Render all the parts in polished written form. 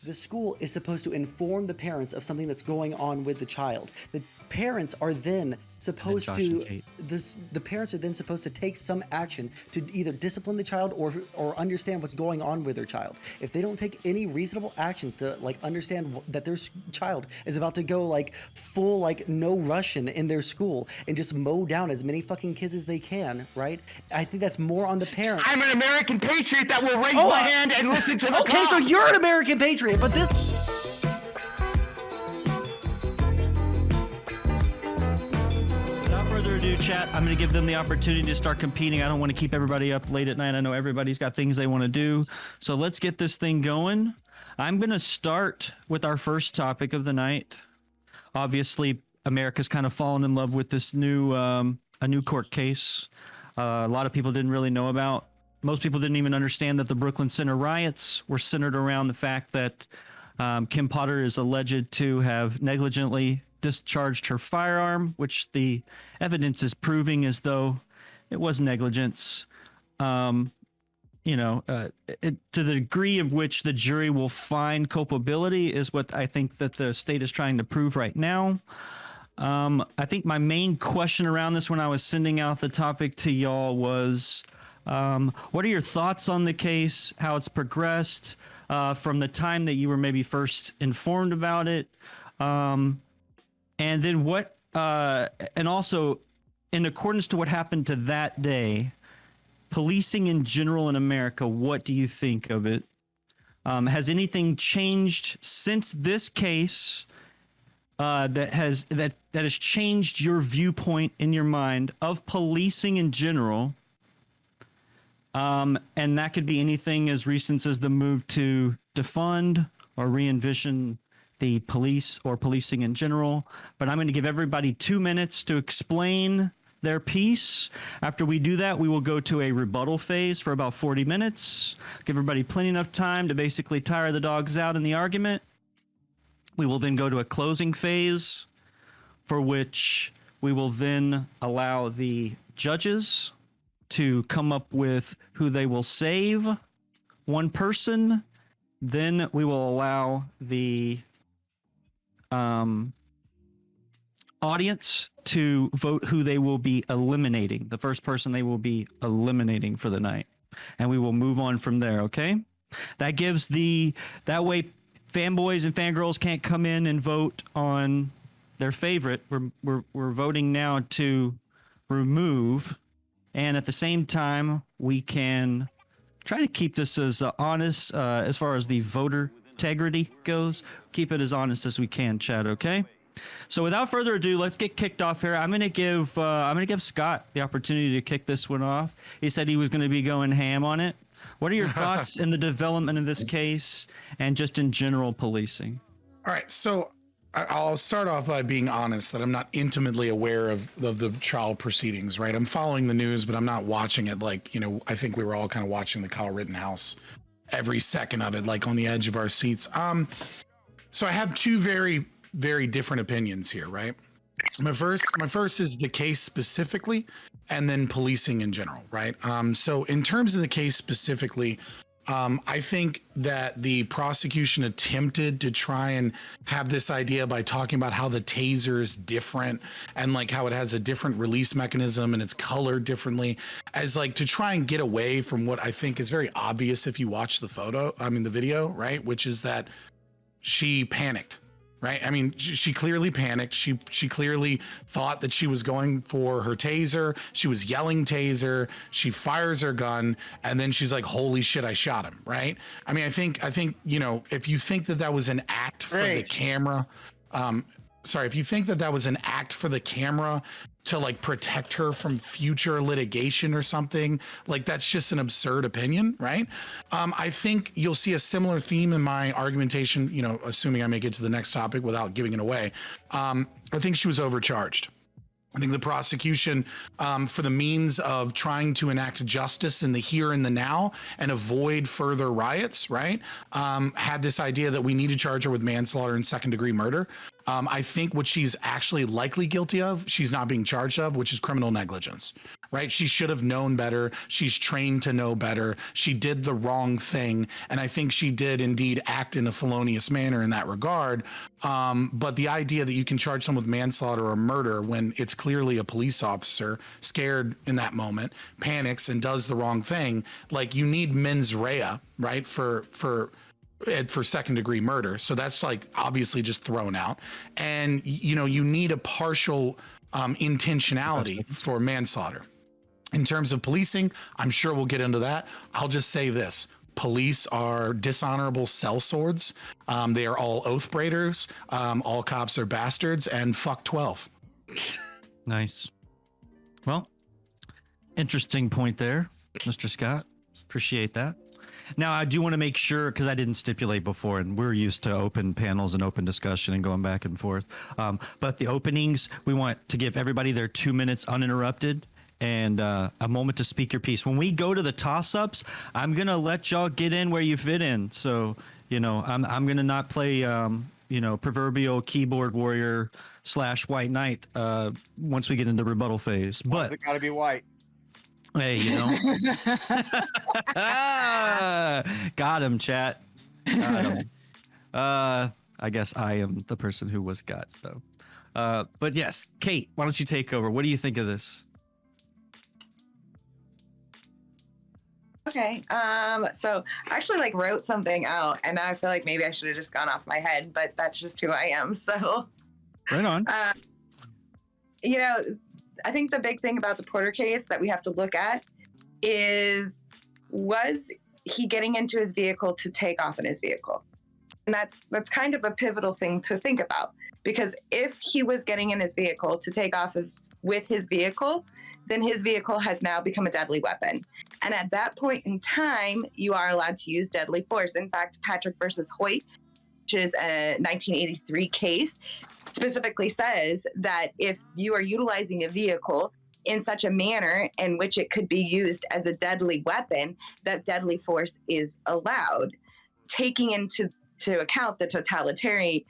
The school is supposed to inform the parents of something that's going on with the child. The parents are then supposed to the parents are then supposed to take some action to either discipline the child or understand what's going on with their child. If they don't take any reasonable actions to like understand that their child is about to go like full like no Russian in their school and just mow down as many fucking kids as they can, right? I think that's more on the parents. I'm an American patriot that will raise my hand and listen to the Okay, cop. so you're an American patriot, but this. Without further ado, chat, I'm going to give them the opportunity to start competing. I don't want to keep everybody up late at night. I know everybody's got things they want to do. So let's get this thing going. I'm going to start with our first topic of the night. Obviously, America's kind of fallen in love with this new a new court case. A lot of people didn't really know about. Most people didn't even understand that the Brooklyn Center riots were centered around the fact that Kim Potter is alleged to have negligently discharged her firearm, which the evidence is proving as though it was negligence. To the degree of which the jury will find culpability is what I think that the state is trying to prove right now. I think my main question around this when I was sending out the topic to y'all was, what are your thoughts on the case, how it's progressed from the time that you were maybe first informed about it? And then what, and also in accordance to what happened to that day, policing in general in America, what do you think of it? Has anything changed since this case that has changed your viewpoint in your mind of policing in general? And that could be anything as recent as the move to defund or re-envision the police or policing in general. But I'm going to give everybody 2 minutes to explain their piece. After we do that, we will go to a rebuttal phase for about 40 minutes. Give everybody plenty enough time to basically tire the dogs out in the argument. We will then go to a closing phase for which we will then allow the judges to come up with who they will save, one person. Then we will allow the audience to vote who they will be eliminating, the first person they will be eliminating for the night. And we will move on from there, okay? That gives that way fanboys and fangirls can't come in and vote on their favorite. We're voting now to remove, and at the same time, we can try to keep this as honest as far as the voter integrity goes. Keep it as honest as we can, Chad. Okay. So without further ado, let's get kicked off here. I'm gonna give Scott the opportunity to kick this one off. He said he was going to be going ham on it. What are your thoughts in the development of this case and just in general policing? All right, so I'll start off by being honest that I'm not intimately aware of the trial proceedings, right? I'm following the news, but I'm not watching it like, I think we were all kind of watching the Kyle Rittenhouse, every second of it, like on the edge of our seats. So I have two very, very different opinions here, right? My first is the case specifically, and then policing in general, right? So in terms of the case specifically, I think that the prosecution attempted to try and have this idea by talking about how the taser is different and like how it has a different release mechanism and it's colored differently, as like to try and get away from what I think is very obvious if you watch the video, right? Which is that she panicked. Right. I mean, she clearly panicked. She clearly thought that she was going for her taser. She was yelling taser. She fires her gun. And then she's like, holy shit, I shot him. Right. I mean, I think, if you think that was an act for the camera, if you think that was an act for the camera to like protect her from future litigation or something, like that's just an absurd opinion, right? I think you'll see a similar theme in my argumentation, assuming I make it to the next topic without giving it away. I think she was overcharged. I think the prosecution, for the means of trying to enact justice in the here and the now and avoid further riots, right, had this idea that we need to charge her with manslaughter and second-degree murder. I think what she's actually likely guilty of, she's not being charged of, which is criminal negligence, right? She should have known better. She's trained to know better. She did the wrong thing. And I think she did indeed act in a felonious manner in that regard. But the idea that you can charge someone with manslaughter or murder when it's clearly a police officer scared in that moment, panics and does the wrong thing, like you need mens rea, right? For second degree murder. So that's like obviously just thrown out. And, you know, you need a partial intentionality for manslaughter. In terms of policing, I'm sure we'll get into that. I'll just say this. Police are dishonorable sellswords. They are all oath breakers. All cops are bastards, and fuck 12. Nice. Well, interesting point there, Mr. Scott. Appreciate that. Now, I do want to make sure, because I didn't stipulate before, and we're used to open panels and open discussion and going back and forth. But the openings, we want to give everybody their 2 minutes uninterrupted and a moment to speak your piece. When we go to the toss-ups, I'm going to let y'all get in where you fit in. So, you know, I'm going to not play, you know, proverbial keyboard warrior / white knight once we get into rebuttal phase. But it got to be white. Hey, you know. Got him, chat. Got him. I guess I am the person who was got, though. But yes, Kate, why don't you take over? What do you think of this? Okay. So I actually like wrote something out, and now I feel like maybe I should have just gone off my head, but that's just who I am. So Right on. You know, I think the big thing about the Porter case that we have to look at is, was he getting into his vehicle to take off in his vehicle? And that's kind of a pivotal thing to think about, because if he was getting in his vehicle to take off with his vehicle, then his vehicle has now become a deadly weapon. And at that point in time, you are allowed to use deadly force. In fact, Patrick versus Hoyt, which is a 1983 case, specifically says that if you are utilizing a vehicle in such a manner in which it could be used as a deadly weapon, that deadly force is allowed, taking into account the totalitarianism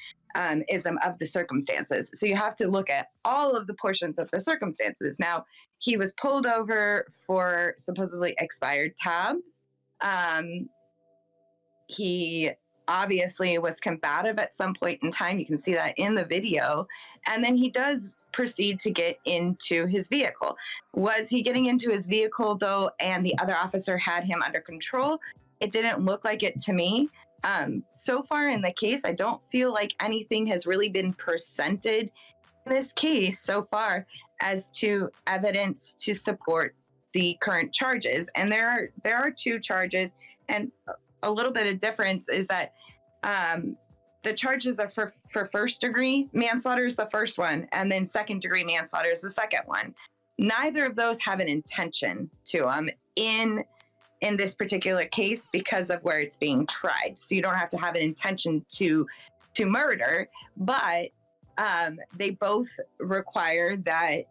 of the circumstances. So you have to look at all of the portions of the circumstances. Now, he was pulled over for supposedly expired tabs. He obviously was combative at some point in time. You can see that in the video. And then he does proceed to get into his vehicle. Was he getting into his vehicle, though, and the other officer had him under control? It didn't look like it to me. So far in the case, I don't feel like anything has really been presented in this case so far as to evidence to support the current charges. And there are two charges, and a little bit of difference is that the charges are for first degree manslaughter is the first one, and then second degree manslaughter is the second one. Neither of those have an intention to them in this particular case because of where it's being tried. So you don't have to have an intention to murder, but they both require that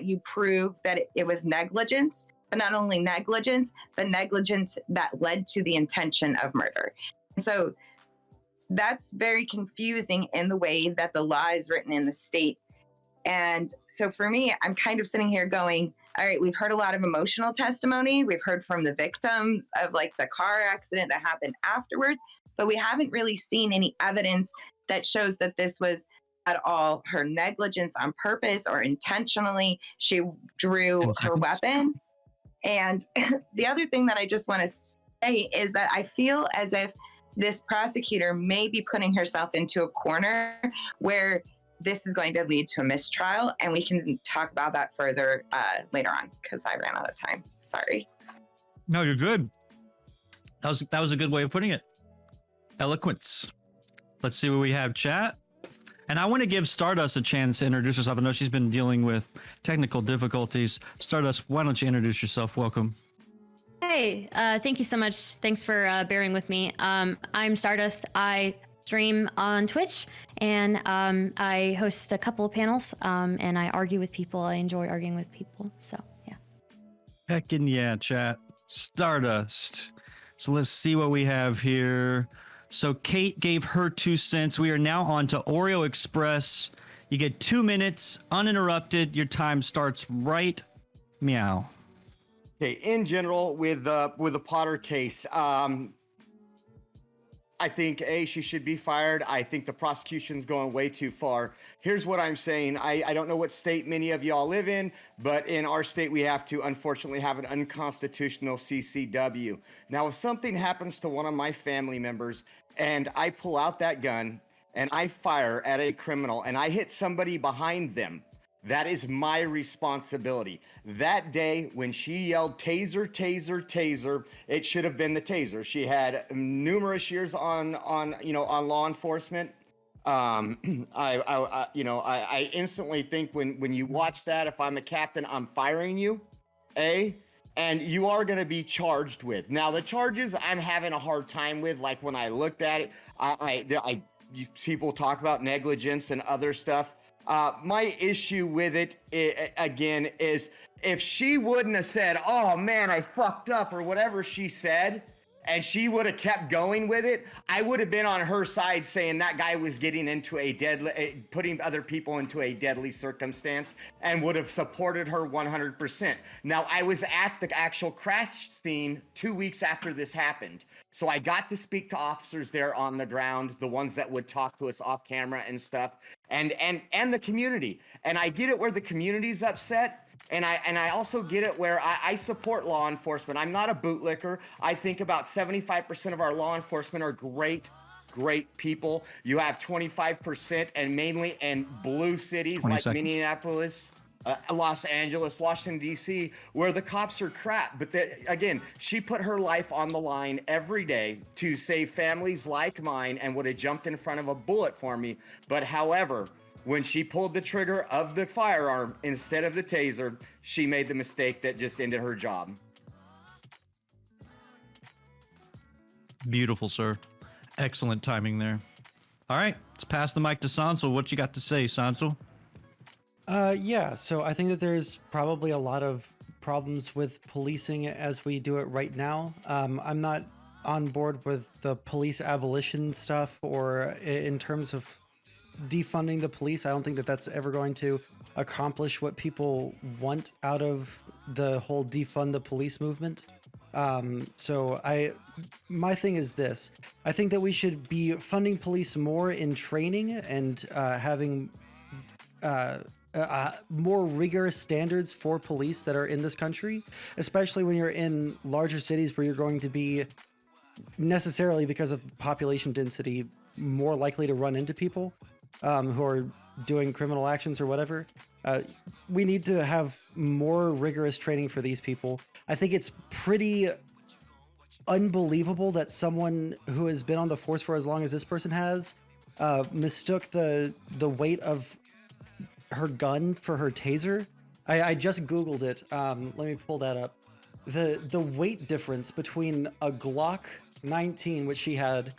you prove that it was negligence, but not only negligence, but negligence that led to the intention of murder. And so that's very confusing in the way that the law is written in the state. And so for me, I'm kind of sitting here going, all right, we've heard a lot of emotional testimony. We've heard from the victims of like the car accident that happened afterwards, but we haven't really seen any evidence that shows that this was at all her negligence on purpose or intentionally. She drew her weapon. And the other thing that I just want to say is that I feel as if this prosecutor may be putting herself into a corner where this is going to lead to a mistrial, and we can talk about that further later on because I ran out of time. Sorry. No, you're good. That was a good way of putting it. Eloquence. Let's see what we have, chat. And I want to give Stardust a chance to introduce herself. I know she's been dealing with technical difficulties. Stardust, why don't you introduce yourself? Welcome. Hey, thank you so much. Thanks for bearing with me. I'm Stardust. I stream on Twitch, and I host a couple of panels, and I argue with people. I enjoy arguing with people. So, yeah. Heckin' yeah, chat. Stardust. So let's see what we have here. So Kate gave her 2 cents. We are now on to Oreo Express. You get 2 minutes uninterrupted. Your time starts right Meow. Okay, in general, with the Potter case, I think she should be fired. I think the prosecution's going way too far. Here's what I'm saying. I don't know what state many of y'all live in, but in our state, we have to unfortunately have an unconstitutional CCW. Now, if something happens to one of my family members and I pull out that gun and I fire at a criminal and I hit somebody behind them, that is my responsibility. That day when she yelled taser, taser, taser, it should have been the taser. She had numerous years on law enforcement. I instantly think when you watch that, if I'm a captain, I'm firing you, and you are going to be charged with. Now the charges I'm having a hard time with, like when I looked at it, people talk about negligence and other stuff. My issue with it, again, is if she wouldn't have said, oh man, I fucked up, or whatever she said, and she would have kept going with it, I would have been on her side saying that guy was getting into putting other people into a deadly circumstance, and would have supported her 100%. Now, I was at the actual crash scene 2 weeks after this happened. So I got to speak to officers there on the ground, the ones that would talk to us off camera and stuff, and the community. And I get it where the community's upset. And I also get it where I support law enforcement. I'm not a bootlicker. I think about 75% of our law enforcement are great people. You have 25%, and mainly in blue cities like Minneapolis, Los Angeles, Washington, D.C., where the cops are crap. But again, she put her life on the line every day to save families like mine, and would have jumped in front of a bullet for me. But however, when she pulled the trigger of the firearm instead of the taser, she made the mistake that just ended her job. Beautiful, sir. Excellent timing there. All right, let's pass the mic to Sondsol. What you got to say, Sondsol? Yeah, so I think that there's probably a lot of problems with policing as we do it right now. I'm not on board with the police abolition stuff, or in terms of defunding the police. I don't think that that's ever going to accomplish what people want out of the whole defund the police movement. So my thing is this: I think that we should be funding police more in training and having more rigorous standards for police that are in this country, especially when you're in larger cities where you're going to be necessarily, because of population density, more likely to run into people who are doing criminal actions or whatever. We need to have more rigorous training for these people. I think it's pretty unbelievable that someone who has been on the force for as long as this person has mistook the weight of her gun for her taser. I just Googled it. Let me pull that up. The weight difference between a Glock 19, which she had,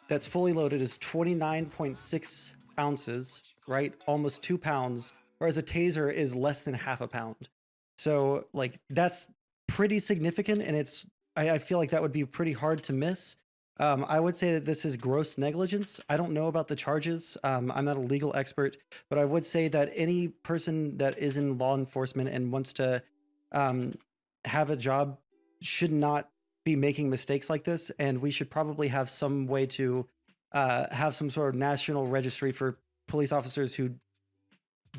that's fully loaded, is 29.6 ounces, right? Almost 2 pounds, whereas a taser is less than half a pound. So like, that's pretty significant, and I feel like that would be pretty hard to miss. I would say that this is gross negligence. I don't know about the charges. I'm not a legal expert, but I would say that any person that is in law enforcement and wants to have a job should not be making mistakes like this, and we should probably have some way to have some sort of national registry for police officers who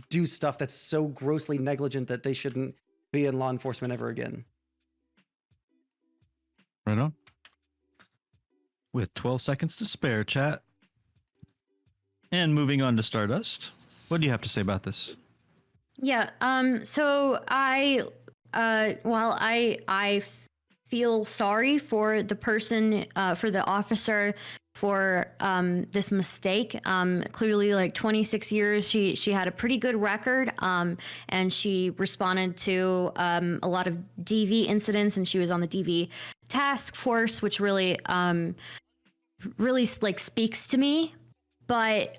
do stuff that's so grossly negligent that they shouldn't be in law enforcement ever again. Right on. With 12 seconds to spare, chat. And moving on to Stardust. What do you have to say about this? Yeah. So I feel sorry for the person, for the officer, for this mistake. Clearly, like 26 years, she had a pretty good record, and she responded to a lot of DV incidents, and she was on the DV task force, which really like speaks to me. But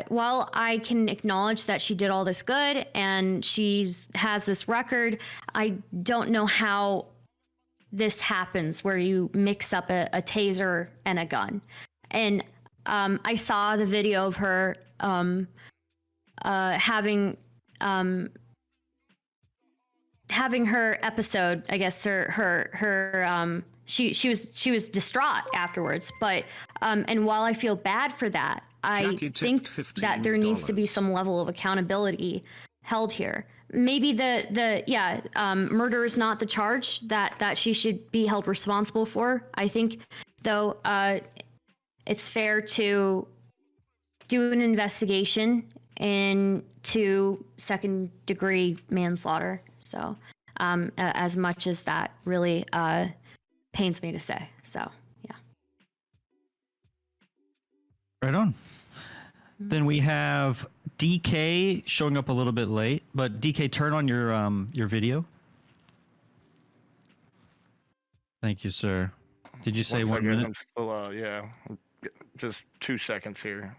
while I can acknowledge that she did all this good and she has this record, I don't know how this happens where you mix up a taser and a gun. And I saw the video of her having having her episode, I guess she was distraught afterwards, but and while I feel bad for that, I think that there needs to be some level of accountability held here. Maybe murder is not the charge that she should be held responsible for. I think, though, it's fair to do an investigation into second-degree manslaughter. So, as much as that really pains me to say. So, yeah. Right on. Then we have DK showing up a little bit late, but DK, turn on your video. Thank you, sir. Did you say 1 minute? I'm still, yeah, just 2 seconds here.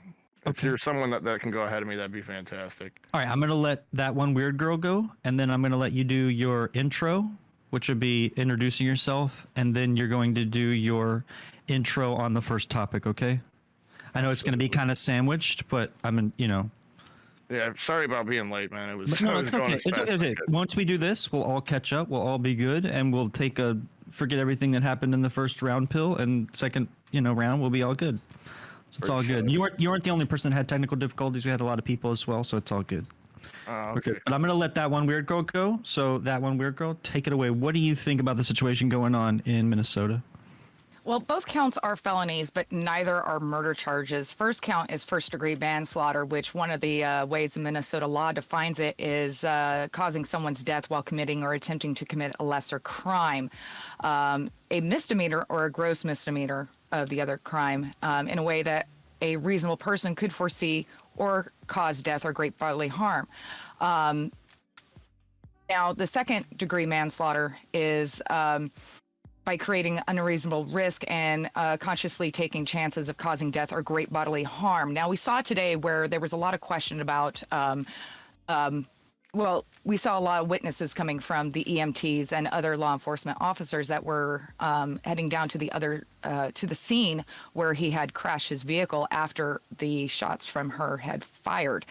Okay. If you're someone that can go ahead of me, that'd be fantastic. All right, I'm going to let that one weird girl go, and then I'm going to let you do your intro, which would be introducing yourself, and then you're going to do your intro on the first topic, okay? I know it's going to be kind of sandwiched, but Yeah, sorry about being late, man. It was. No, it's okay. It's okay. Once we do this, we'll all catch up. We'll all be good, and we'll forget everything that happened in the first round pill, and second, round, we'll be all good. So it's all good. You weren't the only person that had technical difficulties. We had a lot of people as well, so it's all good. Okay. But I'm going to let that one weird girl go. So that one weird girl, take it away. What do you think about the situation going on in Minnesota? Well, both counts are felonies, but neither are murder charges. First count is first-degree manslaughter, which one of the ways the Minnesota law defines it is causing someone's death while committing or attempting to commit a lesser crime. A misdemeanor or a gross misdemeanor of the other crime in a way that a reasonable person could foresee or cause death or great bodily harm. Now, the second-degree manslaughter is by creating unreasonable risk and consciously taking chances of causing death or great bodily harm. Now, we saw today where there was a lot of question about, we saw a lot of witnesses coming from the EMTs and other law enforcement officers that were heading down to the scene where he had crashed his vehicle after the shots from her had fired.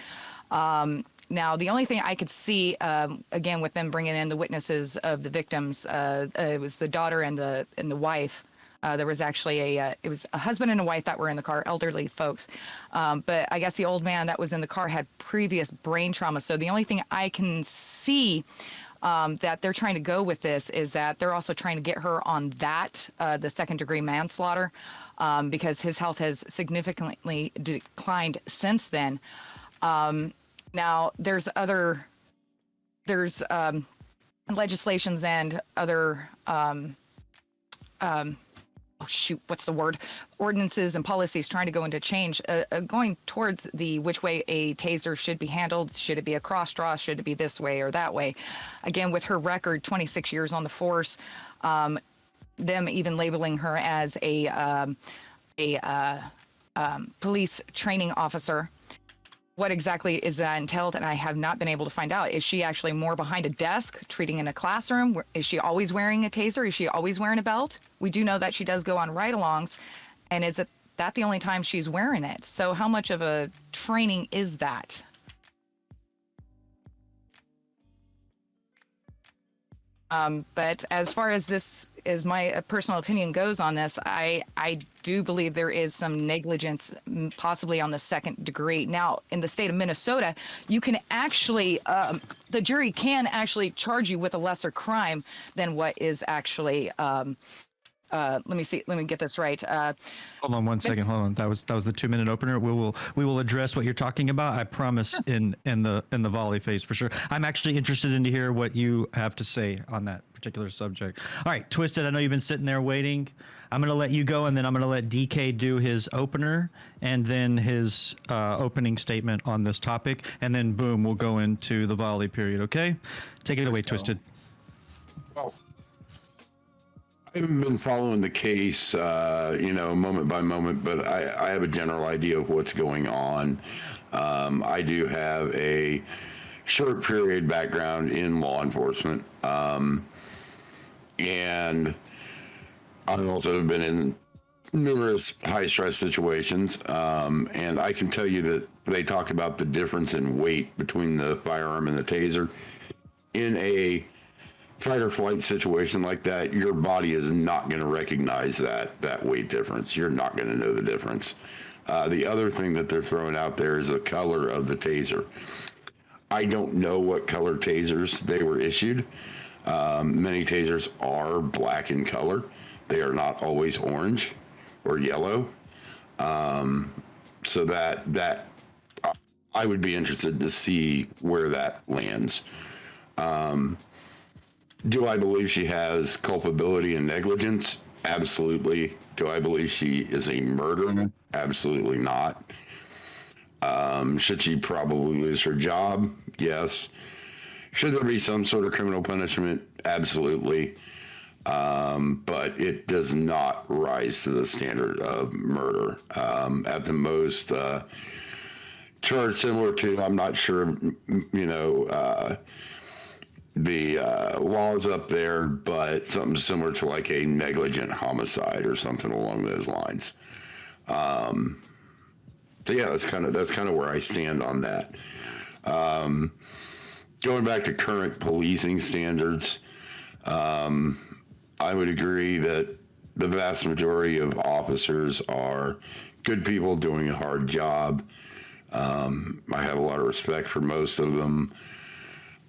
Now, the only thing I could see, again, with them bringing in the witnesses of the victims, it was the daughter and the wife. There was actually it was a husband and a wife that were in the car, elderly folks. But I guess the old man that was in the car had previous brain trauma. So the only thing I can see that they're trying to go with this is that they're also trying to get her on that, the second-degree manslaughter, because his health has significantly declined since then. Now, there's legislations and other, ordinances and policies trying to go into change, going towards which way a taser should be handled. Should it be a cross draw? Should it be this way or that way? Again, with her record, 26 years on the force, them even labeling her as a police training officer. What exactly is that entailed? And I have not been able to find out. Is she actually more behind a desk, treating in a classroom? Is she always wearing a taser? Is she always wearing a belt? We do know that she does go on ride-alongs. And is that the only time she's wearing it? So how much of a training is that? But as far as this is my personal opinion goes on this, I do believe there is some negligence possibly on the second degree. Now, in the state of Minnesota, you can actually, the jury can actually charge you with a lesser crime than what is actually, let me get this right. Hold on 1 second. Hold on. That was the 2-minute opener. We will address what you're talking about. I promise in the volley phase for sure. I'm actually interested in to hear what you have to say on that particular subject. All right, Twisted, I know you've been sitting there waiting. I'm going to let you go, and then I'm going to let DK do his opener and then his opening statement on this topic, and then boom, we'll go into the volley period, okay? Take it away, Twisted. Well, I haven't been following the case, moment by moment, but I have a general idea of what's going on. I do have a short period background in law enforcement, and I've also been in numerous high-stress situations, and I can tell you that they talk about the difference in weight between the firearm and the taser. In a fight or flight situation like that, your body is not going to recognize that weight difference. You're not going to know the difference. The other thing that they're throwing out there is the color of the taser. I don't know what color tasers they were issued. Many tasers are black in color. They are not always orange or yellow. So that I would be interested to see where that lands. Do I believe she has culpability and negligence? Absolutely. Do I believe she is a murderer? Absolutely not. Should she probably lose her job? Yes. Should there be some sort of criminal punishment? Absolutely. But it does not rise to the standard of murder. At the most, charge similar to, I'm not sure, the laws up there, but something similar to like a negligent homicide or something along those lines. So yeah, that's kind of where I stand on that. Going back to current policing standards, I would agree that the vast majority of officers are good people doing a hard job. I have a lot of respect for most of them.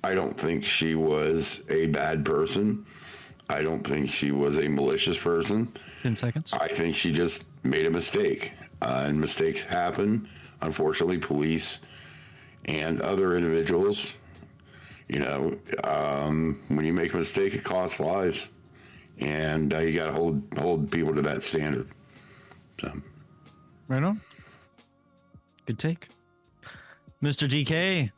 I don't think she was a bad person. I don't think she was a malicious person. 10 seconds. I think she just made a mistake. And mistakes happen. Unfortunately, police and other individuals, when you make a mistake, it costs lives. And you got to hold people to that standard. So. Right on. Good take. Mr. GK.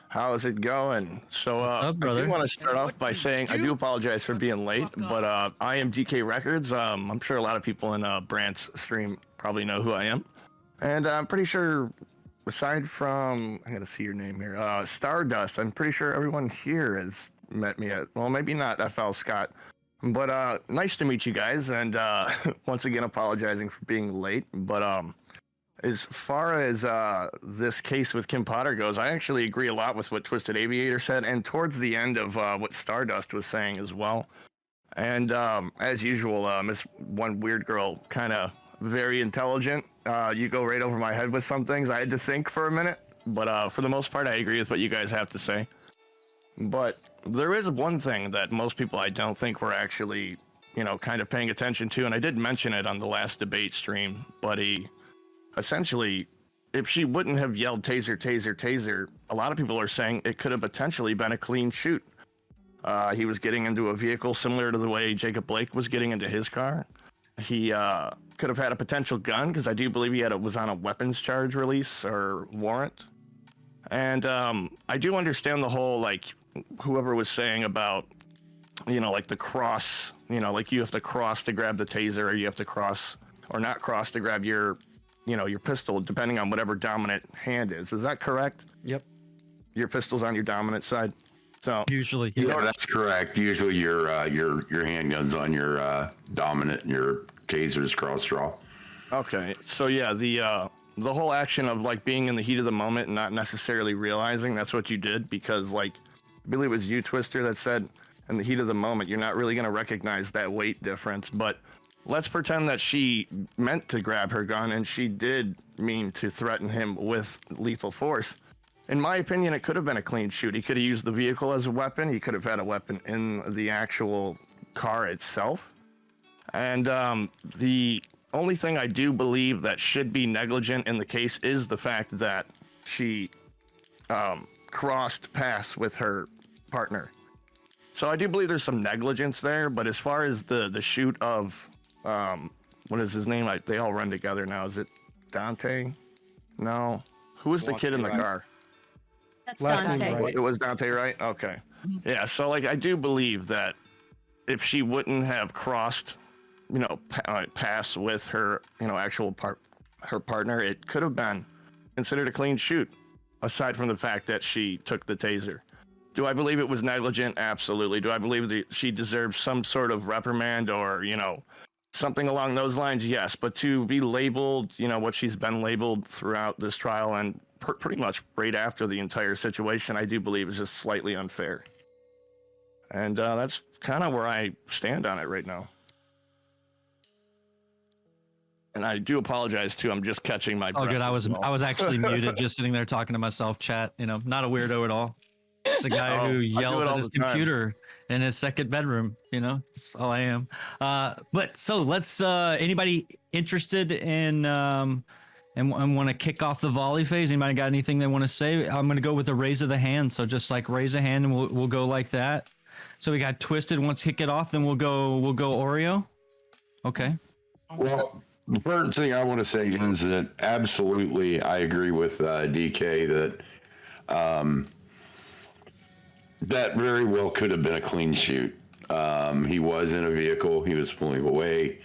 How's it going? So up, I do want to start off by saying I do apologize for being late, but I am DK Records. I'm sure a lot of people in Brant's stream probably know who I am. And I'm pretty sure, aside from, I gotta see your name here, Stardust, I'm pretty sure everyone here has met me at, well, maybe not FL Scott, but nice to meet you guys. And once again, apologizing for being late. But as far as this case with Kim Potter goes, I actually agree a lot with what Twisted Aviator said, and towards the end of what Stardust was saying as well. And as usual, Miss One Weird Girl, kind of very intelligent. You go right over my head with some things. I had to think for a minute, but for the most part, I agree with what you guys have to say. But there is one thing that most people I don't think were actually, kind of paying attention to, and I did mention it on the last debate stream, but essentially, if she wouldn't have yelled taser, taser, taser, a lot of people are saying it could have potentially been a clean shoot. He was getting into a vehicle similar to the way Jacob Blake was getting into his car. He could have had a potential gun, because I do believe he was on a weapons charge release or warrant. And I do understand the whole, like, whoever was saying about, like the cross, like you have to cross to grab the taser, or you have to cross or not cross to grab your pistol, depending on whatever dominant hand is. Is that correct? Yep. Your pistol's on your dominant side. So Usually, Yeah, that's correct. Usually your handgun's on your dominant, and your taser's cross draw. okay. So yeah, the whole action of like being in the heat of the moment and not necessarily realizing that's what you did, because like I believe it was you, Twister, that said in the heat of the moment you're not really going to recognize that weight difference. But let's pretend that she meant to grab her gun and she did mean to threaten him with lethal force. In my opinion, it could have been a clean shoot. He could have used the vehicle as a weapon. He could have had a weapon in the actual car itself. And the only thing I do believe that should be negligent in the case is the fact that she crossed paths with her partner. So I do believe there's some negligence there. But as far as the shoot of, what is his name? They all run together now. Is it Dante? No. Who was the kid in the car? That's Last name Dante. right. It was Dante, right? Okay. Yeah, so like I do believe that if she wouldn't have crossed, paths with her, her partner, it could have been considered a clean shoot, aside from the fact that she took the taser. Do I believe it was negligent? Absolutely. Do I believe that she deserves some sort of reprimand or, something along those lines? Yes. But to be labeled, what she's been labeled throughout this trial and pretty much right after the entire situation, I do believe is just slightly unfair. And that's kind of where I stand on it right now. And I do apologize too. I'm just catching my breath. Oh, good. I was actually muted, just sitting there talking to myself. Chat. Not a weirdo at all. It's a guy who yells at his computer in his second bedroom. That's all I am. But so let's. Anybody interested in and want to kick off the volley phase? Anybody got anything they want to say? I'm going to go with a raise of the hand. So just like raise a hand, and we'll go like that. So we got Twisted wants to kick it off. Then we'll go Oreo. Okay. Well, the first thing I want to say is that absolutely I agree with DK that that very well could have been a clean shoot. He was in a vehicle. He was pulling away.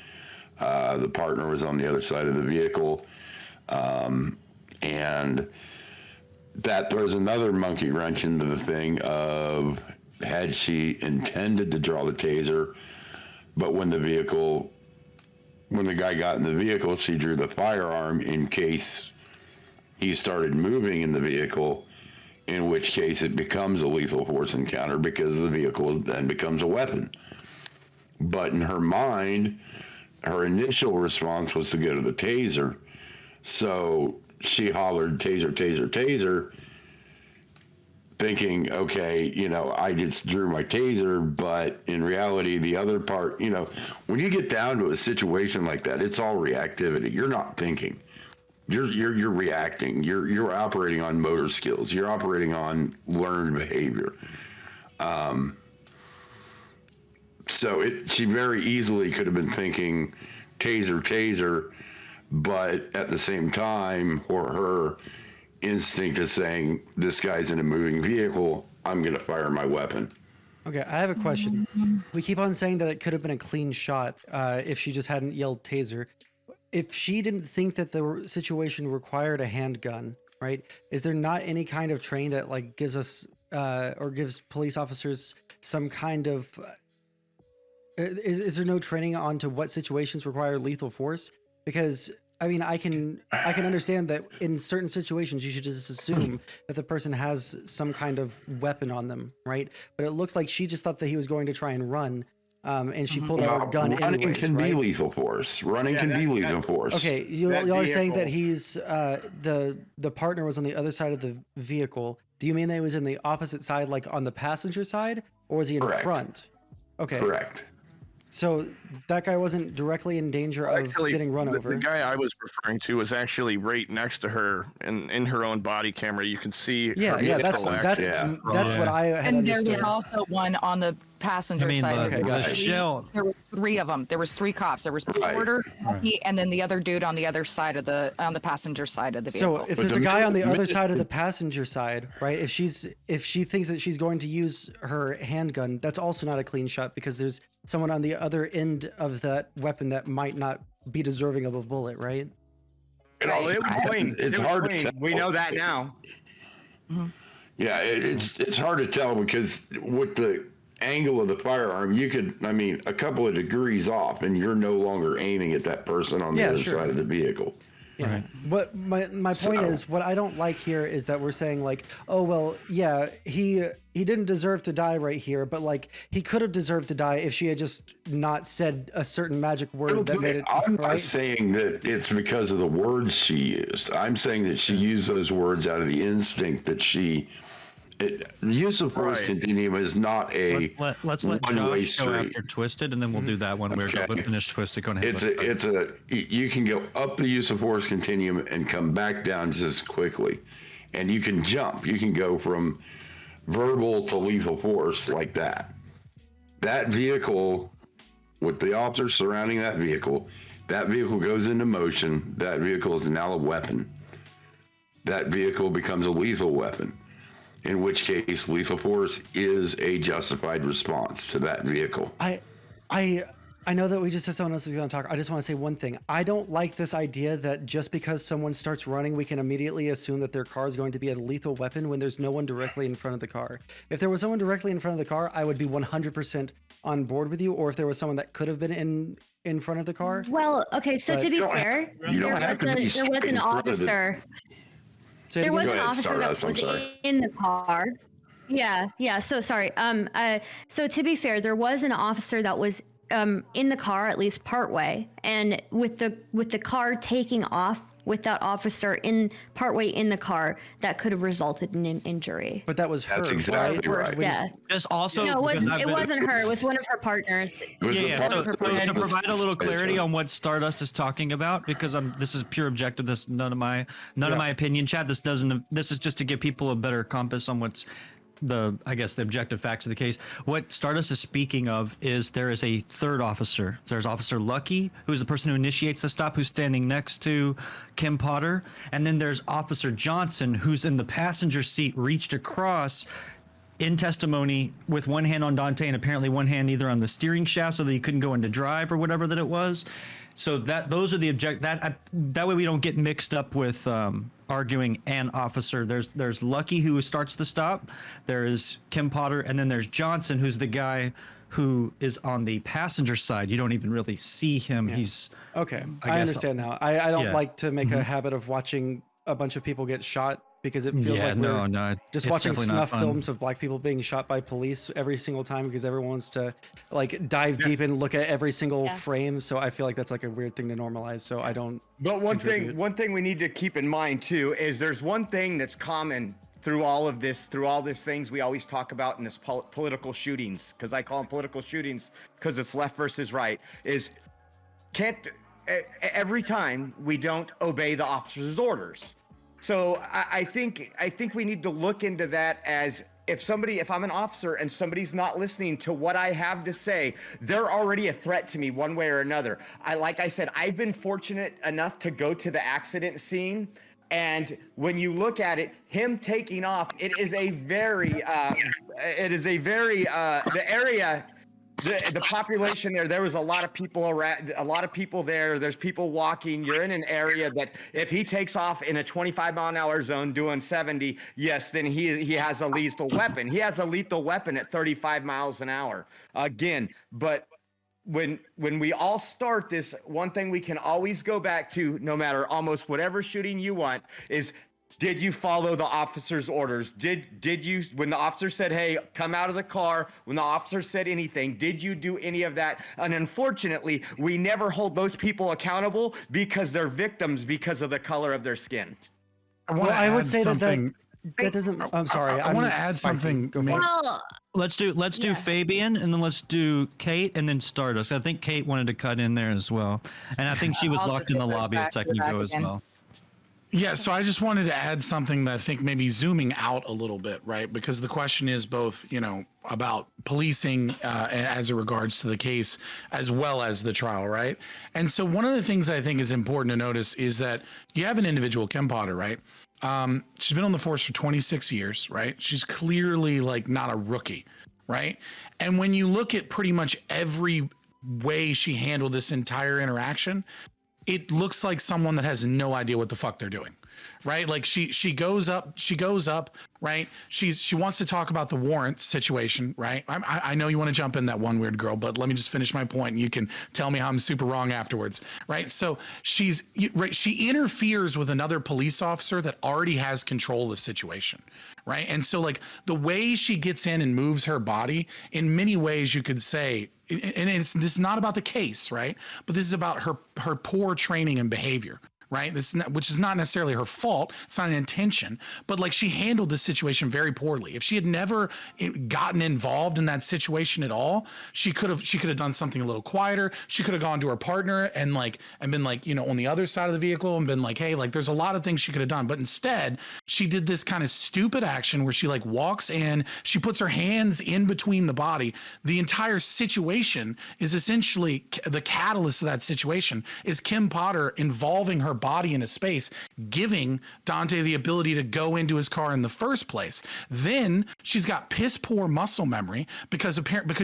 The partner was on the other side of the vehicle. And that throws another monkey wrench into the thing of, had she intended to draw the taser, but when the guy got in the vehicle, she drew the firearm in case he started moving in the vehicle, in which case it becomes a lethal force encounter because the vehicle then becomes a weapon. But in her mind, her initial response was to go to the taser. So she hollered, taser, taser, taser, thinking, okay, I just drew my taser, but in reality, the other part, when you get down to a situation like that, it's all reactivity. You're not thinking. You're reacting. You're operating on motor skills. You're operating on learned behavior. So she very easily could have been thinking taser, taser, but at the same time, or her instinct is saying, this guy's in a moving vehicle, I'm going to fire my weapon. Okay, I have a question. We keep on saying that it could have been a clean shot if she just hadn't yelled taser. If she didn't think that the situation required a handgun, right? Is there not any kind of training that gives us or gives police officers some kind of is there no training onto what situations require lethal force? Because I can understand that in certain situations you should just assume that the person has some kind of weapon on them, right? But it looks like she just thought that he was going to try and run, and she pulled out a gun. Running can be lethal force. Running can be lethal force. Okay, y'all are saying that he's the partner was on the other side of the vehicle. Do you mean that he was in the opposite side, like on the passenger side, or was he in front? Okay, correct. So that guy wasn't directly in danger of getting run over. The guy I was referring to was actually right next to her in her own body camera. You can see. That's what I had And there understood. was also one on the passenger side. There was three of them. There was three cops. There was Porter, and then the other dude on the other side of on the passenger side of the vehicle. So if there's a guy on the other side of the passenger side, right? If she thinks that she's going to use her handgun, that's also not a clean shot because there's someone on the other end of that weapon that might not be deserving of a bullet, right? It's hard to tell. We know that now. Yeah, it's hard to tell because with the angle of the firearm, you could, a couple of degrees off, and you're no longer aiming at that person on the other side of the vehicle. Yeah. Right. But my point is, what I don't like here is that we're saying oh well, yeah, he didn't deserve to die right here, but he could have deserved to die if she had just not said a certain magic word that made it. I'm not saying that it's because of the words she used. I'm saying that she used those words out of the instinct that use of force continuum is not a let's let one-way Josh go street. After Twisted, and then we'll do that one. We're going to finish Twisted. Go ahead. You can go up the use of force continuum and come back down just as quickly, and you can jump. You can go from verbal to lethal force like that. That vehicle, with the officers surrounding that vehicle goes into motion. That vehicle is now a weapon. That vehicle becomes a lethal weapon. In which case, lethal force is a justified response to that vehicle. I know that we just said someone else is going to talk. I just want to say one thing. I don't like this idea that just because someone starts running, we can immediately assume that their car is going to be a lethal weapon when there's no one directly in front of the car. If there was someone directly in front of the car, I would be 100% on board with you. Or if there was someone that could have been in front of the car. Well, okay. So to be fair, there was an officer. There was an officer that was in the car. Yeah. So sorry. So to be fair, there was an officer that was in the car at least partway, and with the car taking off with that officer in partway in the car, that could have resulted in an injury. But that was her. That's exactly Or right. worse death. Just also, No, because it wasn't her. It was one of her partners. It was the Yeah, part so, that to was- provide a little clarity so- on what Stardust is talking about, because this is pure objective. This none of my opinion, Chad. This is just to give people a better compass on what's the objective facts of the case. What Stardust is speaking of is there is a third officer. There's Officer Lucky, who's the person who initiates the stop, who's standing next to Kim Potter, and then there's Officer Johnson, who's in the passenger seat, reached across in testimony with one hand on Dante and apparently one hand either on the steering shaft so that he couldn't go into drive or whatever that it was. So those are the that way we don't get mixed up with arguing an officer. There's Lucky, who starts the stop. There is Kim Potter, and then there's Johnson, who's the guy who is on the passenger side. You don't even really see him. Yeah. He's Okay, I I guess- understand now. I don't Yeah. like to make a habit of watching a bunch of people get shot because it feels like no, we're just it's watching definitely not snuff fun. films of black people being shot by police every single time because everyone wants to like dive deep and look at every single Yeah. frame. So I feel like that's like a weird thing to normalize. So I don't. But contribute. one thing we need to keep in mind too is there's one thing that's common through all these things we always talk about in this political shootings, because I call them political shootings because it's left versus right, is every time we don't obey the officer's orders. So I think we need to look into that as if I'm an officer and somebody's not listening to what I have to say, they're already a threat to me one way or another. Like I said, I've been fortunate enough to go to the accident scene. And when you look at it, him taking off, the area, the population there was a lot of people around, a lot of people there. There's people walking. You're in an area that if he takes off in a 25-mile-an-hour zone doing 70, yes, then he has a lethal weapon. He has a lethal weapon at 35 miles an hour. Again, but when we all start this, one thing we can always go back to, no matter almost whatever shooting you want, is did you follow the officer's orders? Did you, when the officer said, hey, come out of the car, when the officer said anything, did you do any of that? And unfortunately, we never hold those people accountable because they're victims because of the color of their skin. I would say that doesn't. I'm sorry. I want to add something. Well, Let's do Fabian, and then let's do Kate, and then Stardust. I think Kate wanted to cut in there as well, and I think she was I'll locked just in the go lobby a back to second the ago back as again. well. Yeah, so I just wanted to add something that I think maybe zooming out a little bit, right? Because the question is both, about policing as it regards to the case as well as the trial, right? And so one of the things I think is important to notice is that you have an individual, Kim Potter, right? She's been on the force for 26 years, right? She's clearly like not a rookie, right? And when you look at pretty much every way she handled this entire interaction, it looks like someone that has no idea what the fuck they're doing, right? Like she goes up, right? She wants to talk about the warrant situation, right? I know you want to jump in, that one weird girl, but let me just finish my point and you can tell me how I'm super wrong afterwards, right? So she interferes with another police officer that already has control of the situation, right? And so like the way she gets in and moves her body, in many ways you could say, and this is not about the case, right? But this is about her poor training and behavior, right? Which is not necessarily her fault. It's not an intention, but like she handled this situation very poorly. If she had never gotten involved in that situation at all, she could have done something a little quieter. She could have gone to her partner and been like, on the other side of the vehicle and been like, hey, like there's a lot of things she could have done. But instead she did this kind of stupid action where she like walks in, she puts her hands in between the body. The entire situation is essentially the catalyst of that situation is Kim Potter involving her body in a space, giving Dante the ability to go into his car in the first place. Then she's got piss poor muscle memory because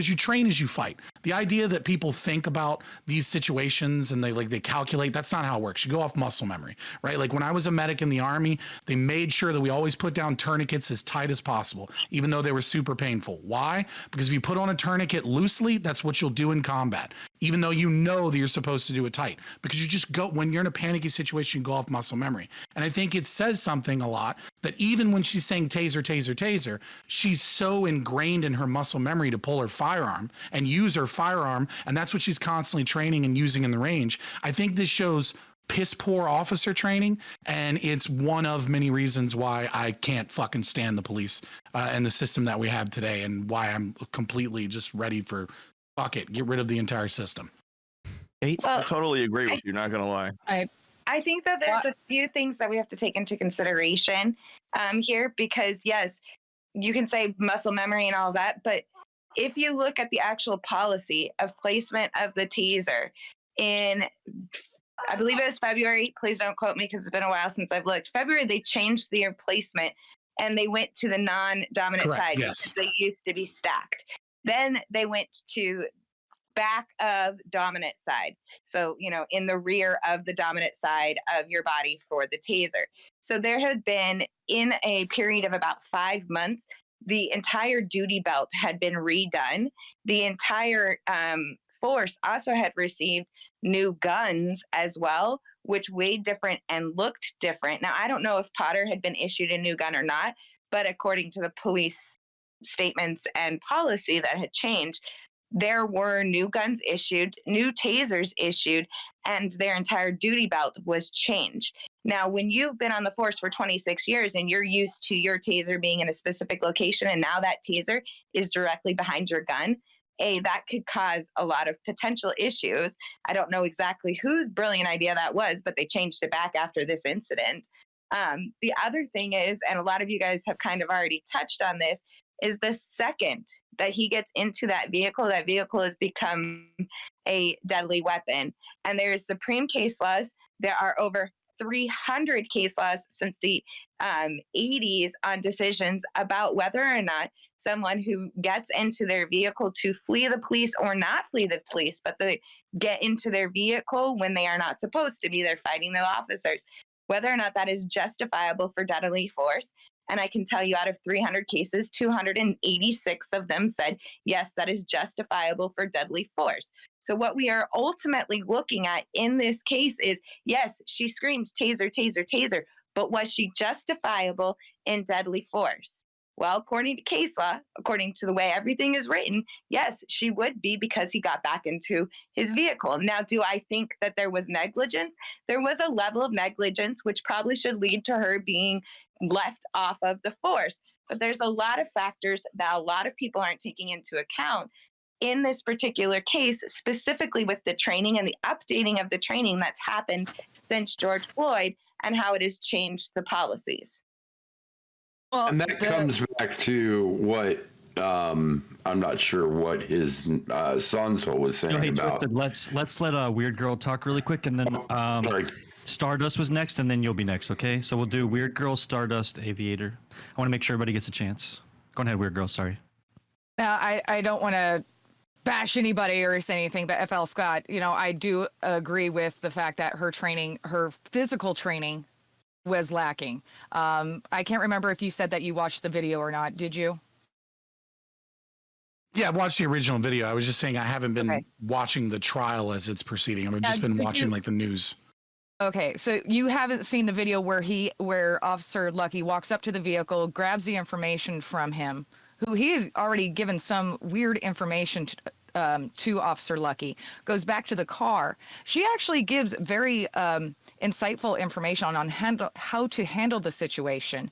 you train as you fight. The idea that people think about these situations and they calculate, that's not how it works. You go off muscle memory, right? Like when I was a medic in the Army, they made sure that we always put down tourniquets as tight as possible, even though they were super painful. Why? Because if you put on a tourniquet loosely, that's what you'll do in combat, even though you know that you're supposed to do it tight, because you just go, when you're in a panicky situation, you go off muscle memory. And I think it says something a lot that even when she's saying taser, taser, taser, she's so ingrained in her muscle memory to pull her firearm and use her firearm. And that's what she's constantly training and using in the range. I think this shows piss poor officer training. And it's one of many reasons why I can't fucking stand the police and the system that we have today, and why I'm completely just ready for fuck it, get rid of the entire system. I totally agree with you, not gonna lie. I think that there's a few things that we have to take into consideration here, because yes, you can say muscle memory and all that, but if you look at the actual policy of placement of the taser in, I believe it was February, please don't quote me because it's been a while since I've looked. February, they changed their placement and they went to the non-dominant side. Yes. They used to be stacked. Then they went to back of dominant side. So, in the rear of the dominant side of your body for the taser. So there had been, in a period of about 5 months, the entire duty belt had been redone. The entire force also had received new guns as well, which weighed different and looked different. Now, I don't know if Potter had been issued a new gun or not, but according to the police statements and policy that had changed, there were new guns issued, new tasers issued, and their entire duty belt was changed. Now, when you've been on the force for 26 years and you're used to your taser being in a specific location, and now that taser is directly behind your gun, that could cause a lot of potential issues. I don't know exactly whose brilliant idea that was, but they changed it back after this incident. The other thing is, and a lot of you guys have kind of already touched on this, is the second that he gets into that vehicle has become a deadly weapon. And there's supreme case laws. There are over 300 case laws since the 80s on decisions about whether or not someone who gets into their vehicle to flee the police or not flee the police, but they get into their vehicle when they are not supposed to be, they're fighting the officers, whether or not that is justifiable for deadly force. And I can tell you, out of 300 cases, 286 of them said, yes, that is justifiable for deadly force. So what we are ultimately looking at in this case is, yes, she screamed taser, taser, taser, but was she justifiable in deadly force? Well, according to case law, according to the way everything is written, yes, she would be, because he got back into his vehicle. Now, do I think that there was negligence? There was a level of negligence which probably should lead to her being left off of the force. But there's a lot of factors that a lot of people aren't taking into account in this particular case, specifically with the training and the updating of the training that's happened since George Floyd and how it has changed the policies. Well, And that comes back to what I'm not sure what his Sondsol was saying Hey, about. Twisted, let's let Weird Girl talk really quick, and then Sorry. Stardust was next, and then you'll be next. Okay, so we'll do Weird Girl, Stardust, Aviator. I want to make sure everybody gets a chance. Go ahead, Weird Girl. Sorry. Now, I don't want to bash anybody or say anything, but FL Scott, I do agree with the fact that her training, her physical training, was lacking. I can't remember if you said that you watched the video or not. Did you? Yeah, I've watched the original video. I was just saying I haven't been watching the trial as it's proceeding. I've just been watching like the news. Okay, so you haven't seen the video where Officer Lucky walks up to the vehicle, grabs the information from him, who he had already given some weird information to Officer Lucky, goes back to the car. She actually gives very insightful information on how to handle the situation.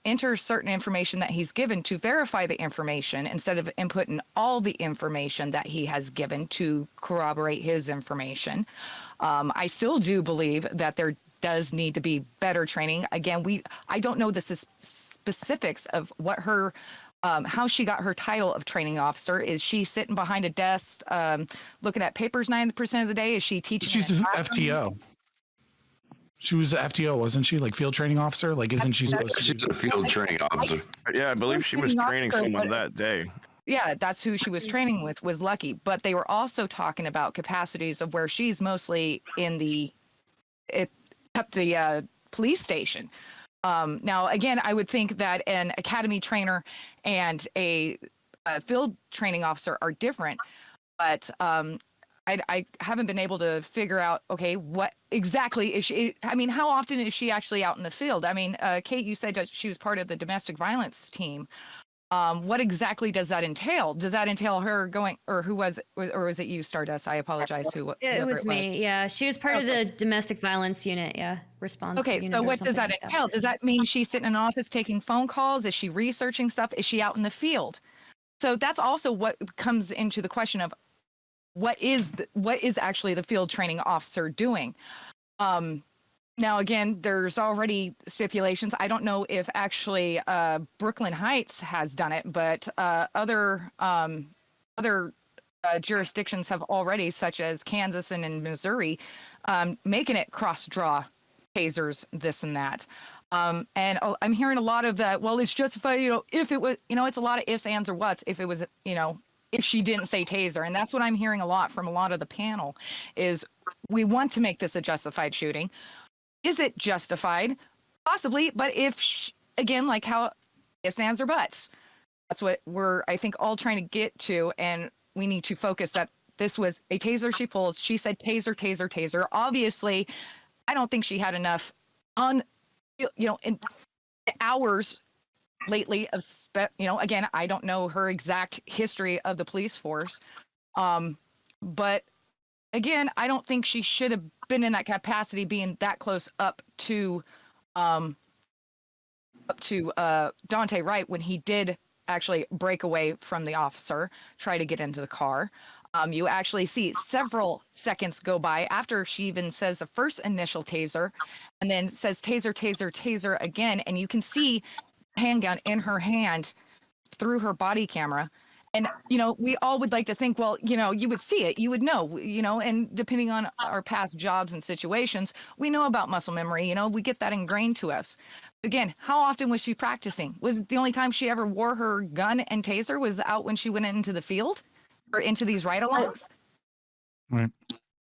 Enter certain information that he's given to verify the information instead of inputting all the information that he has given to corroborate his information. I still do believe that there does need to be better training. Again, I don't know the specifics of what her how she got her title of training officer. Is she sitting behind a desk looking at papers 90% of the day? Is she teaching? She's an FTO. She was an FTO, wasn't she? Like field training officer? Like, isn't she supposed to She's a field training officer. Yeah, I believe she was training someone that day. Yeah, that's who she was training with, was Lucky. But they were also talking about capacities of where she's mostly at the police station. Now, again, I would think that an academy trainer and a field training officer are different. But I haven't been able to figure out, okay, what exactly is she? I mean, how often is she actually out in the field? I mean, Kate, you said that she was part of the domestic violence team. What exactly does that entail? Does that entail her going, or was it you, Stardust? I apologize. It was me. Yeah, she was part of the domestic violence unit. Yeah, response. Okay, unit so or what does something that like entail? Does that mean she's sitting in an office taking phone calls? Is she researching stuff? Is she out in the field? So that's also what comes into the question of what is actually the field training officer doing? Now, again, there's already stipulations. I don't know if actually Brooklyn Heights has done it, but other jurisdictions have already, such as Kansas and in Missouri, making it cross-draw tasers, this and that. And I'm hearing a lot of that. Well, it's justified, if it was, it's a lot of ifs, ands, or whats. If it was, if she didn't say taser. And that's what I'm hearing a lot from a lot of the panel is we want to make this a justified shooting. Is it justified? Possibly. But again, like how ifs, ands, or buts, that's what we're, I think, all trying to get to. And we need to focus that this was a taser she pulled. She said taser, taser, taser. Obviously, I don't think she had enough in hours lately of again, I don't know her exact history of the police force, but again, I don't think she should have been in that capacity, being that close up to Dante Wright when he did actually break away from the officer, try to get into the car. You actually see several seconds go by after she even says the first initial taser and then says taser, taser, taser again. And you can see handgun in her hand through her body camera. And, we all would like to think, well, you would see it, you would know, and depending on our past jobs and situations, we know about muscle memory, we get that ingrained to us. Again, how often was she practicing? Was it the only time she ever wore her gun and taser was out when she went into the field or into these ride-alongs? Right.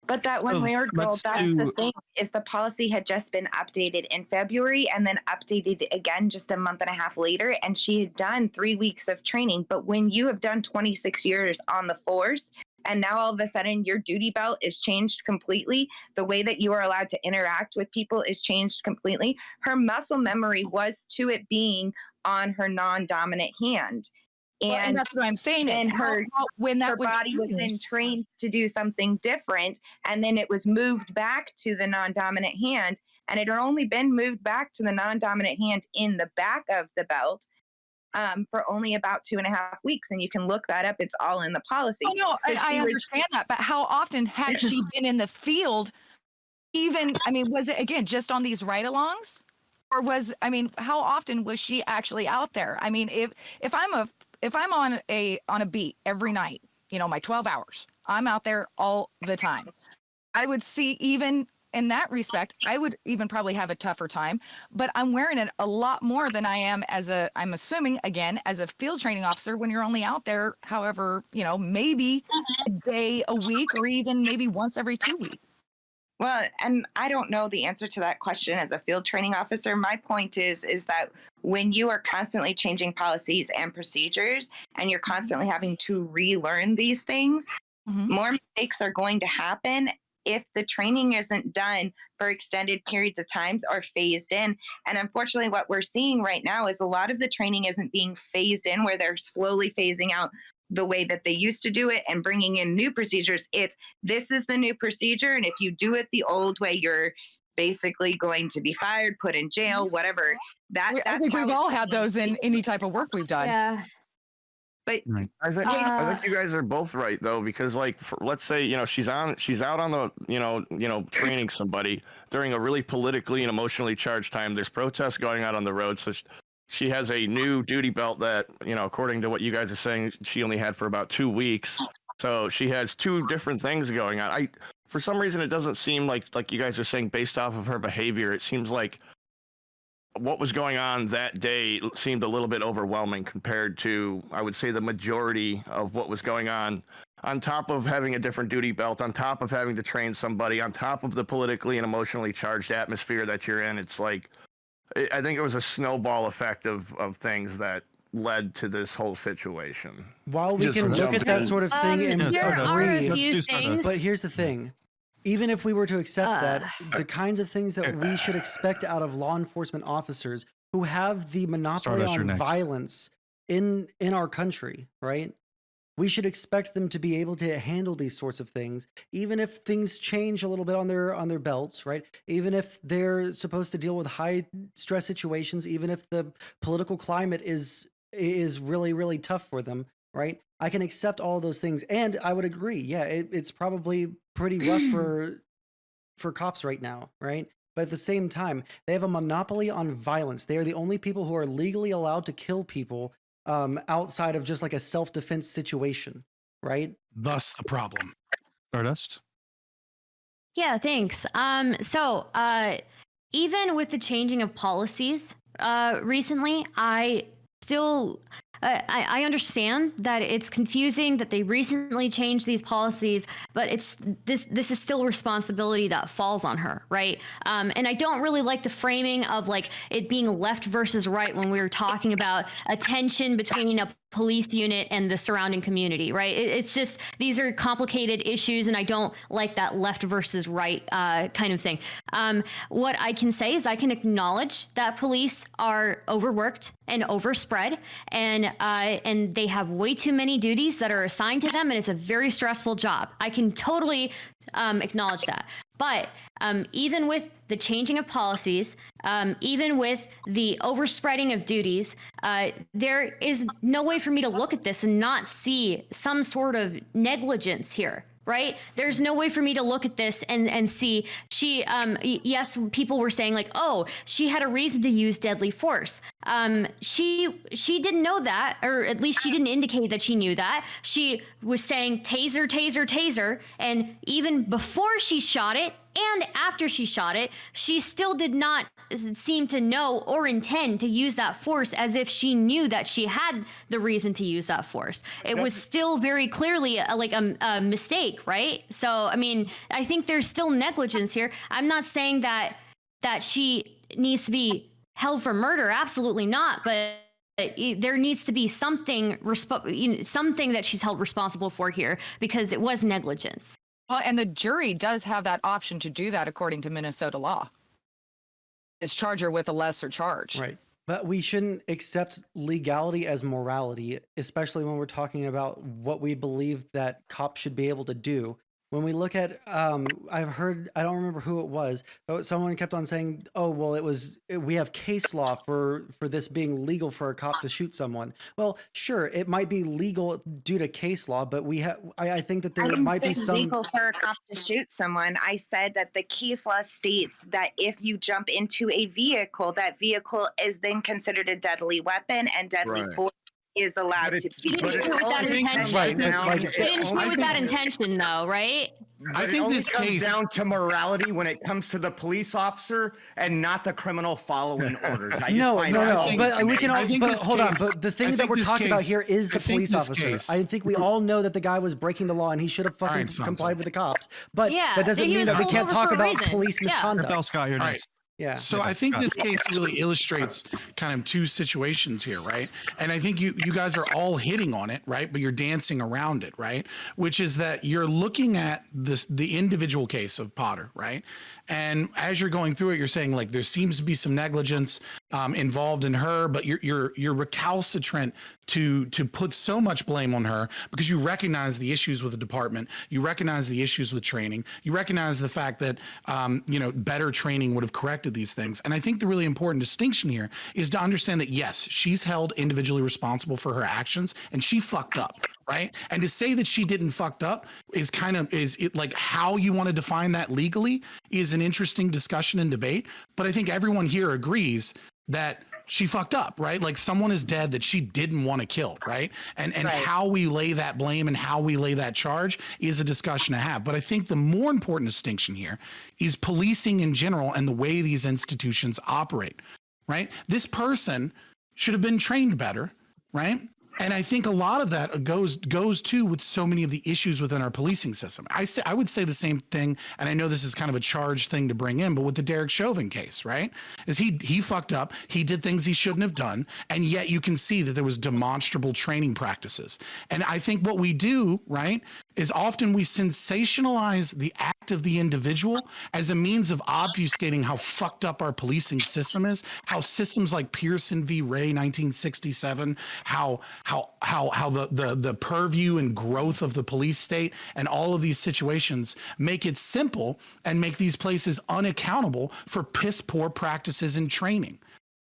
But that one weird girl, that's the thing, is the policy had just been updated in February and then updated again just a month and a half later. And she had done 3 weeks of training. But when you have done 26 years on the force, and now all of a sudden your duty belt is changed completely, the way that you are allowed to interact with people is changed completely. Her muscle memory was to it being on her non-dominant hand. And that's what I'm saying. And her body was then trained to do something different. And then it was moved back to the non-dominant hand. And it had only been moved back to the non-dominant hand in the back of the belt for only about 2.5 weeks. And you can look that up. It's all in the policy. Oh, no, so I understand that. But how often had she been in the field? Was it, again, just on these ride-alongs? Or how often was she actually out there? If I'm on a beat every night, my 12 hours, I'm out there all the time. I would see, even in that respect, I would even probably have a tougher time, but I'm wearing it a lot more than I am I'm assuming, again, as a field training officer, when you're only out there, however, maybe a day a week, or even maybe once every 2 weeks. Well, and I don't know the answer to that question as a field training officer. My point is that when you are constantly changing policies and procedures and you're constantly having to relearn these things, more mistakes are going to happen if the training isn't done for extended periods of times or phased in. And unfortunately, what we're seeing right now is a lot of the training isn't being phased in, where they're slowly phasing out the way that they used to do it and bringing in new procedures. This is the new procedure. And if you do it the old way, you're basically going to be fired, put in jail, whatever. I think we've all had those in any type of work we've done. Yeah. But I think you guys are both right, though, because let's say, she's out on the, training somebody during a really politically and emotionally charged time. There's protests going on the road. So she has a new duty belt that, according to what you guys are saying, she only had for about 2 weeks. So she has two different things going on. For some reason, it doesn't seem like you guys are saying, based off of her behavior, it seems like what was going on that day seemed a little bit overwhelming compared to, I would say, the majority of what was going on top of having a different duty belt, on top of having to train somebody, on top of the politically and emotionally charged atmosphere that you're in. It's like, I think it was a snowball effect of things that led to this whole situation. While we Just can look jump at that in. sort of thing and there are agree, a Let's few do Stardust. things. but here's the thing. Even if we were to accept that, the kinds of things that we should expect out of law enforcement officers who have the monopoly Stardust, you're on next. violence in our country, right? We should expect them to be able to handle these sorts of things, even if things change a little bit on their belts, right? Even if they're supposed to deal with high stress situations, even if the political climate is really, really tough for them, right? I can accept all of those things, and I would agree. Yeah, it's probably pretty rough for cops right now, right? But at the same time, they have a monopoly on violence. They are the only people who are legally allowed to kill people outside of just like a self-defense situation, right? Thus the problem. Stardust. Yeah, thanks. So even with the changing of policies recently, I still I understand that it's confusing that they recently changed these policies, but it's this is still responsibility that falls on her, right? And I don't really like the framing of like it being left versus right when we were talking about a tension between a police unit and the surrounding community, right? It's just these are complicated issues, and I don't like that left versus right kind of thing. What I can say is I can acknowledge that police are overworked and overspread, and they have way too many duties that are assigned to them, and it's a very stressful job. I can totally acknowledge that. But even with the changing of policies, even with the overspreading of duties, there is no way for me to look at this and not see some sort of negligence here. Right? There's no way for me to look at this and see she, yes, people were saying like, oh, she had a reason to use deadly force. She didn't know that, or at least she didn't indicate that she knew that. She was saying taser, taser, taser. And even before she shot it and after she shot it, she still did not seem to know or intend to use that force as if she knew that she had the reason to use that force. It was still very clearly a mistake, right? So, I mean, I think there's still negligence here. I'm not saying that she needs to be held for murder. Absolutely not. But there needs to be something that she's held responsible for here, because it was negligence. Well, and the jury does have that option to do that according to Minnesota law. Is charge her with a lesser charge. Right. But we shouldn't accept legality as morality, especially when we're talking about what we believe that cops should be able to do. When we look at, I've heard, I don't remember who it was, but someone kept on saying, oh, well, we have case law for this being legal for a cop to shoot someone. Well, sure, it might be legal due to case law, but I think that there might be some. Legal for a cop to shoot someone. I said that the case law states that if you jump into a vehicle, that vehicle is then considered a deadly weapon, and deadly force is allowed to She didn't do it with that intention. Right, She didn't do it with that intention, though, right? I think this comes down to morality when it comes to the police officer and not the criminal following orders. No. But we can all. But hold on. But the thing that we're talking about here is the police officer. I think we all know that the guy was breaking the law and he should have fucking complied with the cops. But that doesn't mean that we can't talk about police misconduct. Scott, you're next. Yeah. So I think this case really illustrates kind of two situations here, right? And I think you guys are all hitting on it, right? But you're dancing around it, right? Which is that you're looking at the individual case of Potter, right? And as you're going through it, you're saying like there seems to be some negligence involved in her, but you're recalcitrant to put so much blame on her because you recognize the issues with the department, you recognize the issues with training, you recognize the fact that better training would have corrected these things. And I think the really important distinction here is to understand that yes, she's held individually responsible for her actions and she fucked up, right? And to say that she didn't fucked up is like how you want to define that legally is an interesting discussion and debate. But I think everyone here agrees that she fucked up, right? Like someone is dead that she didn't want to kill, right? And how we lay that blame and how we lay that charge is a discussion to have. But I think the more important distinction here is policing in general and the way these institutions operate, right? This person should have been trained better, right? And I think a lot of that goes to with so many of the issues within our policing system. I would say the same thing, and I know this is kind of a charged thing to bring in, but with the Derek Chauvin case, right? Is he fucked up, he did things he shouldn't have done, and yet you can see that there was demonstrable training practices. And I think what we do, right, is often we sensationalize the act of the individual as a means of obfuscating how fucked up our policing system is, how systems like Pearson v. Ray 1967, how the purview and growth of the police state and all of these situations make it simple and make these places unaccountable for piss poor practices and training.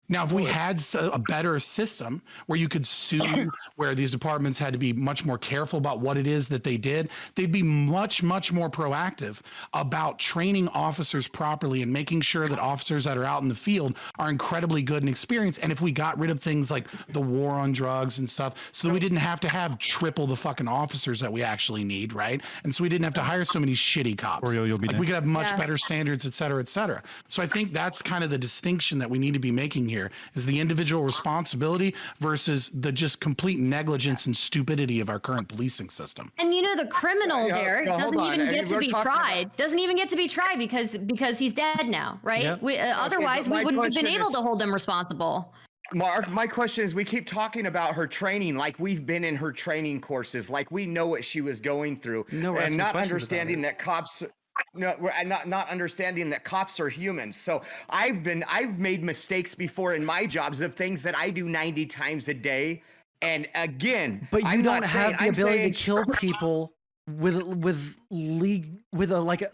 Now, if we had a better system where you could sue, where these departments had to be much more careful about what it is that they did, they'd be much, much more proactive about training officers properly and making sure that officers that are out in the field are incredibly good and experienced. And if we got rid of things like the war on drugs and stuff, so that we didn't have to have triple the fucking officers that we actually need, right? And so we didn't have to hire so many shitty cops. You'll be like, we could have much better standards, et cetera, et cetera. So I think that's kind of the distinction that we need to be making here, is the individual responsibility versus the just complete negligence and stupidity of our current policing system. And the criminal there doesn't even get to be tried. Doesn't even get to be tried because he's dead now, right? Yep. Otherwise, we wouldn't have been able to hold him responsible. Mark, my question is, we keep talking about her training like we've been in her training courses, like we know what she was going through, and not understanding that cops. No, we're not understanding that cops are human. So I've made mistakes before in my jobs of things that I do 90 times a day. And again, but you don't have the ability to kill people with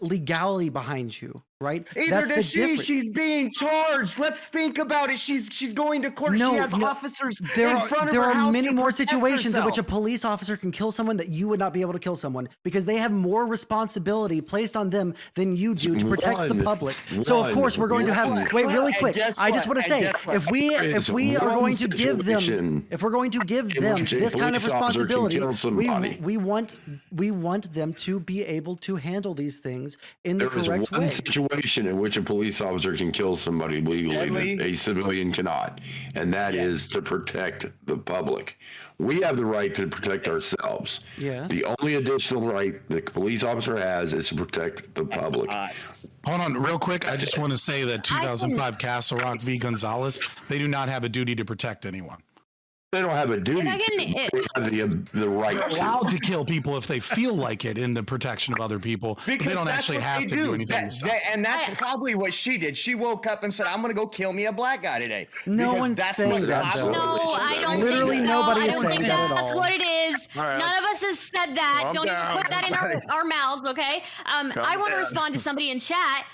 legality behind you, right? Either does she's being charged. Let's think about it. She's going to court. She has officers in front of her house. There are many more situations herself. in which a police officer can kill someone that you would not be able to kill someone, because they have more responsibility placed on them than you do to protect the public. So of course we're going to have really quick. I just want to say, if we are going to give them, this kind of responsibility, we want them to be able to handle these things in the correct way. Situation in which a police officer can kill somebody legally that a civilian cannot, and that is to protect the public. We have the right to protect ourselves. Yes. The only additional right the police officer has is to protect the public. Hold on real quick. I just want to say that 2005 Castle Rock v. Gonzalez, they do not have a duty to protect anyone. They don't have a duty. They have the right. They're allowed to kill people if they feel like it in the protection of other people. Because they don't actually have to do anything. And that's probably what she did. She woke up and said, "I'm going to go kill me a black guy today." No one's saying that. No, I don't Literally think so. nobody is saying that at all. That's what it is. Right, None of us has said that. Don't even put that in our mouths, okay? I want to respond to somebody in chat.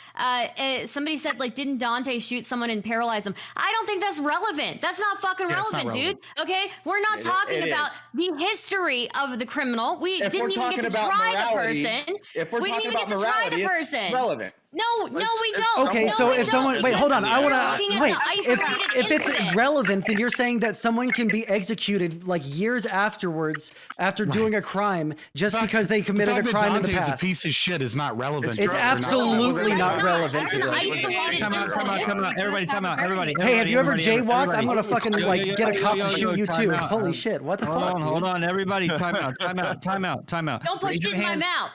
Somebody said, didn't Dante shoot someone and paralyze them? I don't think that's relevant. That's not fucking relevant, dude. Okay? We're not talking about the history of the criminal. We didn't even get to try the person. If we're talking about morality, it's relevant. No, we don't. Okay, no, so if someone, wait, hold on. I want to wait. If it's incident. relevant, then you're saying that someone can be executed years afterwards after doing a crime just because they committed a crime in the past. Dante is a piece of shit is not relevant. It's absolutely not relevant. Time out. Everybody, time out. Everybody. Hey, have you ever jaywalked? I'm gonna fucking get a cop to shoot you too. Holy shit! What the fuck? Hold on, everybody. Time out. Don't put shit in my mouth.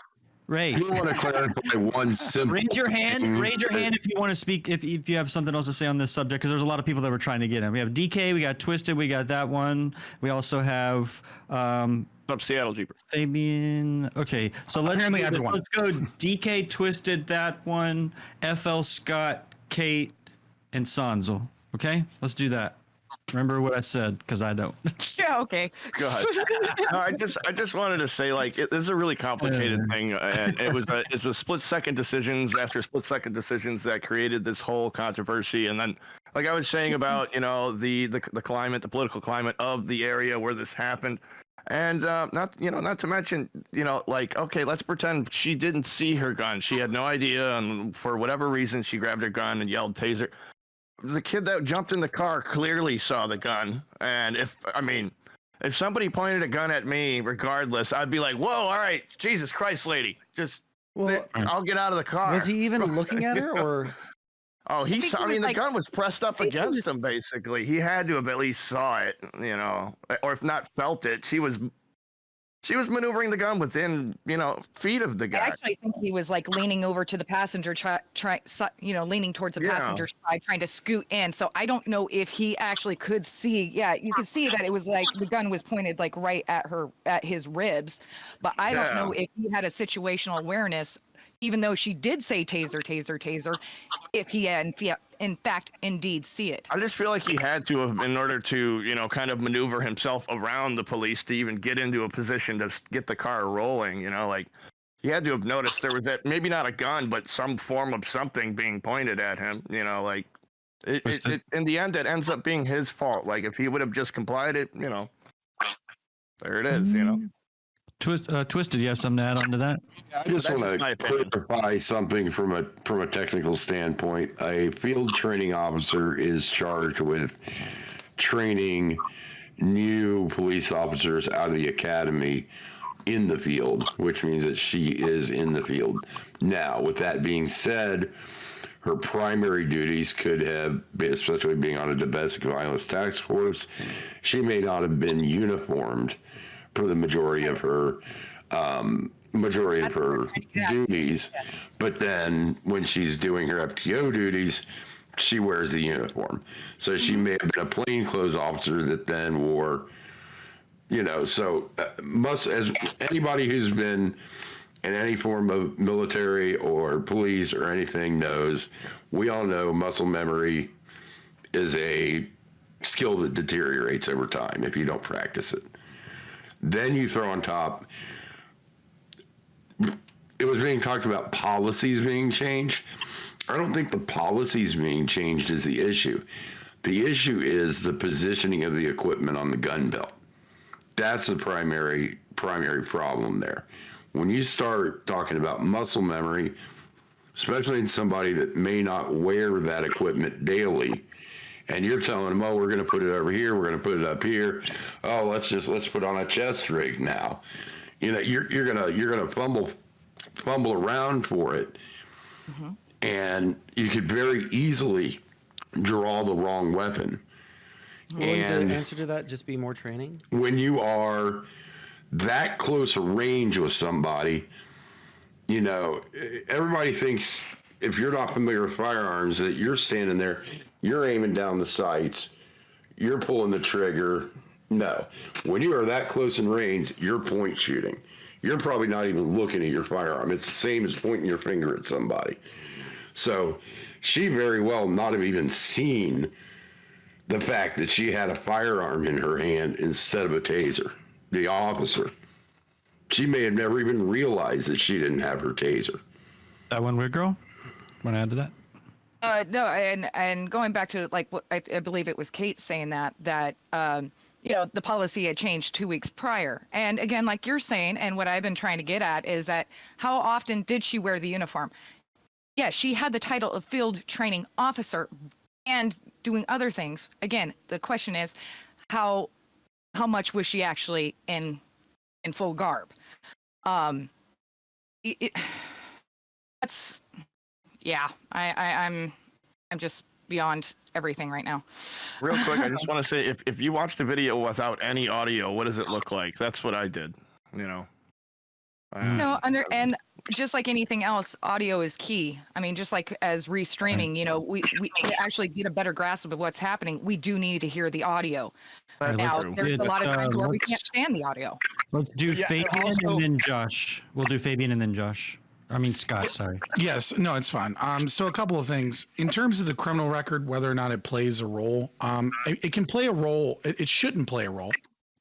Ray, I want to clarify one simple. Raise your hand if you want to speak. If you have something else to say on this subject, because there's a lot of people that were trying to get in. We have DK, we got Twisted, we got that one. We also have Up Seattle Jeeper. Fabian. Okay, so let's go DK, Twisted, that one, FL Scott, Kate, and Sondsol. Okay, let's do that. Remember what I said, because I don't. Yeah, okay. Go ahead. No, I just wanted to say, this is a really complicated thing, and it was split-second decisions after split-second decisions that created this whole controversy. And then, like I was saying about the climate, the political climate of the area where this happened, and not to mention okay, let's pretend she didn't see her gun, she had no idea, and for whatever reason she grabbed her gun and yelled taser. The kid that jumped in the car clearly saw the gun, and if somebody pointed a gun at me, regardless, I'd be like, "Whoa, all right, Jesus Christ, lady, I'll get out of the car." Was he even looking at her, or? Oh, he think saw. he I mean, was the like- gun was pressed up think he against was- him. Basically, he had to have at least saw it, or if not felt it. She was maneuvering the gun within, feet of the I guy. actually think he was like leaning over to the passenger, leaning towards the Yeah. passenger side, trying to scoot in. So I don't know if he actually could see. Yeah, you could see that it was like the gun was pointed like right at his ribs, but I don't know if he had a situational awareness, even though she did say taser, taser, taser, if he had in fact indeed see it. I just feel like he had to have, in order to, kind of maneuver himself around the police to even get into a position to get the car rolling. Like he had to have noticed there was that, maybe not a gun, but some form of something being pointed at him. Like it in the end, that ends up being his fault. Like if he would have just complied, there it is. Twisted, you have something to add on to that? I just That's want my to opinion. clarify something from a technical standpoint. A field training officer is charged with training new police officers out of the academy in the field, which means that she is in the field. Now, with that being said, her primary duties could have been, especially being on a domestic violence task force, she may not have been uniformed for the majority of her duties, but then when she's doing her FTO duties, she wears the uniform. So she may have been a plainclothes officer that then wore, so as anybody who's been in any form of military or police or anything knows, we all know muscle memory is a skill that deteriorates over time if you don't practice it. Then you throw on top, it was being talked about policies being changed. I don't think the policies being changed is the issue. The issue is the positioning of the equipment on the gun belt. That's the primary problem there. When you start talking about muscle memory, especially in somebody that may not wear that equipment daily, and you're telling them, oh, we're going to put it over here, we're going to put it up here. Oh, let's put on a chest rig now. You're gonna fumble around for it, and you could very easily draw the wrong weapon. Wouldn't the answer to that just be more training? When you are that close a range with somebody, everybody thinks, if you're not familiar with firearms, that you're standing there, you're aiming down the sights, you're pulling the trigger. No. When you are that close in range, you're point shooting. You're probably not even looking at your firearm. It's the same as pointing your finger at somebody. So she very well not have even seen the fact that she had a firearm in her hand instead of a taser. The officer. She may have never even realized that she didn't have her taser. That one weird girl? Want to add to that? No, and going back to like what I believe it was Kate saying that the policy had changed 2 weeks prior. And again, like you're saying, and what I've been trying to get at is that how often did she wear the uniform? Yes, she had the title of field training officer and doing other things. Again, the question is how much was she actually in full garb? That's yeah, I'm just beyond everything right now. Real quick, I just want to say, if you watch the video without any audio, what does it look like? That's what I did. No, and just like anything else, audio is key. I mean, just like as restreaming, we actually get a better grasp of what's happening. We do need to hear the audio. But now there's a lot of times where we can't stand the audio. Let's do Fabian and then Josh. We'll do Fabian and then Josh. I mean, Scott, sorry. Yes, no, it's fine. So a couple of things. In terms of the criminal record, whether or not it plays a role, it can play a role. It shouldn't play a role.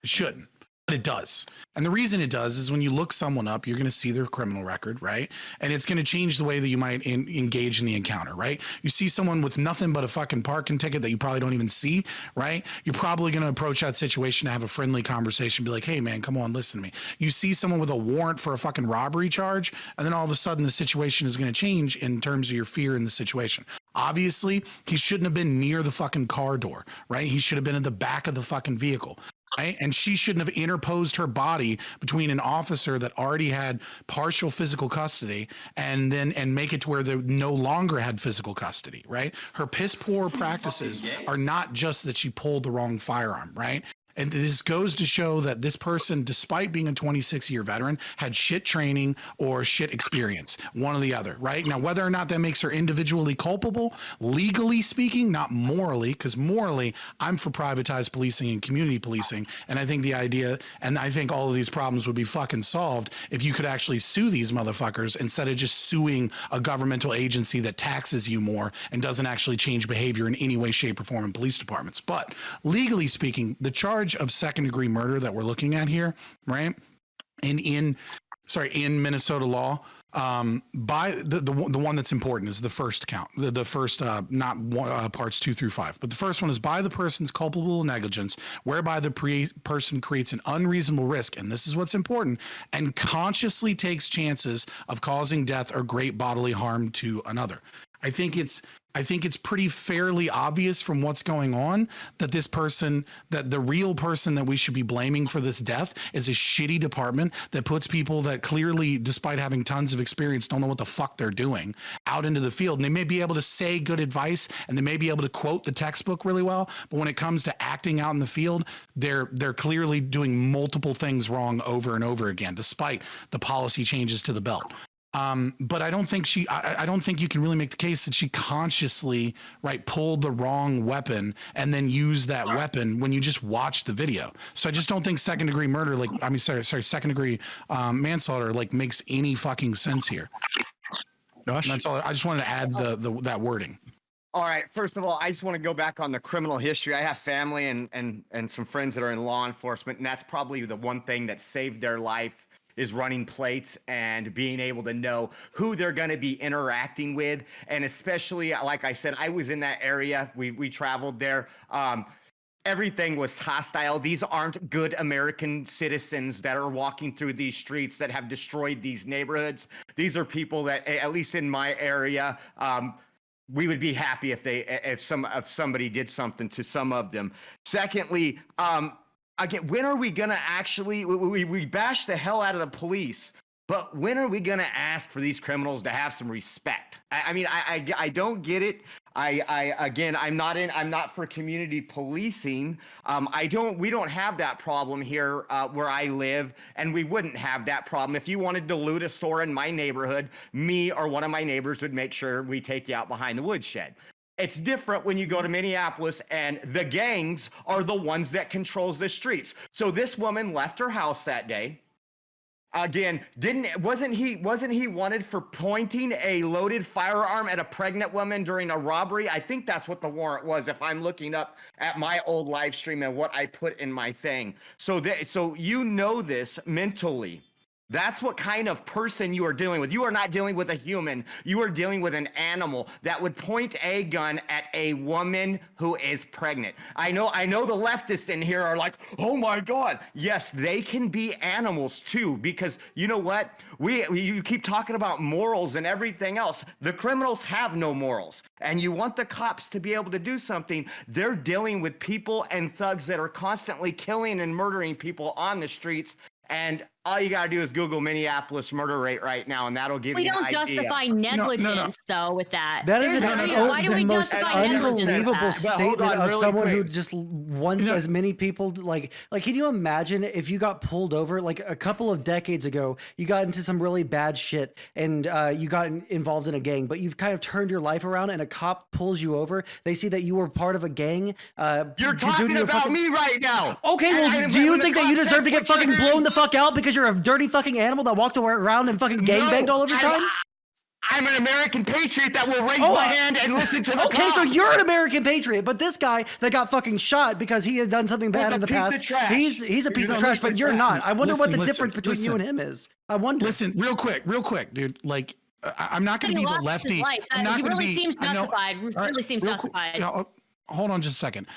It shouldn't. But it does. And the reason it does is when you look someone up, you're going to see their criminal record, right? And it's going to change the way that you might engage in the encounter, right? You see someone with nothing but a fucking parking ticket that you probably don't even see, right? You're probably going to approach that situation to have a friendly conversation, be like, hey, man, come on, listen to me. You see someone with a warrant for a fucking robbery charge, and then all of a sudden the situation is going to change in terms of your fear in the situation. Obviously, he shouldn't have been near the fucking car door, right? He should have been at the back of the fucking vehicle. right? And she shouldn't have interposed her body between an officer that already had partial physical custody and make it to where they no longer had physical custody, right? Her piss poor practices are not just that she pulled the wrong firearm, right? And this goes to show that this person, despite being a 26-year veteran, had shit training or shit experience, one or the other, right? Now, whether or not that makes her individually culpable, legally speaking, not morally, because morally, I'm for privatized policing and community policing. And I think I think all of these problems would be fucking solved if you could actually sue these motherfuckers instead of just suing a governmental agency that taxes you more and doesn't actually change behavior in any way, shape, or form in police departments. But legally speaking, the charge of second-degree murder that we're looking at here, right? In Minnesota law, by the one that's important is the first count, the first parts 2 through 5, but the first one is by the person's culpable negligence, whereby the person creates an unreasonable risk, and this is what's important, and consciously takes chances of causing death or great bodily harm to another. I think it's pretty fairly obvious from what's going on that that the real person that we should be blaming for this death is a shitty department that puts people that clearly, despite having tons of experience, don't know what the fuck they're doing out into the field. And they may be able to say good advice and they may be able to quote the textbook really well, but when it comes to acting out in the field, they're clearly doing multiple things wrong over and over again, despite the policy changes to the belt. But I don't think you can really make the case that she consciously pulled the wrong weapon and then used that weapon when you just watch the video. So I just don't think second degree murder, second degree manslaughter makes any fucking sense here. That's all. I just wanted to add that wording. All right. First of all, I just want to go back on the criminal history. I have family and some friends that are in law enforcement, and that's probably the one thing that saved their life is running plates and being able to know who they're going to be interacting with. And especially, like I said, I was in that area. We traveled there. Everything was hostile. These aren't good American citizens that are walking through these streets that have destroyed these neighborhoods. These are people that, at least in my area, we would be happy if somebody did something to some of them. Secondly, again, when are we gonna actually? We bash the hell out of the police, but when are we gonna ask for these criminals to have some respect? I mean, I don't get it. I'm not for community policing. We don't have that problem here where I live, and we wouldn't have that problem if you wanted to loot a store in my neighborhood. Me or one of my neighbors would make sure we take you out behind the woodshed. It's different when you go to Minneapolis and the gangs are the ones that controls the streets. So this woman left her house that day. Again, wasn't he wanted for pointing a loaded firearm at a pregnant woman during a robbery? I think that's what the warrant was, if I'm looking up at my old live stream and what I put in my thing. So you know this mentally. That's what kind of person you are dealing with. You are not dealing with a human. You are dealing with an animal that would point a gun at a woman who is pregnant. I know the leftists in here are like, oh my God. Yes, they can be animals too, because you know what? You keep talking about morals and everything else. The criminals have no morals. And you want the cops to be able to do something. They're dealing with people and thugs that are constantly killing and murdering people on the streets. And all you gotta do is Google Minneapolis murder rate right now, and that'll give you an idea. We don't justify negligence, though, with that. That is why do we justify unbelievable statement of someone who just wants as many people to, like, can you imagine if you got pulled over, like a couple of decades ago, you got into some really bad shit and you got involved in a gang, but you've kind of turned your life around and a cop pulls you over. They see that you were part of a gang. You're talking about me right now. Okay, well, do you think that you deserve to get fucking blown the fuck out because you're a dirty fucking animal that walked around and fucking gangbanged all over the time? I'm an American patriot that will raise my hand and listen to the Okay, so you're an American patriot, but this guy that got fucking shot because he had done something bad in the past, he's a piece of trash, but you're not. I wonder what the difference between you and him is. I wonder. Listen, real quick, dude. Like, I'm not going to be the lefty. He really seems justified. Really seems justified. Hold on just a second.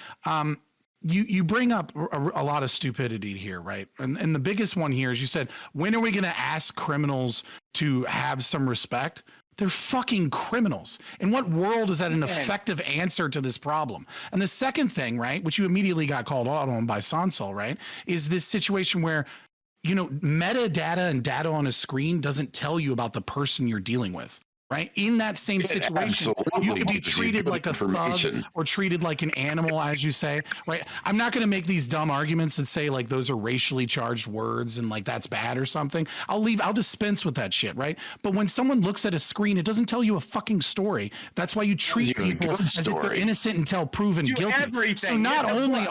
You bring up a lot of stupidity here, right? And the biggest one here is you said, when are we going to ask criminals to have some respect? They're fucking criminals. In what world is that an effective answer to this problem? And the second thing, right, which you immediately got called out on by Sondsol, right, is this situation where, you know, metadata and data on a screen doesn't tell you about the person you're dealing with. Right. In that same situation, you could be treated like a thug or treated like an animal, as you say. Right. I'm not going to make these dumb arguments and say like those are racially charged words and like that's bad or something. I'll dispense with that shit. Right. But when someone looks at a screen, it doesn't tell you a fucking story. That's why you treat people as if they're innocent until proven guilty. Everything. So not only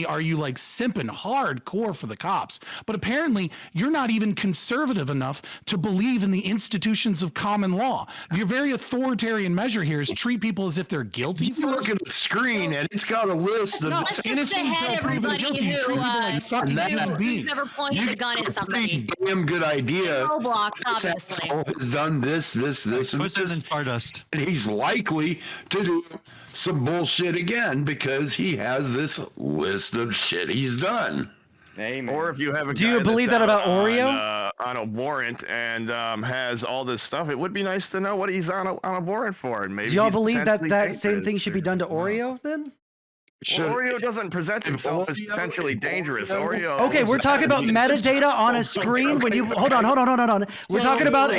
are you like simping hardcore for the cops, but apparently you're not even conservative enough to believe in the institutions of common law. Your very authoritarian measure here is treat people as if they're guilty. You look at the screen and it's got a list of innocent until proven guilty. Who's never pointed a gun at somebody. Damn good idea. Roblox, obviously. Has done this, and Stardust. and he's likely to do some bullshit again because he has this list of shit he's done. Amen. Or if you have a Do guy you believe that's that about out Oreo? on a warrant and has all this stuff, it would be nice to know what he's on a warrant for. And maybe Do y'all he's believe that potentially same dangerous thing should be or- done to Oreo then? Oreo doesn't present himself as potentially dangerous. Oreo. Okay, we're talking about metadata on a screen when you hold on. We're talking about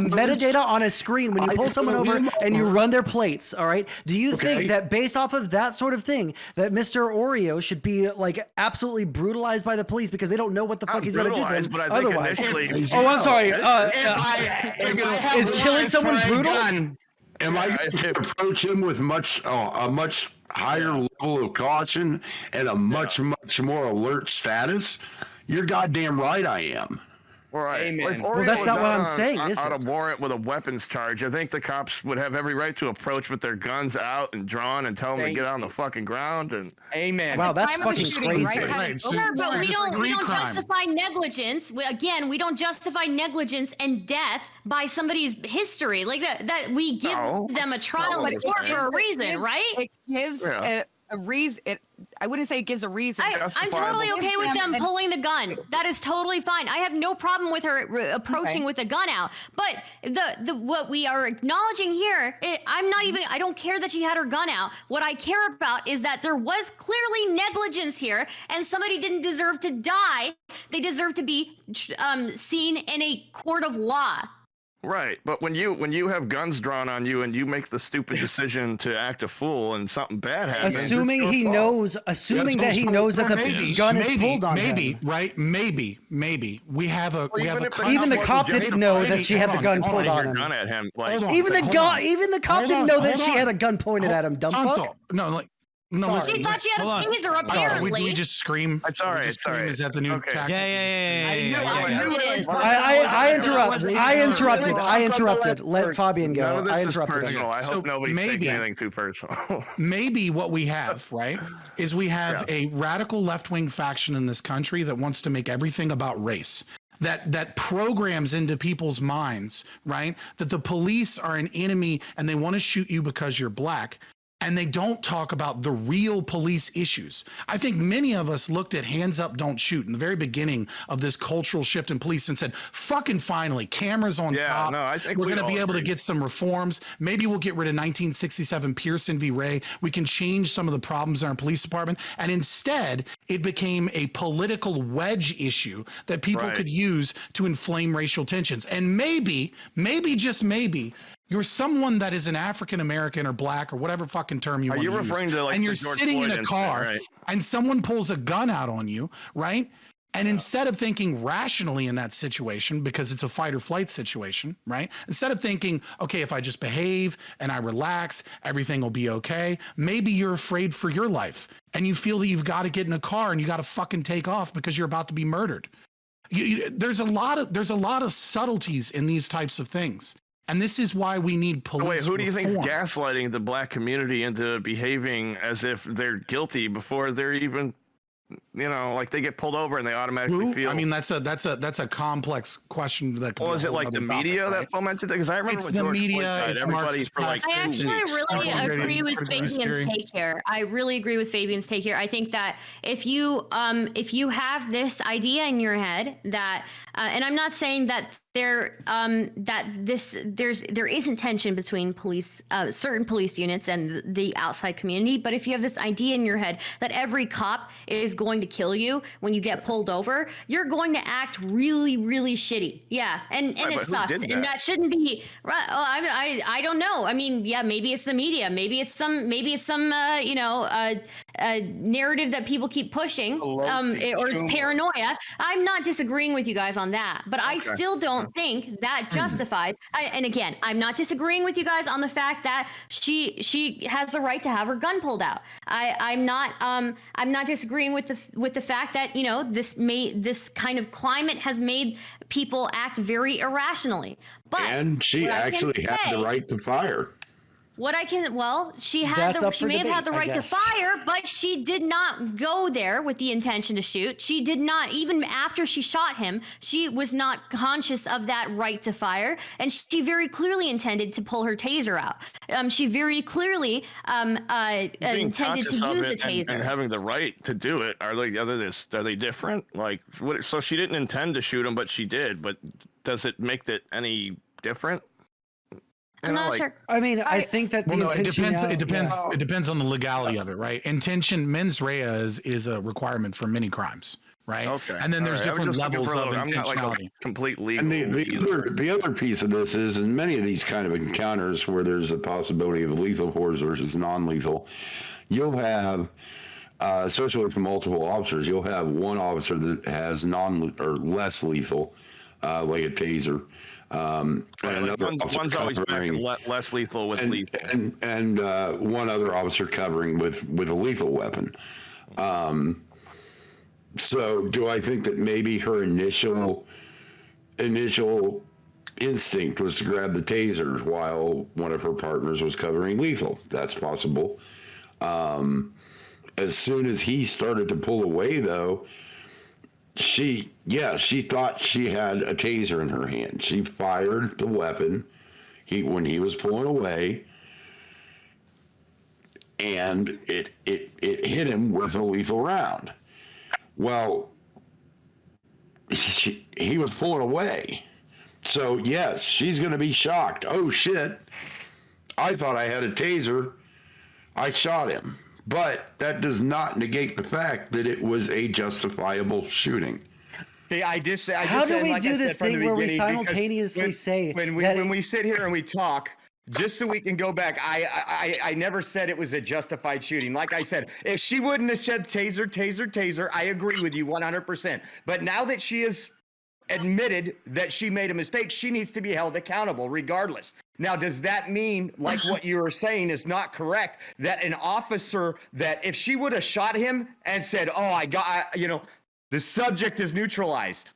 metadata on a screen when you pull someone over and you run their plates, all right? Do you think that based off of that sort of thing that Mr. Oreo should be like absolutely brutalized by the police because they don't know what the fuck he's going to do to them But I think otherwise? initially, Oh, I'm sorry. Is killing someone brutal? Am I going to approach him with a much higher level of caution and a much more alert status? You're goddamn right I am. Right. Amen. If Well, Oreo that's was not what I'm on- saying, is on it? a warrant with a weapons charge, I think the cops would have every right to approach with their guns out and drawn and tell them to get on the fucking ground. And Amen. Wow, that's Time of the fucking shooting, crazy. right? Sure, but we don't crime. justify negligence. We don't justify negligence and death by somebody's history. Like that we give No, them a that's trial not what in it court is. for a reason, right? It gives a reason. I wouldn't say it gives a reason. I'm totally okay with them pulling the gun. That is totally fine. I have no problem with her approaching with a gun out. But the what we are acknowledging here, I don't care that she had her gun out. What I care about is that there was clearly negligence here, and somebody didn't deserve to die. They deserve to be seen in a court of law. right, but when you have guns drawn on you and you make the stupid decision to act a fool and something bad happens, Assuming it's he your fault. knows, that he knows that the gun is pulled on him. Right? Maybe. We have a Even if Even the cop didn't know that she had the gun Point pulled on your him. gun at him, like, Hold on. Even the cop didn't know that she hold had on. a gun pointed at him. Dumb fuck. Sondsol. No, Sorry. listen. She thought she had a Hold on. taser, We apparently. just scream. It's all right, We just it's all scream. right. Is that the new Okay. tactic? Yeah. It is. I interrupted. Let Fabian go. None of this I is interrupted. personal. I So hope nobody's taking maybe- anything too personal. Maybe what we have, right, is we have a radical left-wing faction in this country that wants to make everything about race. That programs into people's minds, right, that the police are an enemy and they want to shoot you because you're black. And they don't talk about the real police issues. I think many of us looked at Hands Up, Don't Shoot in the very beginning of this cultural shift in police and said, fucking finally, cameras on top. No, I think we're we going to all be able to agree. get some reforms. Maybe we'll get rid of 1967 Pearson v. Ray. We can change some of the problems in our police department. And instead, it became a political wedge issue that people Right. could use to inflame racial tensions. And maybe, just maybe, you're someone that is an African American or black or whatever fucking term you Are want you to use. referring to, like, and the you're George sitting Floyd in a incident, car right? and someone pulls a gun out on you, right? And instead of thinking rationally in that situation, because it's a fight or flight situation, right? Instead of thinking, okay, if I just behave and I relax, everything will be okay. Maybe you're afraid for your life and you feel that you've got to get in a car and you got to fucking take off because you're about to be murdered. There's a lot of subtleties in these types of things. And this is why we need police Wait, who do you think is reform. gaslighting the black community into behaving as if they're guilty before they're even, like they get pulled over and they automatically Who? feel? I mean, that's a complex question that. Could well, be a is it whole like the other media topic, right? that fomented it? Because I remember It's when the George Floyd media, died, it's everybody Marxist for like past I actually really Critical agree with theory. Fabian's take here. I really agree with Fabian's take here. I think that if you have this idea in your head that, and I'm not saying that there isn't tension between police, certain police units and the outside community. But if you have this idea in your head that every cop is going to kill you when you get pulled over, you're going to act really, really shitty. Yeah, and it sucks, and that shouldn't be. I don't know. I mean, yeah, maybe it's the media, maybe it's some narrative that people keep pushing, or it's paranoia. I'm not disagreeing with you guys on that, but I still don't think that justifies. And again, I'm not disagreeing with you guys on the fact that she has the right to have her gun pulled out. I'm not disagreeing with the fact that this kind of climate has made people act very irrationally. But she actually had the right to fire. She may have had the right to fire, but she did not go there with the intention to shoot. She did not, even after she shot him, she was not conscious of that right to fire. And she very clearly intended to pull her taser out. She very clearly intended to use the taser. And having the right to do it, are they different? Like, so she didn't intend to shoot him, but she did. But does it make it any different? I'm not sure. I mean, I think that it depends on the legality of it, right? Intention, mens rea is a requirement for many crimes, right? Okay. And then there's different levels of intentionality. Complete legal. And the other piece of this is, in many of these kind of encounters where there's a possibility of lethal force versus non-lethal, you'll have, especially with multiple officers, you'll have one officer that has less lethal, like a taser. And another one's always covering less lethal with lethal, and one other officer covering with a lethal weapon. So, do I think that maybe her initial instinct was to grab the taser while one of her partners was covering lethal? That's possible. As soon as he started to pull away, though, she thought she had a taser in her hand. She fired the weapon when he was pulling away, and it hit him with a lethal round. Well, he was pulling away. So, yes, she's going to be shocked. Oh, shit. I thought I had a taser. I shot him. But that does not negate the fact that it was a justifiable shooting. How do we do this thing where we simultaneously say when we sit here and we talk, just so we can go back, I never said it was a justified shooting. Like I said, if she wouldn't have said taser, I agree with you 100%. But now that she has admitted that she made a mistake, she needs to be held accountable regardless. Now, does that mean, like what you were saying is not correct, that an officer, that if she would have shot him and said, the subject is neutralized,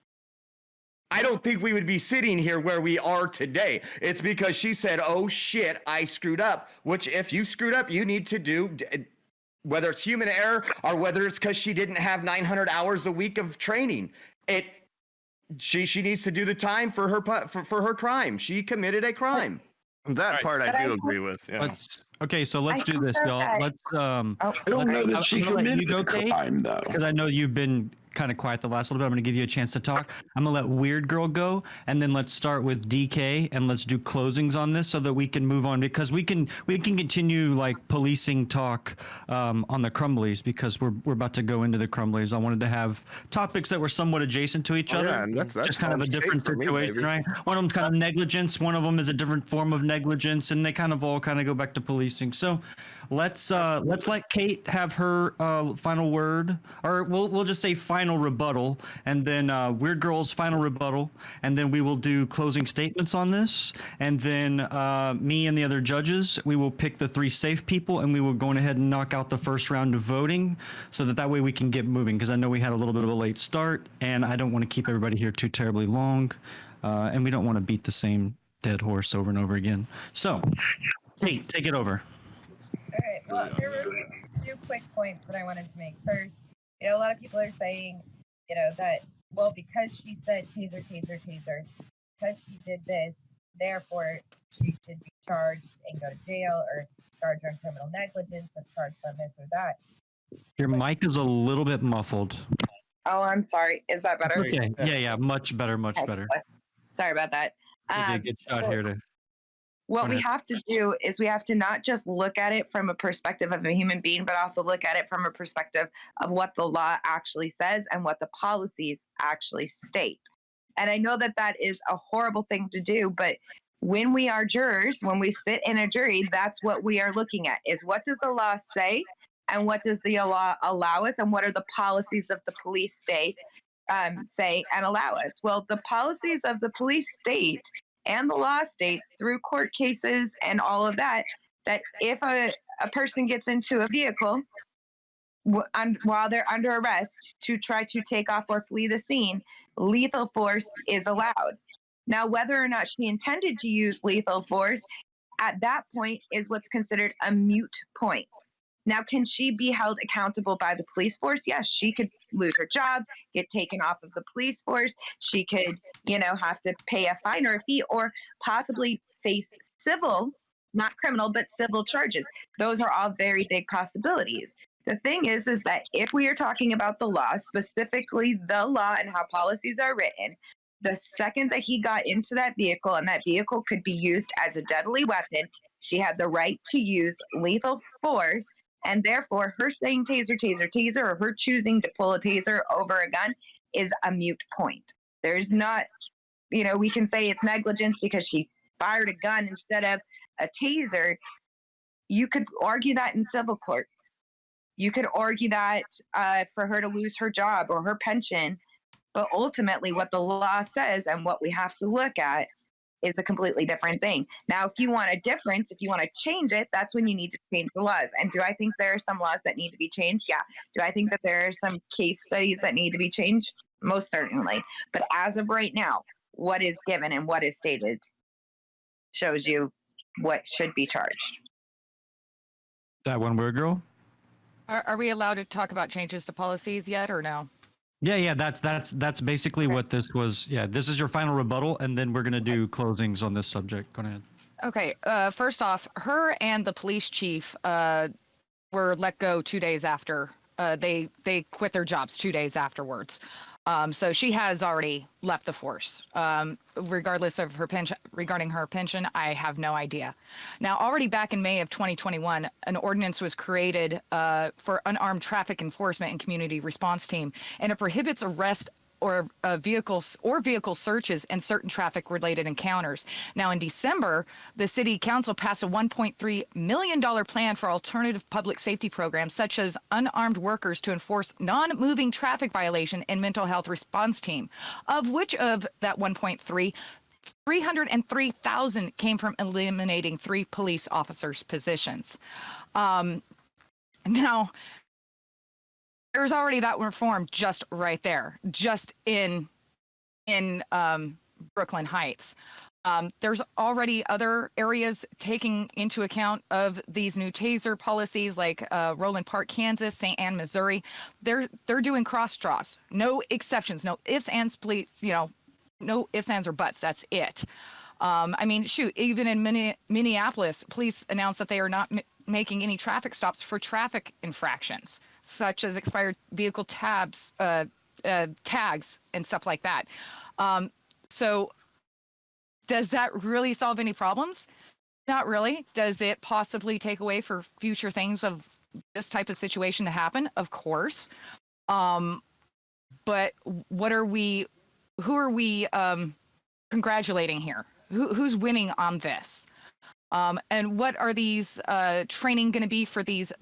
I don't think we would be sitting here where we are today. It's because she said, oh shit, I screwed up, which if you screwed up, you need to do, whether it's human error or whether it's because she didn't have 900 hours a week of training. She needs to do the time for her crime. She committed a crime. That part I do agree with. Yeah. So let's do this, y'all. Let's I don't know that she committed a crime, though. Because I know you've been kind of quiet the last little bit. I'm going to give you a chance to talk. I'm going to let Weird Girl go, and then let's start with DK, and let's do closings on this so that we can move on, because we can continue like policing talk on the Crumbleys, because we're about to go into the Crumbleys. I wanted to have topics that were somewhat adjacent to each other. Yeah, and that's just kind of a different situation, right? One of them kind of negligence, one of them is a different form of negligence, and they kind of all kind of go back to policing. So let's let Kate have her final word, or we'll just say final rebuttal, and then Weird Girl's final rebuttal, and then we will do closing statements on this, and then me and the other judges, we will pick the 3 safe people, and we will go ahead and knock out the first round of voting, so that way we can get moving, because I know we had a little bit of a late start, and I don't want to keep everybody here too terribly long, and we don't want to beat the same dead horse over and over again. So, Kate, take it over. All right. Well, there were 2 quick points that I wanted to make. First, a lot of people are saying, that, well, because she said taser, because she did this, therefore she should be charged and go to jail, or charged on criminal negligence, or charged on this or that. Your mic is a little bit muffled. Oh, I'm sorry. Is that better? Okay. Yeah. Much better. Sorry about that. Okay, good shot here to. What Go we ahead. have to do is we have to not just look at it from a perspective of a human being, but also look at it from a perspective of what the law actually says and what the policies actually state. And I know that that is a horrible thing to do, but when we are jurors, when we sit in a jury, that's what we are looking at is what does the law say and what does the law allow us and what are the policies of the police state say and allow us. Well, the policies of the police state and the law states through court cases and all of that, that if a person gets into a vehicle while they're under arrest to try to take off or flee the scene, lethal force is allowed. Now, whether or not she intended to use lethal force at that point is what's considered a moot point. Now, can she be held accountable by the police force? Yes, she could lose her job, get taken off of the police force. She could, have to pay a fine or a fee or possibly face civil, not criminal, but civil charges. Those are all very big possibilities. The thing is that if we are talking about the law, specifically the law and how policies are written, the second that he got into that vehicle and that vehicle could be used as a deadly weapon, she had the right to use lethal force. And therefore, her saying taser, taser, taser, or her choosing to pull a taser over a gun is a moot point. There's not, we can say it's negligence because she fired a gun instead of a taser. You could argue that in civil court. You could argue that for her to lose her job or her pension. But ultimately, what the law says and what we have to look at is a completely different thing. Now, if you want a difference, if you want to change it, that's when you need to change the laws. And do I think there are some laws that need to be changed? Yeah. Do I think that there are some case studies that need to be changed? Most certainly. But as of right now, what is given and what is stated shows you what should be charged. That one word, girl. Are we allowed to talk about changes to policies yet or no? Yeah, that's basically what this was. Yeah, this is your final rebuttal, and then we're gonna do closings on this subject. Go ahead. Okay. First off, her and the police chief were let go 2 days after they quit their jobs 2 days afterwards. So she has already left the force. Regardless of her pension, regarding her pension, I have no idea. Now, already back in May of 2021, an ordinance was created for unarmed traffic enforcement and community response team, and it prohibits arrest or vehicle searches and certain traffic-related encounters. Now, in December, the City Council passed a $1.3 million plan for alternative public safety programs, such as unarmed workers to enforce non-moving traffic violation and mental health response team, of which of that 1.3, 303,000 came from eliminating 3 police officers' positions. Now, there's already that reform just right there, just in Brooklyn Heights. There's already other areas taking into account of these new taser policies, like Roland Park, Kansas, St. Anne, Missouri. They're doing cross draws, no exceptions, no ifs, ands, no ifs, ands, or buts. That's it. I mean, shoot, even in Minneapolis, police announced that they are not making any traffic stops for traffic infractions, such as expired vehicle tags and stuff like that. So does that really solve any problems? Not really. Does it possibly take away for future things of this type of situation to happen? Of course. But who are we congratulating here? Who's winning on this? And what are these training going to be for these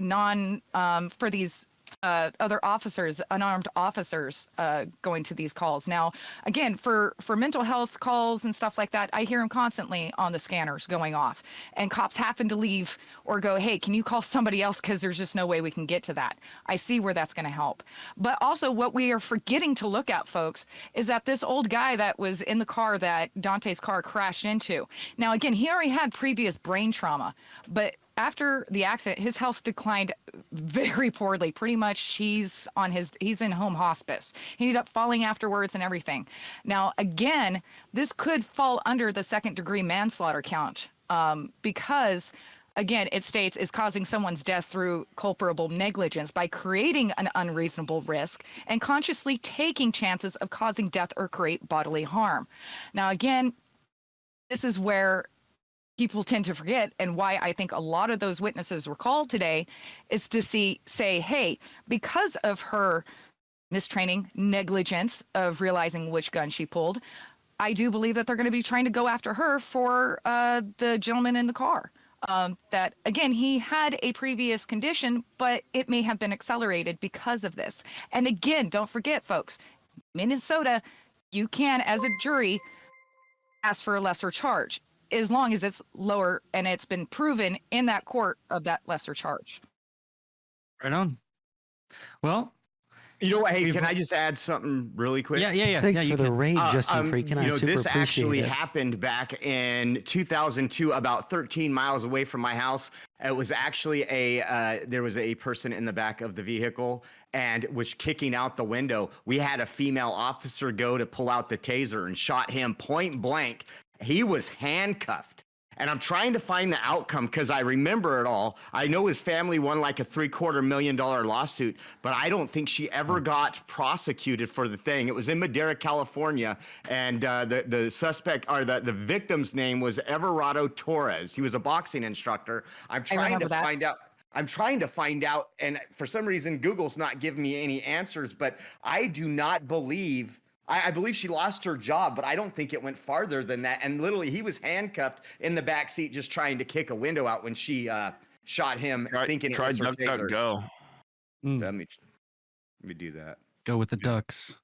other officers, unarmed officers going to these calls? Now, again, for mental health calls and stuff like that, I hear them constantly on the scanners going off, and cops happen to leave or go, hey, can you call somebody else, because there's just no way we can get to that. I see where that's going to help. But also what we are forgetting to look at, folks, is that this old guy that was in the car that Dante's car crashed into, now, again, he already had previous brain trauma, but after the accident, his health declined very poorly. Pretty much he's in home hospice. He ended up falling afterwards and everything. Now, again, this could fall under the second-degree manslaughter count because again, it states is causing someone's death through culpable negligence by creating an unreasonable risk and consciously taking chances of causing death or create bodily harm. Now, again, this is where people tend to forget, and why I think a lot of those witnesses were called today is to say, hey, because of her mistraining, negligence of realizing which gun she pulled, I do believe that they're going to be trying to go after her for the gentleman in the car. That, again, he had a previous condition, but it may have been accelerated because of this. And again, don't forget, folks, Minnesota, you can, as a jury, ask for a lesser charge, as long as it's lower and it's been proven in that court of that lesser charge. Right on. Well, you know what? Hey, can I just add something really quick? Yeah. Thanks yeah, for the raid, Justin Freakin'. I super this appreciate actually it. happened back in 2002, about 13 miles away from my house. It was actually there was a person in the back of the vehicle and was kicking out the window. We had a female officer go to pull out the taser and shot him point blank. He was handcuffed. And I'm trying to find the outcome because I remember it all. I know his family won like a $750,000 lawsuit, but I don't think she ever got prosecuted for the thing. It was in Madera, California, and the suspect, or the victim's name was Everardo Torres. He was a boxing instructor. I'm trying to find out, and for some reason, Google's not giving me any answers, but I do not believe... I believe she lost her job, but I don't think it went farther than that. And literally, he was handcuffed in the back seat, just trying to kick a window out when she shot him, thinking it was her taser. Go. Let me do that. Go with the ducks.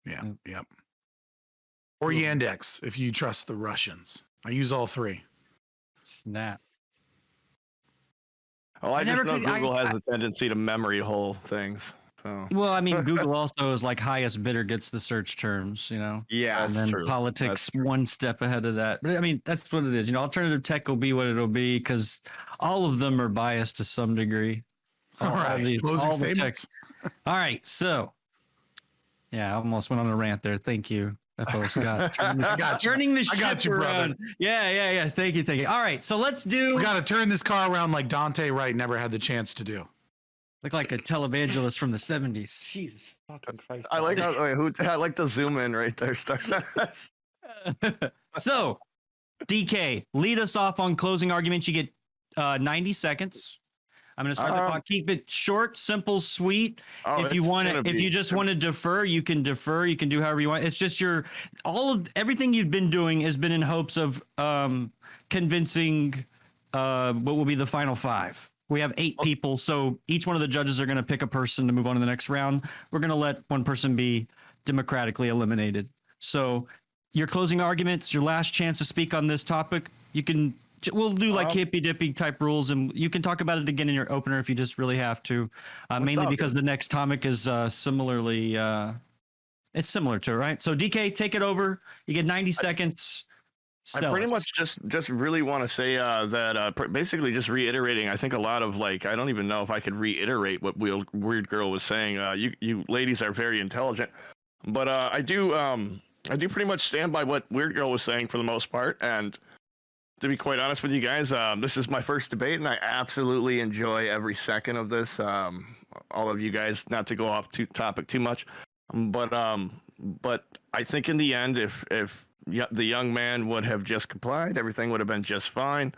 Yeah. Yep. Or Yandex, if you trust the Russians. I use all three. Snap. Oh, I just know Google has a tendency to memory hole things. So. Well, I mean, Google also is like highest bidder gets the search terms, you know? Yeah, and then true. politics one step ahead of that. But I mean, that's what it is. You know, alternative tech will be what it'll be because all of them are biased to some degree. All right. Closing statements. All right. So, yeah, I almost went on a rant there. Thank you, FL Scott. Turning the ship around. Yeah. Thank you. All right. So let's do. We got to turn this car around like Dante Wright never had the chance to do. Look like a televangelist from the 70s. Jesus fucking Christ. I like I like the zoom in right there. So, DK, lead us off on closing arguments. You get 90 seconds. I'm going to start the clock. Keep it short, simple, sweet. If you just want to defer, you can defer. You can do however you want. It's just everything you've been doing has been in hopes of convincing what will be the final five. We have 8 people, so each one of the judges are going to pick a person to move on to the next round. We're going to let one person be democratically eliminated. So your closing arguments, your last chance to speak on this topic, we'll do like hippy dippy type rules, and you can talk about it again in your opener if you just really have to, mainly because the next topic is similarly, it's similar to it, right? So DK, take it over. You get 90 seconds. I pretty much just really want to say that basically just reiterating. I think a lot of I don't even know if I could reiterate what Weird Girl was saying. You ladies are very intelligent, but I do pretty much stand by what Weird Girl was saying for the most part. And to be quite honest with you guys, this is my first debate, and I absolutely enjoy every second of this. All of you guys, not to go off topic too much, but I think in the end, if the young man would have just complied, everything would have been just fine.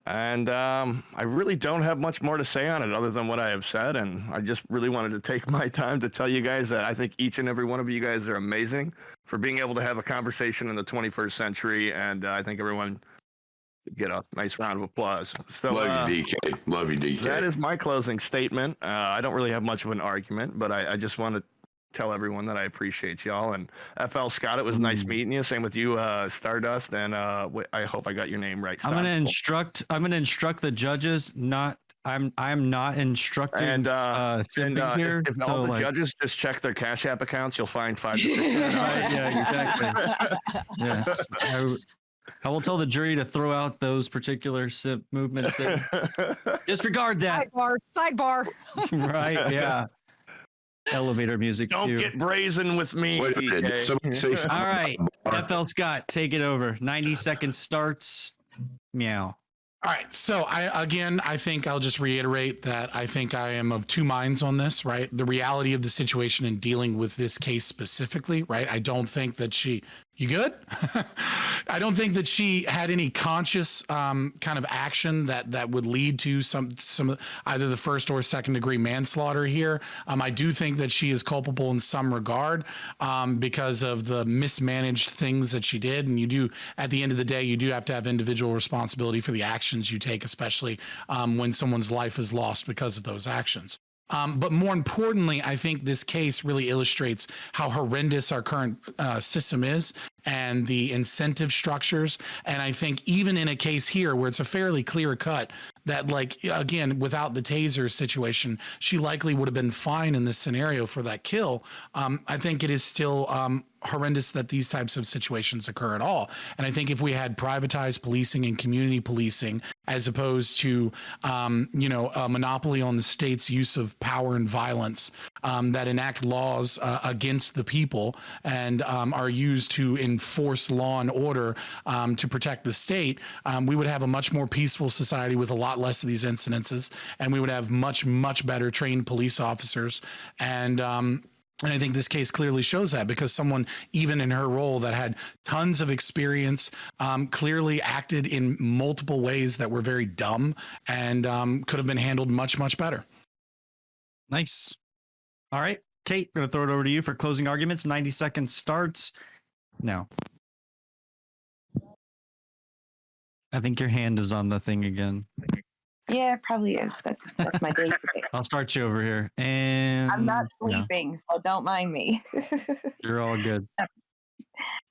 And I really don't have much more to say on it other than what I have said. And I just really wanted to take my time to tell you guys that I think each and every one of you guys are amazing for being able to have a conversation in the 21st century. And I think everyone should get a nice round of applause. So, Love you, DK. Love you, DK. That is my closing statement. I don't really have much of an argument, but I just want to tell everyone that I appreciate y'all. And FL Scott, it was nice meeting you. Same with you, Stardust. And I hope I got your name right. I'm gonna instruct the judges. I'm not instructing. And here. If all the judges just check their Cash App accounts, you'll find 5 to 6. Yeah, exactly. Yes. I will tell the jury to throw out those particular movements there. Disregard that. Sidebar. Right. Yeah. Elevator music. Don't get brazen with me. Wait a minute, somebody say something. All right. FL Scott, take it over. 90 seconds starts. Meow. All right. So I think I'll just reiterate that I think I am of two minds on this, right? The reality of the situation in dealing with this case specifically, right? I don't think that you good? I don't think that she had any conscious kind of action that would lead to some either the first or second degree manslaughter here. I do think that she is culpable in some regard because of the mismanaged things that she did. And you do, at the end of the day, you do have to have individual responsibility for the actions you take, especially when someone's life is lost because of those actions. But more importantly, I think this case really illustrates how horrendous our current system is and the incentive structures. And I think even in a case here where it's a fairly clear cut that, like, again, without the taser situation, she likely would have been fine in this scenario for that kill. I think it is still horrendous that these types of situations occur at all. And I think if we had privatized policing and community policing, as opposed to, a monopoly on the state's use of power and violence that enact laws against the people and are used to enforce law and order to protect the state, we would have a much more peaceful society with a lot less of these incidences, and we would have much, much better trained police officers. And I think this case clearly shows that, because someone, even in her role that had tons of experience, clearly acted in multiple ways that were very dumb and could have been handled much, much better. Nice. All right, Kate, I'm going to throw it over to you for closing arguments. 90 seconds starts now. I think your hand is on the thing again. Yeah, it probably is. That's my day today. I'll start you over here. And I'm not sleeping, so don't mind me. You're all good.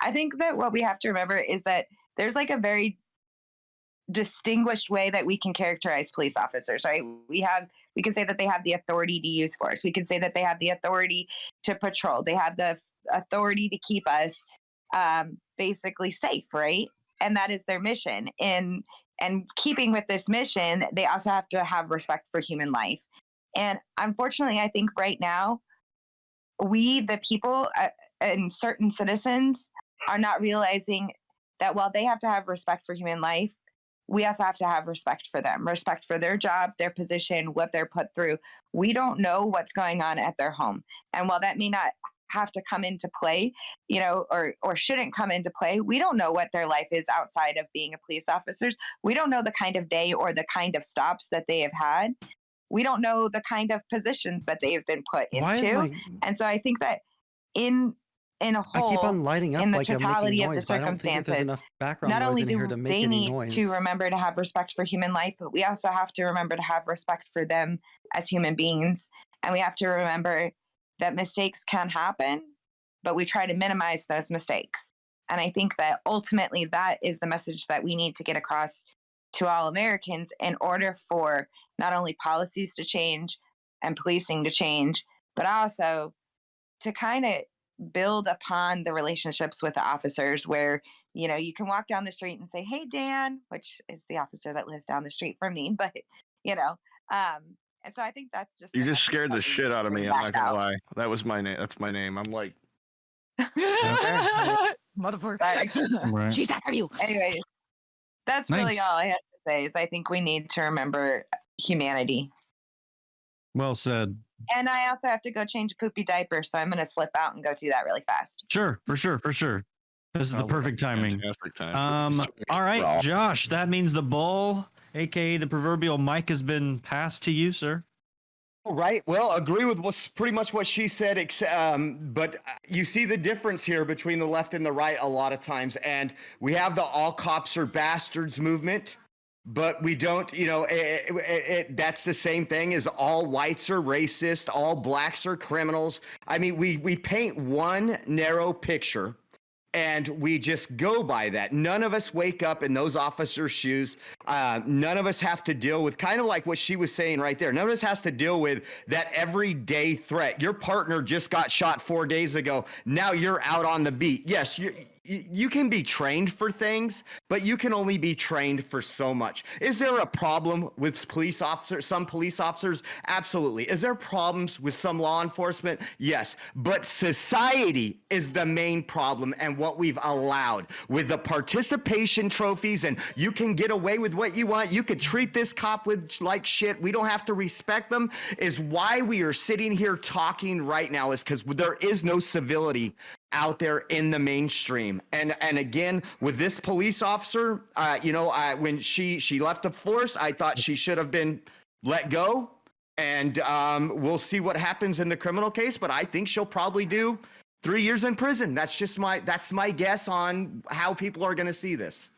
I think that what we have to remember is that there's like a very distinguished way that we can characterize police officers, right? We can say that they have the authority to use force. We can say that they have the authority to patrol. They have the authority to keep us basically safe, right? And that is their mission. And keeping with this mission, they also have to have respect for human life. And unfortunately, I think right now, we, the people and certain citizens, are not realizing that while they have to have respect for human life, we also have to have respect for them, respect for their job, their position, what they're put through. We don't know what's going on at their home. And while that may not have to come into play, or shouldn't come into play, we don't know what their life is outside of being a police officer. We don't know the kind of day or the kind of stops that they have had. We don't know the kind of positions that they have been put into. And so I think that in a whole, I keep on lighting up in the like I'm totality making of the noise, but I don't think that there's circumstances, enough background not noise only in here do to make they any need noise. to remember to have respect for human life, but we also have to remember to have respect for them as human beings. And we have to remember that mistakes can happen, but we try to minimize those mistakes. And I think that ultimately that is the message that we need to get across to all Americans in order for not only policies to change and policing to change, but also to kind of build upon the relationships with the officers where, you can walk down the street and say, "Hey, Dan," which is the officer that lives down the street from me. But, and so I think that's just. You just scared the shit out of me. I'm not going to lie. That was my name. That's my name. I'm like. Motherfucker. Right. She's after you. Anyways, that's really Nice. all I have to say is I think we need to remember humanity. Well said. And I also have to go change a poopy diaper, so I'm going to slip out and go do that really fast. Sure, for sure. This is the perfect timing. Fantastic time. All right, Josh, that means the ball, aka the proverbial mic, has been passed to you, sir. Right. Well, agree with what's pretty much what she said. But you see the difference here between the left and the right a lot of times. And we have the all cops are bastards movement, but we don't, that's the same thing as all whites are racist, all blacks are criminals. I mean, we paint one narrow picture and we just go by that. None of us wake up in those officers' shoes. None of us have to deal with kind of like what she was saying right there. None of us has to deal with that everyday threat. Your partner just got shot 4 days ago. Now you're out on the beat. Yes, you can be trained for things, but you can only be trained for so much. Is there a problem with police officers? Some police officers? Absolutely. Is there problems with some law enforcement? Yes. But society is the main problem, and what we've allowed with the participation trophies, and you can get away with what you want. You could treat this cop with like shit. We don't have to respect them, is why we are sitting here talking right now, is because there is no civility out there in the mainstream. And again, with this police officer, when she left the force, I thought she should have been let go. And we'll see what happens in the criminal case, but I think she'll probably do 3 years in prison. That's my guess on how people are going to see this.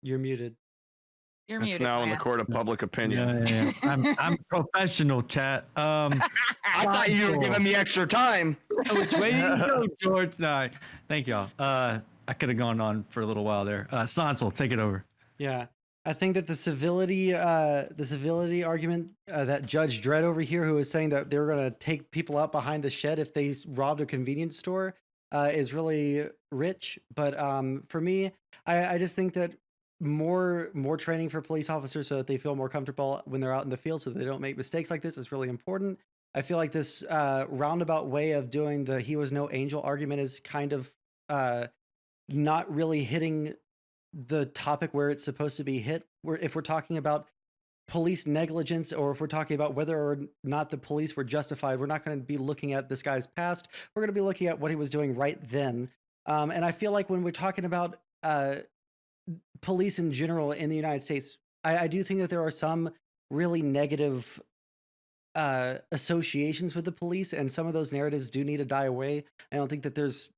You're muted. You're It's muted. now in the Grant. court of public opinion. Yeah. I'm professional, chat. I thought you were giving me extra time. Which way do you go, George? No, thank y'all. I could have gone on for a little while there. Sondsol, take it over. Yeah, I think that the civility argument that Judge Dredd over here, who is saying that they were going to take people out behind the shed if they robbed a convenience store, is really rich. But for me, I just think that more training for police officers so that they feel more comfortable when they're out in the field, so they don't make mistakes like this, is really important. I feel like this roundabout way of doing the "he was no angel" argument is kind of not really hitting the topic where it's supposed to be hit. If we're talking about police negligence, or if we're talking about whether or not the police were justified, we're not going to be looking at this guy's past. We're going to be looking at what he was doing right then. And I feel like when we're talking about police in general in the United States, I do think that there are some really negative associations with the police, and some of those narratives do need to die away. I don't think that there's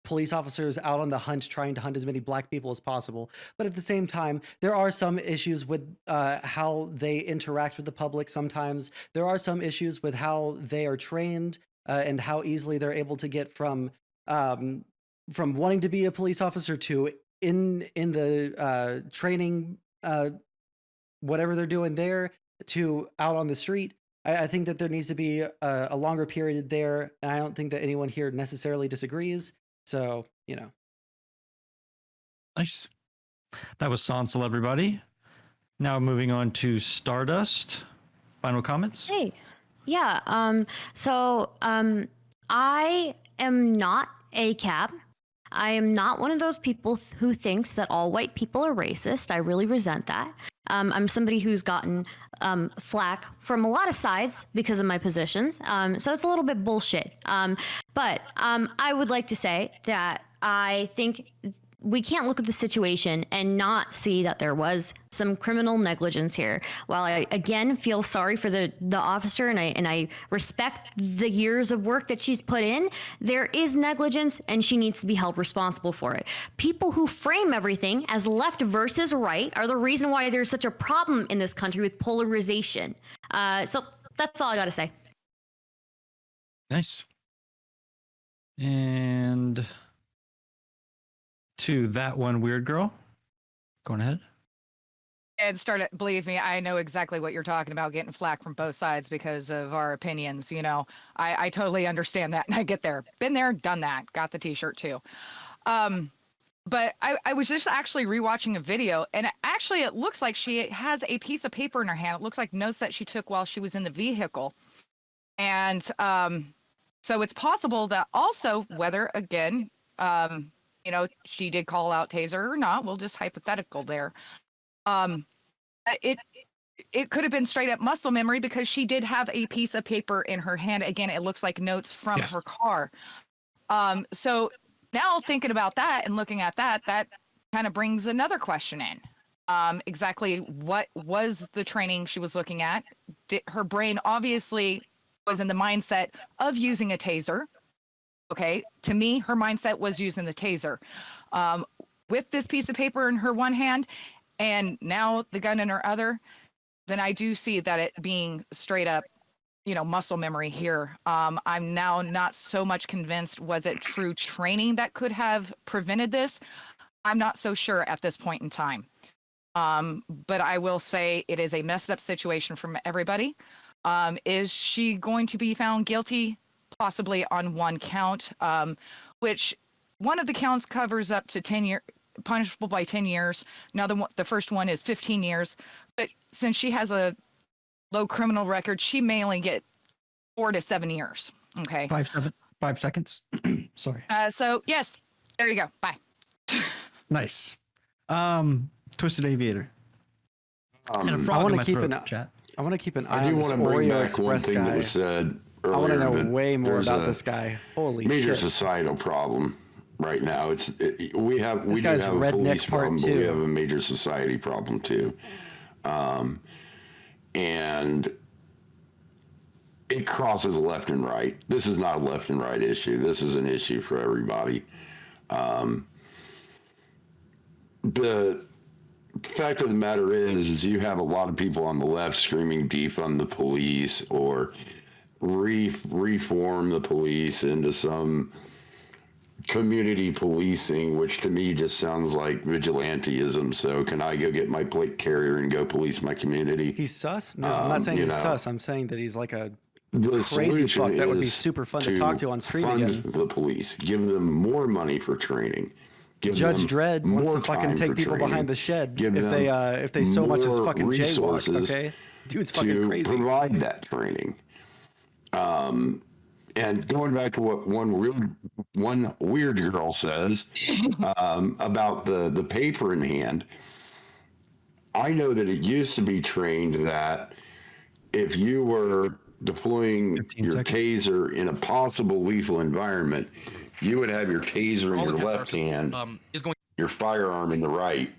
police officers out on the hunt trying to hunt as many black people as possible. But at the same time, there are some issues with how they interact with the public sometimes. There are some issues with how they are trained and how easily they're able to get from wanting to be a police officer to in the training, whatever they're doing there, to out on the street. I think that there needs to be a longer period there. And I don't think that anyone here necessarily disagrees. So, Nice. That was Sondsol, everybody. Now moving on to Stardust. Final comments? Hey. Yeah. I am not a cap. I am not one of those people who thinks that all white people are racist. I really resent that. I'm somebody who's gotten flack from a lot of sides because of my positions. So it's a little bit bullshit. But I would like to say that I think we can't look at the situation and not see that there was some criminal negligence here. While I again feel sorry for the officer, and I respect the years of work that she's put in, there is negligence and she needs to be held responsible for it. People who frame everything as left versus right are the reason why there's such a problem in this country with polarization. So that's all I gotta say. Nice. And to that one weird girl. Going ahead. And believe me, I know exactly what you're talking about, getting flack from both sides because of our opinions. I totally understand that, and I get there. Been there, done that. Got the t-shirt too. But I was just actually rewatching a video, and it looks like she has a piece of paper in her hand. It looks like notes that she took while she was in the vehicle. And so it's possible that also, whether, again, she did call out Taser or not, we'll just hypothetical there. It could have been straight up muscle memory because she did have a piece of paper in her hand. Again, it looks like notes from her car. So now thinking about that and looking at that kind of brings another question in. Exactly what was the training she was looking at? Her brain obviously was in the mindset of using a Taser. Okay, to me, her mindset was using the Taser. With this piece of paper in her one hand and now the gun in her other, then I do see that it being straight up, muscle memory here. I'm now not so much convinced, was it true training that could have prevented this? I'm not so sure at this point in time. But I will say it is a messed up situation from everybody. Is she going to be found guilty? possibly on one count, which one of the counts covers up to 10 years, punishable by 10 years. Now the first one is 15 years. But since she has a low criminal record, she may only get 4 to 7 years. Okay. 5 seconds. Sorry. So yes, there you go. Bye. Nice. Twisted Aviator. And a I frog in want my to keep throat, an chat. I want to keep an I eye do on this want to bring Oreo back one Express thing that guy. was said earlier. I want to know that way more there's about a this guy. Holy major shit! societal problem right now. We do have guy's a redneck police part problem, but we two. have a major society problem too. And it crosses left and right. This is not a left and right issue. This is an issue for everybody. The fact of the matter is you have a lot of people on the left screaming defund the police or reform the police into some community policing, which to me just sounds like vigilanteism. So can I go get my plate carrier and go police my community? He's sus? No, I'm not saying he's sus. I'm saying that he's like a crazy solution fuck that would be is super fun to talk to on stream fund again. the police, give them more money for training. Give Judge them Dredd wants to more fucking time take for people training. behind the shed Give if they so much as more fucking jaywalk. resources Okay, dude's fucking to crazy. provide that training. And going back to what one weird girl says about the paper in hand, I know that it used to be trained that if you were deploying your taser in a possible lethal environment, you would have your taser in your left hand, your firearm in the right.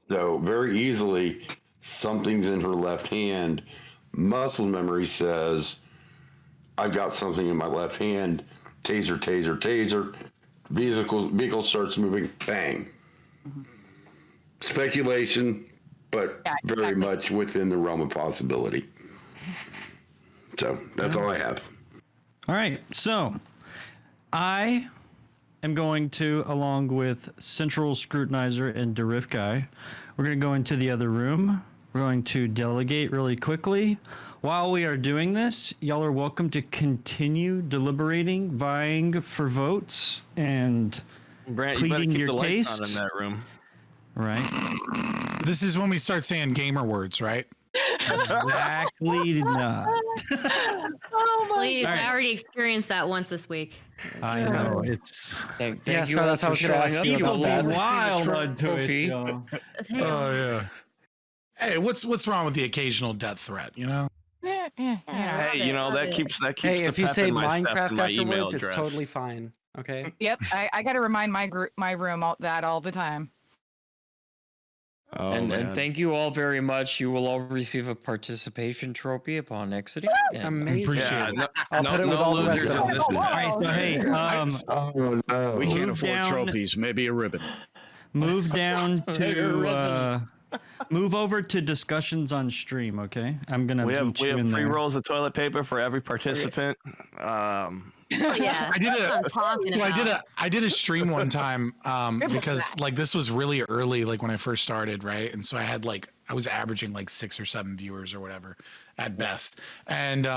So very easily, something's in her left hand. Muscle memory says, I've got something in my left hand. Taser, taser, taser. Vehicle starts moving. Bang. Mm-hmm. Speculation, but Yeah, very exactly. much within the realm of possibility. So that's all I have. All right. So I am going to, along with Central Scrutinizer and Derif Guy, we're going to go into the other room. We're going to delegate really quickly. While we are doing this, y'all are welcome to continue deliberating, vying for votes, and Brant, you better pleading keep your the lights case. on in that room. Right? This is when we start saying gamer words, right? Exactly not. Please, All right. I already experienced that once this week. I know it's Thank Yeah, you so all that's how I for was gonna showing ask up. you people about be that. wild on Trophy. Twitch. Oh yeah. Hey, what's wrong with the occasional death threat? You know. Hey, you know that keeps Hey, the if you pep say in my step Minecraft in my email afterwards, it's address. totally fine. Okay. Yep, I got to remind my room that all the time. Oh, And thank you all very much. You will all receive a participation trophy upon exiting. And, Amazing. Appreciate Yeah, it. no, I'll put it with all the rest losers of in them. this one. All right, so hey, Oh no. We can't Move afford down. trophies. Maybe a ribbon. move down You're to move over to discussions on stream. Okay, I'm gonna We have boot you in three there. rolls of toilet paper for every participant. Oh, yeah. I did That's what I'm a talking so about. I did a stream one time because like this was really early, like when I first started, right? And so I was averaging like 6 or 7 viewers or whatever at best. And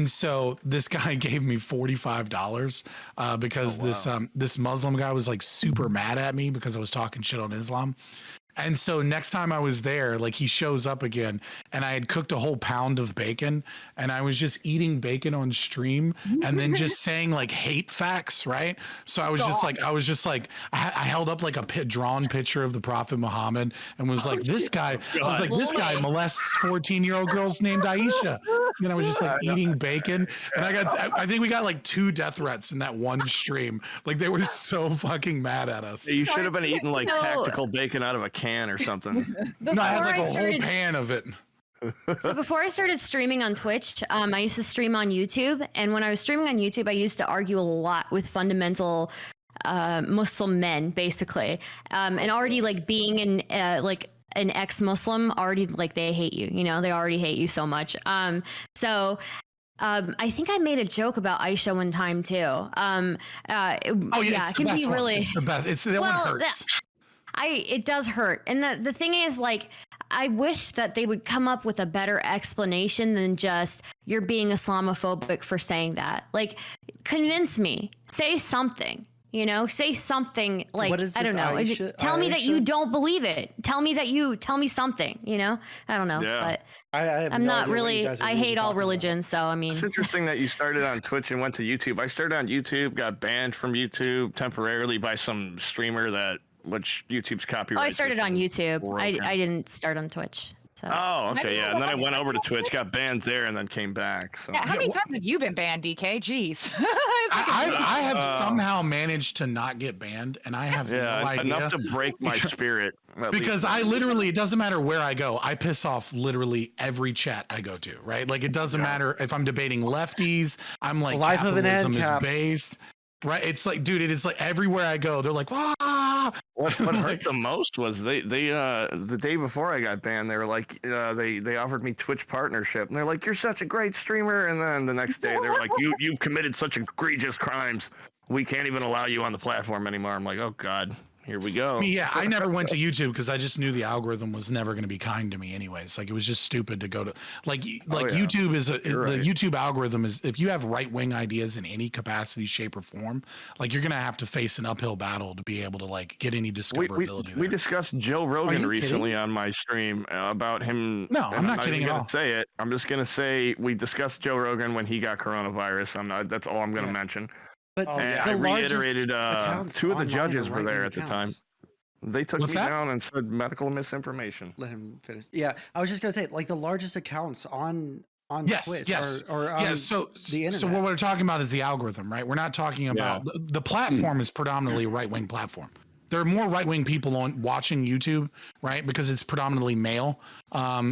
so this guy gave me $45 because this Muslim guy was like super mad at me because I was talking shit on Islam. And so next time I was there, like he shows up again and I had cooked a whole pound of bacon and I was just eating bacon on stream and then just saying like hate facts. Right. So I was just like, I held up like a drawn picture of the Prophet Muhammad and was like, this guy molests 14-year-old girls named Aisha. And I was just like eating bacon. And I think we got like 2 death threats in that one stream. Like they were so fucking mad at us. You should have been eating like So- tactical bacon out of a can or something. No, I had like a whole started, pan of it. so before I started streaming on Twitch, I used to stream on YouTube, and when I was streaming on YouTube, I used to argue a lot with fundamental Muslim men, basically, and already like being an ex-Muslim, already like they hate you. You know, they already hate you so much. So. I think I made a joke about Aisha one time too. Oh yeah, yeah, it's it the can best be one. really. It's the best. It's the one hurts. it does hurt. And the thing is, like, I wish that they would come up with a better explanation than just you're being Islamophobic for saying that. Like, convince me, say something. You know, say something like, I don't know. Tell me that you don't believe it. Tell me something, you know? I don't know. Yeah. But I'm not really, I hate all religions. So, I mean, It's interesting that you started on Twitch and went to YouTube. I started on YouTube, got banned from YouTube temporarily by some streamer which YouTube's copyright. I started on YouTube. I didn't start on Twitch. So. Oh, okay, yeah. And then I went over to Twitch, got banned there, and then came back. So. Yeah, how many times have you been banned, DK? Jeez. I have somehow managed to not get banned, and I have no idea. Enough to break my spirit. Because I literally, it doesn't matter where I go, I piss off literally every chat I go to, right? Like, it doesn't matter if I'm debating lefties, I'm like, Life of an capitalism is ANCAP. based, right? It's like, dude, it's like everywhere I go, they're like, ah. What hurt the most was they the day before I got banned, they were like, they offered me Twitch partnership, and they're like, you're such a great streamer, and then the next day they were like, you've committed such egregious crimes, we can't even allow you on the platform anymore. I'm like, oh God, here we go. I mean, yeah, I never went to YouTube because I just knew the algorithm was never going to be kind to me anyways. Like, it was just stupid to go to YouTube is the YouTube algorithm is, if you have right-wing ideas in any capacity, shape, or form, like, you're going to have to face an uphill battle to be able to like get any discoverability. We discussed Joe Rogan recently on my stream about him. No, I'm not kidding at all. Say it. I'm just gonna say we discussed Joe Rogan when he got coronavirus. That's all I'm gonna mention. But I reiterated, two of the judges were there at the time. They took me down and said medical misinformation. Let him finish. Yeah, I was just gonna say, like, the largest accounts on Twitch or on the internet. So what we're talking about is the algorithm, right? We're not talking about the platform is predominantly a right-wing platform. There are more right-wing people watching YouTube, right? Because it's predominantly male.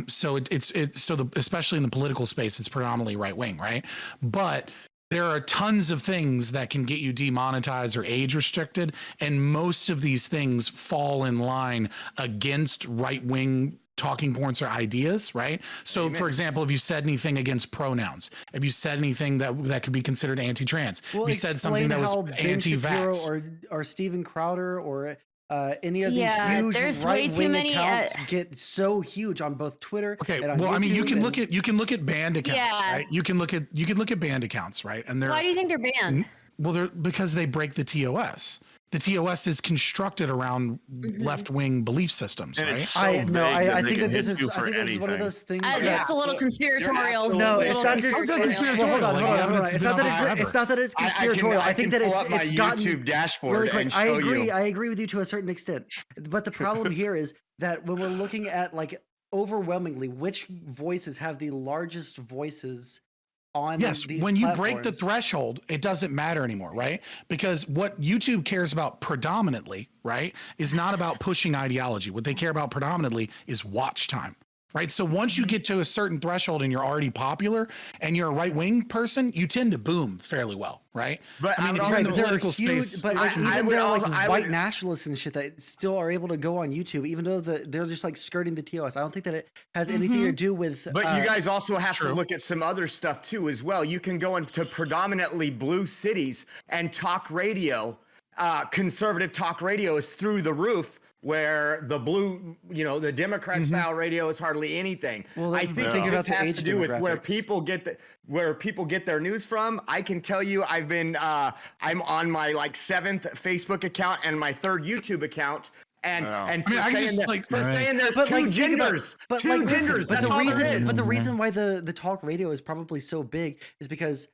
So especially in the political space, it's predominantly right-wing, right? But there are tons of things that can get you demonetized or age restricted, and most of these things fall in line against right-wing talking points or ideas, right? So, for example, if you said anything against pronouns, if you said anything that could be considered anti-trans, if you said something that was anti-vax, or Steven Crowder or any of these huge there's way too right-wing many accounts get so huge on both Twitter. Okay, and on well, I mean, YouTube you can look at banned accounts, right? You can look at banned accounts, right? And why do you think they're banned? Well, they're because they break the TOS. The TOS is constructed around left-wing belief systems, right? I think that this is one of those things. It's a little conspiratorial. No, it's not just conspiratorial. Hold on. It's not that it's conspiratorial. I think that it's gotten YouTube dashboard. Really quick. And I agree with you to a certain extent. But the problem here is that when we're looking at, like, overwhelmingly which voices have the largest voices on these when you platforms. break the threshold, it doesn't matter anymore, right? Because what YouTube cares about predominantly, right, is not about pushing ideology. What they care about predominantly is watch time, right? So once you get to a certain threshold and you're already popular and you're a right-wing person, you tend to boom fairly well, right? But I mean, if you're in the political space, but like, there are like white nationalists and shit that still are able to go on YouTube, even though they're just like skirting the TOS. I don't think that it has anything to do with. But you guys also have to look at some other stuff too, as well. You can go into predominantly blue cities and talk radio. Conservative talk radio is through the roof, where the blue, the Democrat style radio is hardly anything. Well, I think it just has to do with where people get their news from. I can tell you, I'm on my 7th Facebook account and my 3rd YouTube account. And for saying there's two genders. But the reason why the talk radio is probably so big is because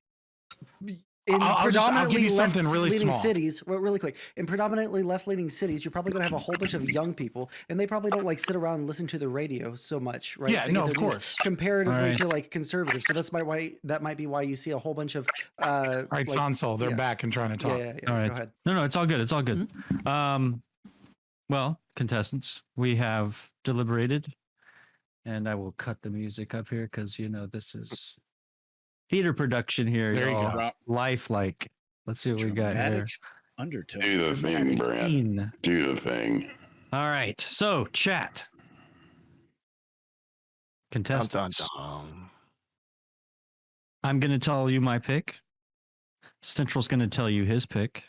in predominantly left-leaning cities, really quick, in predominantly left-leaning cities, you're probably going to have a whole bunch of young people, and they probably don't sit around and listen to the radio so much, right? Yeah, no, of course. Comparatively to conservatives, so that might be why you see a whole bunch of. All right, Sondsol, they're back and trying to talk. Yeah. All right. Go ahead. No, it's all good. It's all good. Well, contestants, we have deliberated, and I will cut the music up here because this is theater production here. There you go. Lifelike. Let's see what we got here. Undertone. Do the thing, Brant. Do the thing. All right. So, chat. Contestants. I'm going to tell you my pick. Central's going to tell you his pick.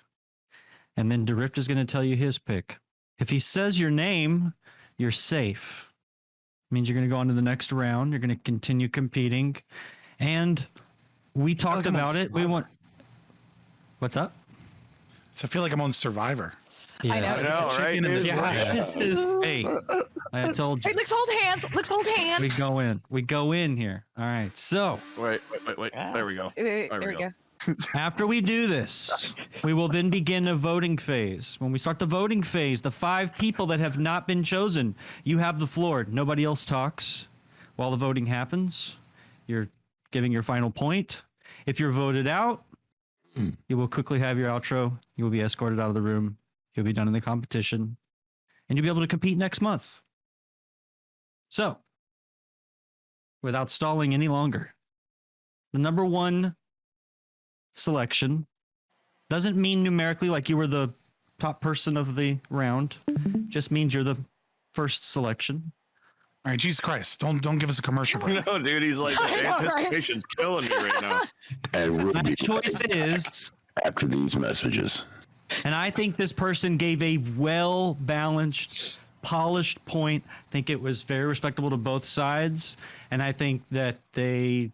And then Derift is going to tell you his pick. If he says your name, you're safe. Means you're going to go on to the next round. You're going to continue competing. And we talked about it. We want. What's up? So I feel like I'm on Survivor. Yes. I know, right? Dude? Hey, I told you. Hey, let's hold hands. Let's hold hands. We go in. We go in here. All right. So Wait. There we go. There we go. after we do this, we will then begin a voting phase. When we start the voting phase, the 5 people that have not been chosen, you have the floor. Nobody else talks while the voting happens. You're giving your final point. If you're voted out, you will quickly have your outro. You will be escorted out of the room. You'll be done in the competition. And you'll be able to compete next month. So, without stalling any longer, the number 1 selection doesn't mean numerically like you were the top person of the round. Just means you're the first selection. All right, Jesus Christ, don't give us a commercial break. No, dude, he's like, the anticipation's killing me right now. And we'll My be choice is, after these messages. and I think this person gave a well-balanced, polished point. I think it was very respectable to both sides, and I think that they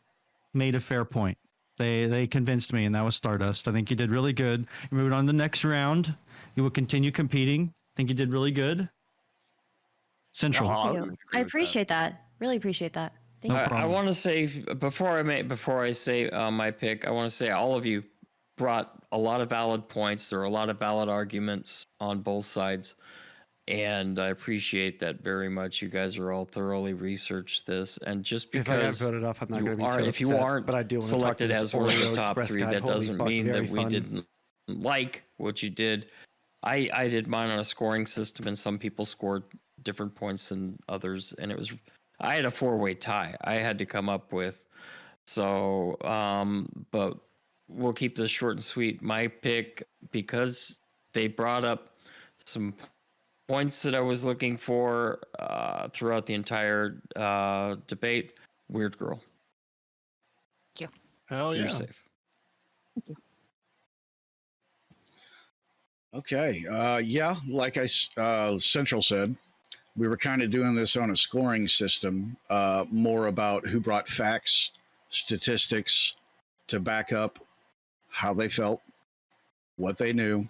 made a fair point. They convinced me, and that was Stardust. I think you did really good. You moved on to the next round. You will continue competing. I think you did really good. Central. Thank you. I appreciate that. Really appreciate that. Thank you. I want to say before I say my pick, I want to say all of you brought a lot of valid points. There are a lot of valid arguments on both sides, and I appreciate that very much. You guys are all thoroughly researched this, and just because if I get voted off, I'm not going to be too if you upset, aren't but I do want to talk to selected this as one of the Oreo top Express 3, guy. that Holy doesn't fuck, mean very that we fun. didn't like what you did. I did mine on a scoring system, and some people scored different points than others, and I had a 4-way tie I had to come up with. So, but we'll keep this short and sweet. My pick, because they brought up some points that I was looking for throughout the entire debate, Weird Girl. Thank you. Hell You're yeah. safe. Okay. Yeah, like Central said, we were kind of doing this on a scoring system, more about who brought facts, statistics to back up how they felt, what they knew,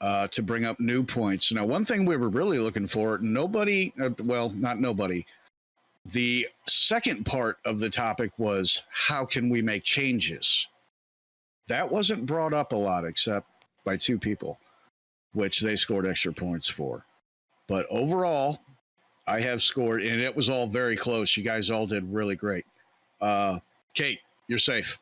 to bring up new points. Now, one thing we were really looking for, not nobody. The second part of the topic was, how can we make changes? That wasn't brought up a lot, except by 2 people, which they scored extra points for. But overall, I have scored, and it was all very close. You guys all did really great. Kate, you're safe.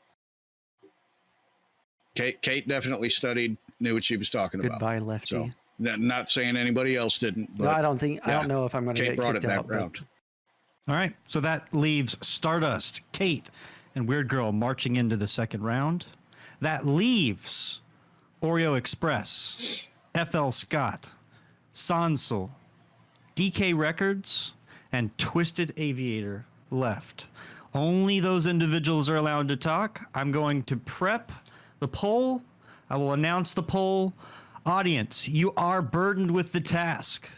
Kate definitely studied, knew what she was talking about. Goodbye, Lefty. So, not saying anybody else didn't. But No, I don't know if I'm going to Kate get brought kicked it that out. but- round. All right. So that leaves Stardust, Kate, and Weird Girl marching into the second round. That leaves Oreo Express, FL Scott, Sondsol, DK Records, and Twisted Aviator left. Only those individuals are allowed to talk. I'm going to prep the poll. I will announce the poll. Audience, you are burdened with the task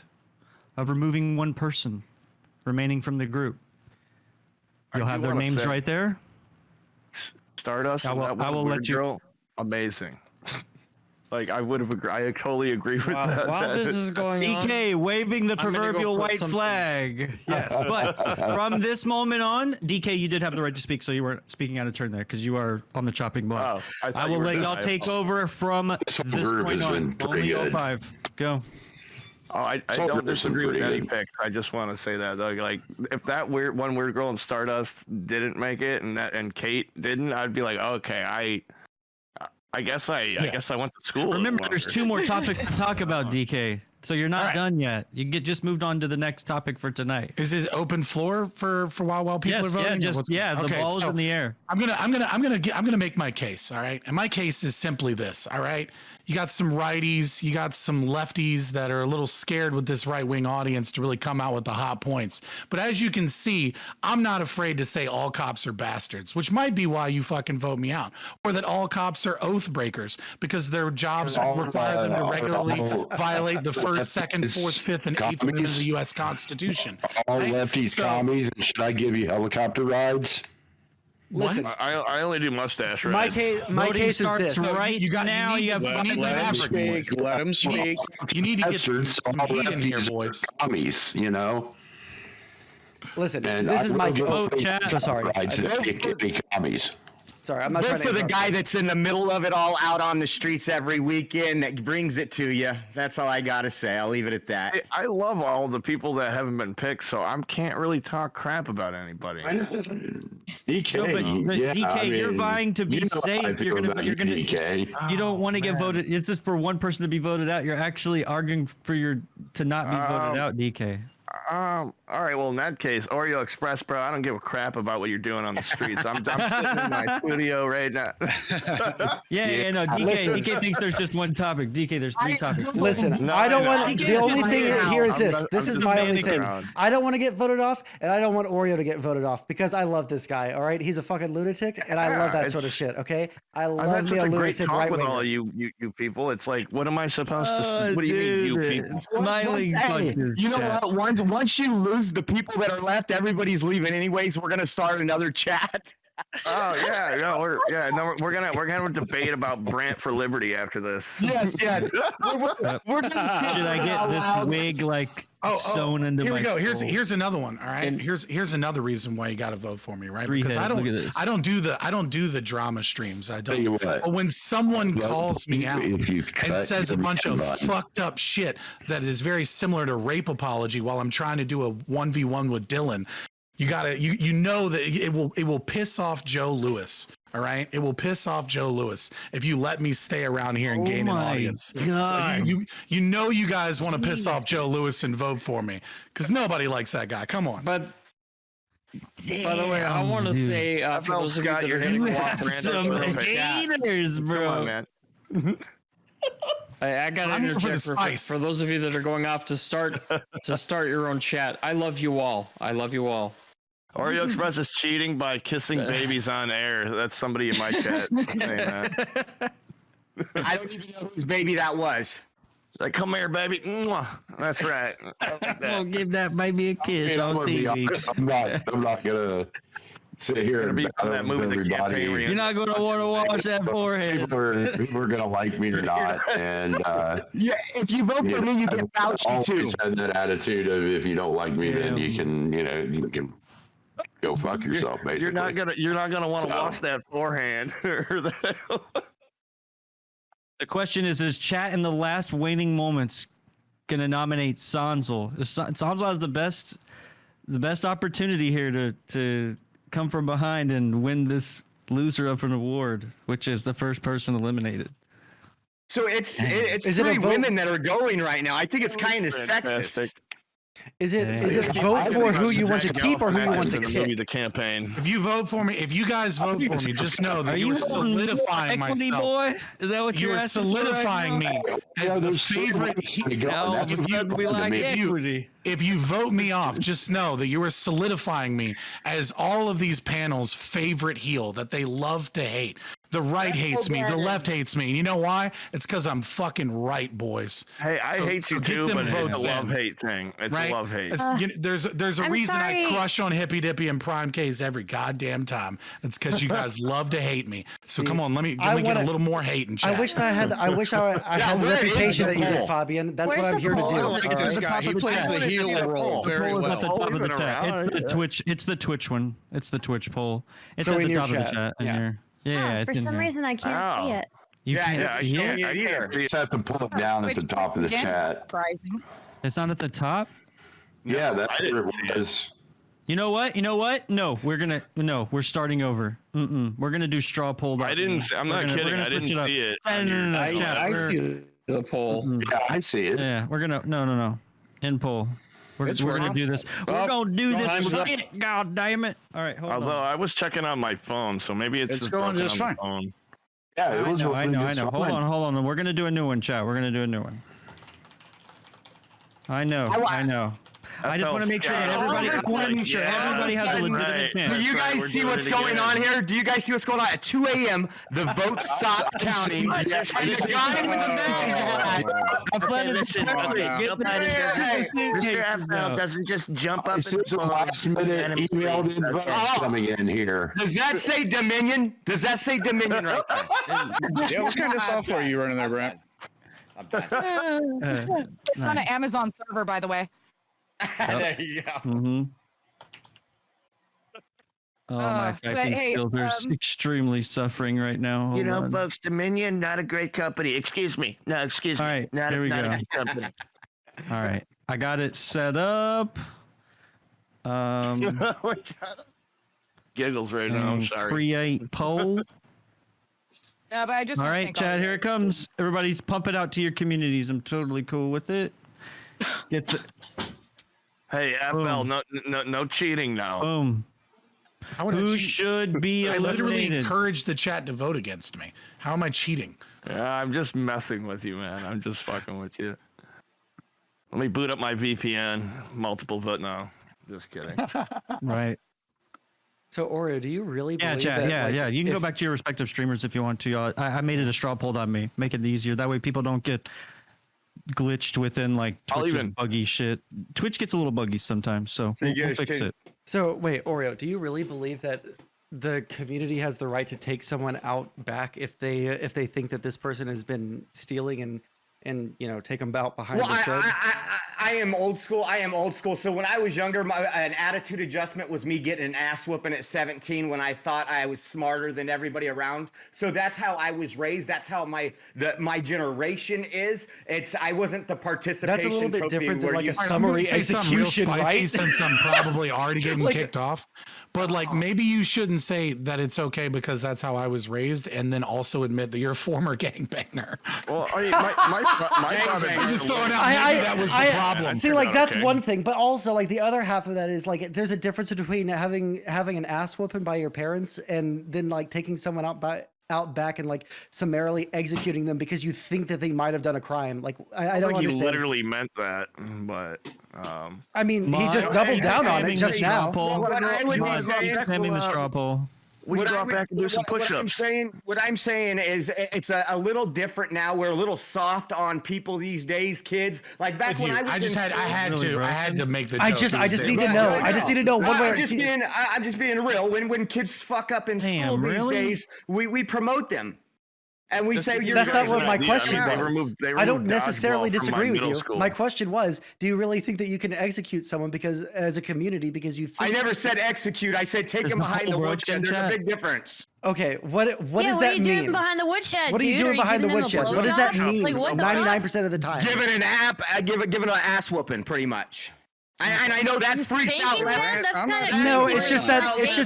of removing one person remaining from the group. You'll have their names right there. Stardust. I will let you. Girl, amazing. Like I would have agreed. I totally agree with that. While this is going on, DK waving the I'm gonna go proverbial put white something- flag. Yes, but from this moment on, DK, you did have the right to speak, so you weren't speaking out of turn there because you are on the chopping block. Oh, I will let y'all take over from this group point has on. been pretty Only good. 05. Go. Oh, I It's all don't good, some disagree with pretty any good. picks. I just want to say that though, like if that weird girl in Stardust didn't make it, and Kate didn't, I'd be like, okay, I guess I went to school. Remember, there's 2 more topics to talk about, DK. So you're not done yet. You just moved on to the next topic for tonight. Is it open floor for while people are voting? The ball is in the air. I'm gonna make my case. All right, and my case is simply this. All right, you got some righties, you got some lefties that are a little scared with this right-wing audience to really come out with the hot points. But as you can see, I'm not afraid to say all cops are bastards, which might be why you fucking vote me out, or that all cops are oath breakers because their jobs require them to regularly violate the first, second, fourth, fifth, and eighth amendment of the U.S. Constitution. All lefties, commies, and should I give you helicopter rides? Listen, I only do mustache rides. my case is this. Right You got now, you have Let him speak. Let him speak. You need to get some All heat in here, lefties boys. are commies, you know. Listen, And this I is my will go chat. So sorry. rides if you give me commies. Sorry, I'm not Good trying to for the interrupt guy you. that's in the middle of it all, out on the streets every weekend, that brings it to you. That's all I gotta say. I'll leave it at that. I love all the people that haven't been picked, so I can't really talk crap about anybody. DK, No, but yeah, DK, I you're mean, vying to be you know how I safe. feel You're gonna, about you're gonna. DK. You don't want to get voted. It's just for one person to be voted out. You're actually arguing for to not be voted out, DK. All right, well, in that case, Oreo Express, bro, I don't give a crap about what you're doing on the streets. I'm sitting in my studio right now. Yeah, no, DK, Listen. DK thinks there's just one topic. DK, there's three topics. Listen, No, I don't I know. want. You The can't only just thing hang out. here is I'm this. just- This I'm is just my only manning thing. around. I don't want to get voted off, and I don't want Oreo to get voted off because I love this guy. All right, he's a fucking lunatic, and I love that sort of shit. Okay, I I've had love such me a a great lunatic talk right with all winger. you people. It's like, what am I supposed to? What do you mean, you people? Smiling punches. You know chat. what? Once you lose the people that are left, everybody's leaving anyways. We're gonna start another chat. Oh we're gonna debate about BrantForLiberty after this. Yes. We're gonna Should I get this wig like sewn into Here my we go. skull? Here's another one. All right. Here's another reason why you got to vote for me, right? Three Because heads, look at this. I don't do the drama streams. I Tell you don't. what. But when someone calls me out If you and cut says a your bunch of button. fucked up shit that is very similar to rape apology while I'm trying to do a 1v1 with Dylan, you know that it will piss off Joe Lewis. All right, it will piss off Joe Lewis if you let me stay around here and gain an audience. God. So you know you guys want to piss off Joe Lewis and vote for me because nobody likes that guy. Come on. But by the way, I want to dude. say for those of you Scott, that you're are hitting hitting You off have Brandon some real quick. haters, bro. Come on, man. I got to I'm here for the interject spice. for those of you that are going off to start your own chat. I love you all. I love you all. Oreo Express is cheating by kissing babies on air. That's somebody in my chat saying that. I don't even know whose baby that was. Like, come here, baby. Mwah. That's right. We'll give that baby a kiss I'm on gonna be TV. honest, I'm not gonna sit here and Be battle that with movie, The Campaign everybody. Reunion. You're not going to want to wash that forehead. People are gonna like me or not, and Yeah, if you vote for me, you get I've Fauci too. always had that attitude of if you don't like me, then you can go fuck yourself. Basically, You're not gonna want to So- wash that forehand. The question is chat in the last waning moments going to nominate Sondsol? Sondsol has the best opportunity here to come from behind and win this loser of an award, which is the first person eliminated. So it's Is it a three vote? women that are going right now. I think it's kind of sexist. Fantastic. Is it Yeah. vote for who you want to keep or who you want to in the movie, kick? The Campaign. If you vote for me, if you guys vote for me, just know that you are solidifying equity myself. boy? Is that what You you're are asking for right solidifying now? me as the favorite. All of a sudden we like equity. If you vote me off, just know that you are solidifying me as all of these panels' favorite heel that they love to hate. The right hates me, the left hates me. And you know why? It's because I'm fucking right, boys. Hey, I hate you get too, them but it's votes a in. love-hate thing. It's Right? a love-hate. There's a I'm reason sorry. I crush on Hippy Dippy and Prime K's every goddamn time. It's because you guys love to hate me. So come on, let me get a little more hate in chat. I wish that I had. I wish I had the where is reputation the that you poll? did, Fabian. That's Where's what I'm the here to do. poll? I all like this right? guy. He plays the heel role very Poll is at the well. top of the Leave it chat. around. It's the Twitch. It's the Twitch one. It's the Twitch poll. It's So at in the your top of the chat. chat. Yeah. Yeah, For it's in some here. reason, I can't see Oh. it. You can't I see can't it? get it either. You just have to pull it down at the top of the Again, chat. Surprising. It's not at the top. Yeah, that's I didn't where see it it. was. You know what? No, we're starting over. We're gonna do straw poll. I didn't. I'm not kidding. I didn't see it. No, chat. I We're- see the poll. Yeah, I see it. Yeah, we're gonna no. End poll. We're gonna do this. We're gonna do time's this. up. Shit, God damn it! All right, hold Although on. I was checking on my phone, so maybe it's It's just going broken just on the fine. phone. Yeah, it was. I know. just Hold fine. on. We're gonna do a new one, chat. We're gonna do a new one. I know. I just want to make sure that everybody. I want to make sure everybody has a legitimate chance. Do you guys see what's going on here? Do you guys see what's going on? At 2 a.m., the vote stopped counting. And the guy with the message Mr. FL doesn't just jump up. This is a last minute emailed advice coming in here. Does that say Dominion? Does that say Dominion right there? Yeah, what kind of software are you running there, Brant? It's on an Amazon server, by the way. There you go. Mm-hmm. Oh, my typing skills are extremely suffering right now. You know, Hold on. folks, Dominion, not a great company. Excuse me. No, excuse me. All right, Not here we a go. good company. All right, I got it set up. Giggles right now. I'm sorry. Create poll. No, but I just All wanna right, thank Chad, of here you. it comes. Everybody's pump it out to your communities. I'm totally cool with it. Get the Hey, FL, no cheating now. boom. Who should be I literally eliminated? encourage the chat to vote against me. How am I cheating? Yeah, I'm just messing with you, man. I'm just fucking with you. Let me boot up my VPN. Multiple vote now. Just kidding. Right. So Oreo, do you really Yeah, believe Chad. that? Yeah, like, yeah. You can go if- back to your respective streamers if you want to. I made it a straw poll on me. Make it easier. That way people don't get glitched within like I'll Twitch's even- buggy shit. Twitch gets a little buggy sometimes, so you we'll guys fix can- it. So wait, Oreo, do you really believe that the community has the right to take someone out back if they think that this person has been stealing and you know take them out behind Well, the shed? I am old school. I am old school. So when I was younger, an attitude adjustment was me getting an ass whooping at 17 when I thought I was smarter than everybody around. So that's how I was raised. That's how my generation is. I wasn't the participation. That's a little bit trophy different than where like you- a summary Say something real execution, spicy right? since I'm probably already getting Like- kicked off. But like maybe you shouldn't say that it's okay because that's how I was raised, and then also admit that you're a former gangbanger. Well, my father. I'm just throwing out. Maybe that was the problem. See, like that's one thing, but also like the other half of that is like there's a difference between having an ass whooping by your parents and then like taking someone out back and like summarily executing them because you think that they might have done a crime. Like I don't think understand. he literally meant that, but I mean, he just doubled down on it just now. What I would be saying, Spamming the straw poll. we can drop back and do some what I'm push-ups. saying, what I'm saying is it's a little different now. We're a little soft on people these days, kids. Like back when I was I had to make the joke. I just these need days. to know. I just need to know one way. I'm just being real. When kids fuck up in school these really? days, we promote them. And we say you're That's not guys what are my ideas. question I was. mean, I don't necessarily disagree with you. School. My question was, do you really think that you can execute someone because as a community because you think I never said execute. I said take them behind the woodshed. There's a big difference. Okay, what Yeah, does what are that you doing mean? behind the woodshed, What are you dude? doing behind the giving them a woodshed? What does that blowjob? mean? Like, what the fuck? 99% of the time. Give it an app. Give it an ass whooping, pretty much. And I know that freaks out. Taking them? That's kinda No, creepy. it's just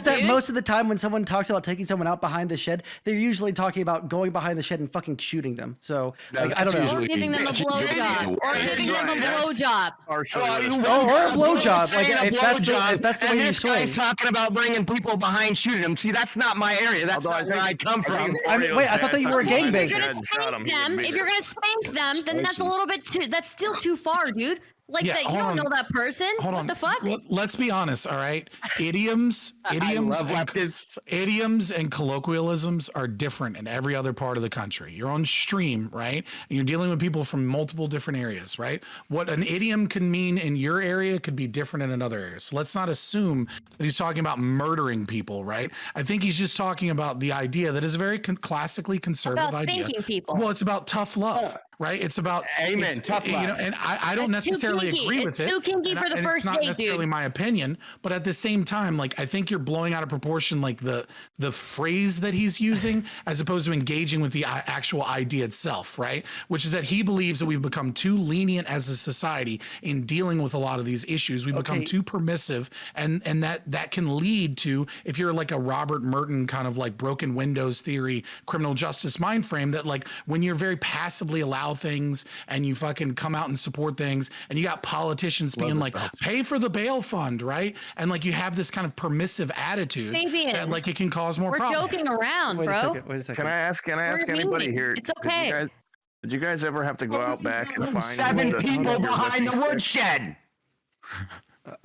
that Dude. most of the time when someone talks about taking someone out behind the shed, they're usually talking about going behind the shed and fucking shooting them. So like I don't know. Or giving them a blowjob. Or giving them a blowjob. Or a blowjob. Like if that's the way you this guy's swing. talking about bringing people behind, shooting them. See, that's not my area. That's not where I come from. I mean, wait, I thought that you were a Okay, gangbanger. if you're gonna spank them, then that's a little bit too. That's still too far, dude. Like Yeah, that, you hold don't on. know that person. Hold What on. the fuck? Let's be honest, all right? Idioms and colloquialisms are different in every other part of the country. You're on stream, right? And you're dealing with people from multiple different areas, right? What an idiom can mean in your area could be different in another area. So let's not assume that he's talking about murdering people, right? I think he's just talking about the idea that is a very classically conservative About idea. spanking people. Well, it's about tough love. Right, it's about Amen, tough love. You know, and I don't That's too necessarily kinky. agree It's with it. too kinky and for the and first it's not date, necessarily dude. my opinion, but at the same time, like I think you're blowing out of proportion, like the phrase that he's using, as opposed to engaging with the actual idea itself, right? Which is that he believes that we've become too lenient as a society in dealing with a lot of these issues. We've become too permissive, and that can lead to, if you're like a Robert Merton kind of like broken windows theory, criminal justice mind frame, that like when you're very passively allow things and you fucking come out and support things, and you got politicians being like, pay for the bail fund, right? And like you have this kind of permissive attitude Fabian, uh, that like it can cause more We're problems. joking around, Wait a bro. second. Wait a second. Can I ask We're anybody mean. here? It's okay. Did you guys ever have to go out back and find 7 people behind the woodshed.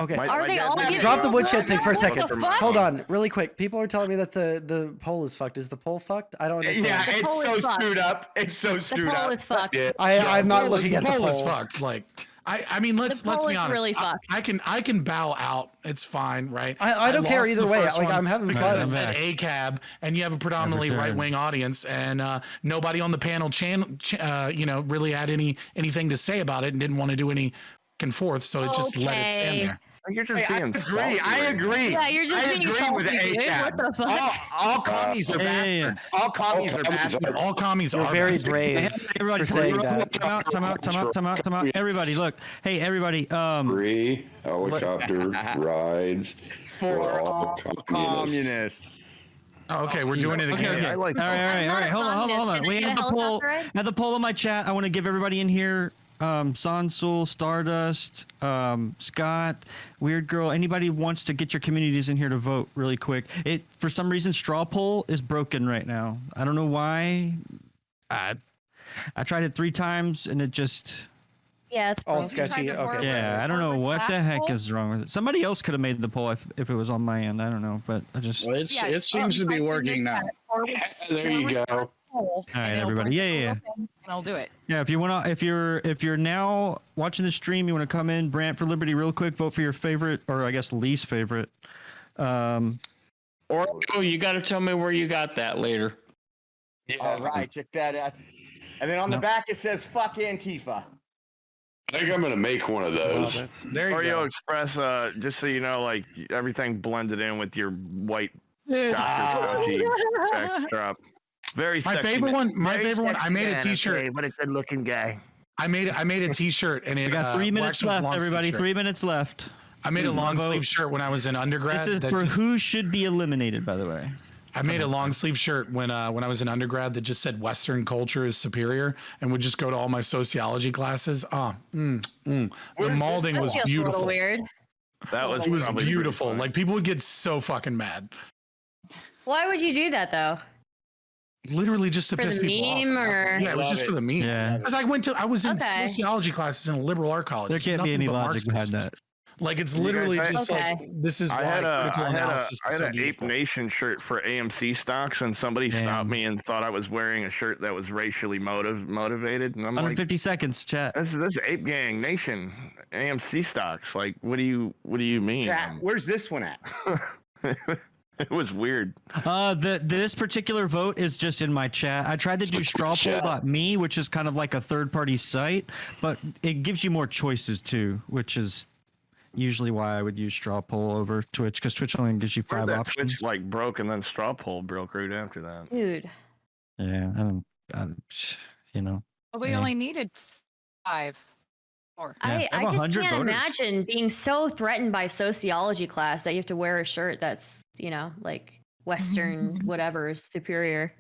Okay. Are they all giving Drop the you woodshed blood thing for a now? second. What the fuck? Hold on, really quick. People are telling me that the poll is fucked. Is the poll fucked? I don't understand. Yeah, The poll it's so is fucked. screwed up. It's so The screwed poll up. is fucked. Yeah, I'm not looking at the poll. Is poll. fucked. Like, I mean, let's poll be is honest. really fucked. I can bow out. It's fine, right? I don't care lost either the way. first Like, one I'm having because fun. I I'm said back. ACAB, and you have a predominantly returned. right-wing audience, and nobody on the panel, really had anything to say about it, and didn't want to do any forth, so it just let it stand Okay. there. You're just Hey, being salty. I agree. Yeah, you're just I being agree with salty, dude. ACAB. What the fuck? All commies are Yeah. bastards. All commies are bastards. All commies You're are very bastards. brave Everybody, for saying that. Time out. Everybody, look. Hey, everybody. Free helicopter rides for all communists. Oh, okay, we're doing it again. Okay. I like all right. Hold on. We have the poll. Have the poll in my chat. I want to give everybody in here, Sondsol, Stardust, Scott, Weird Girl, anybody who wants to get your communities in here to vote really quick. It for some reason straw poll is broken right now. I don't know why. I tried it 3 times and it just Yeah, it's All broken. sketchy. Okay. yeah, I don't know what the heck is wrong with it. Somebody else could have made the poll if it was on my end. I don't know, but I just Well, it seems to be working now. There you go. all right, everybody. Yeah. And I'll do it. Yeah, if you want to, if you're now watching the stream, you want to come in, Brant for Liberty, real quick, vote for your favorite, or I guess least favorite. Or you got to tell me where you got that later. All right, check that out. And then on the back it says "fuck Antifa." I think I'm gonna make one of those. There you Oreo go. Express, just so you know, like everything blended in with your white Dr. Fauci backdrop. Very My sexy favorite man. one. My Very favorite one. I sexy made a man, T-shirt. okay, what a good looking guy. I made a T-shirt, and it We got 3 minutes left, everybody. 3 minutes left. I made a long sleeve shirt when I was in undergrad. This is that for just- who should be eliminated, by the way. I made a long sleeve shirt when I was in undergrad that just said Western culture is superior, and would just go to all my sociology classes. The molding That was feels a little beautiful. weird. That was It was probably pretty beautiful. funny. Like people would get so fucking mad. Why would you do that though? Literally just to For piss the people off. meme, or Yeah, it was just for the meme. Yeah. Because I was in Okay. sociology classes in a liberal art college. There It's can't be nothing any but logic behind Marxists. that. Like it's You guys literally had- just Okay. like this is I why had critical analysis is I so had an Ape beautiful. Nation shirt for AMC stocks, and somebody Damn. stopped me and thought I was wearing a shirt that was racially motivated, and I'm like, 150 seconds, chat. this is Ape Gang Nation AMC stocks. Like, what do you mean? Chat, where's this one at? It was weird. This particular vote is just in my chat. I tried to do strawpoll.me, which is kind of like a third-party site, but it gives you more choices too, which is usually why I would use straw poll over Twitch, because Twitch only gives you Heard 5 that options. Twitch like broke, and then straw poll broke right after that. dude? Yeah, you know. We Yeah. only needed 5 more. Yeah, I I have just 100 can't voters. imagine being so threatened by sociology class that you have to wear a shirt that's, like Western whatever is superior.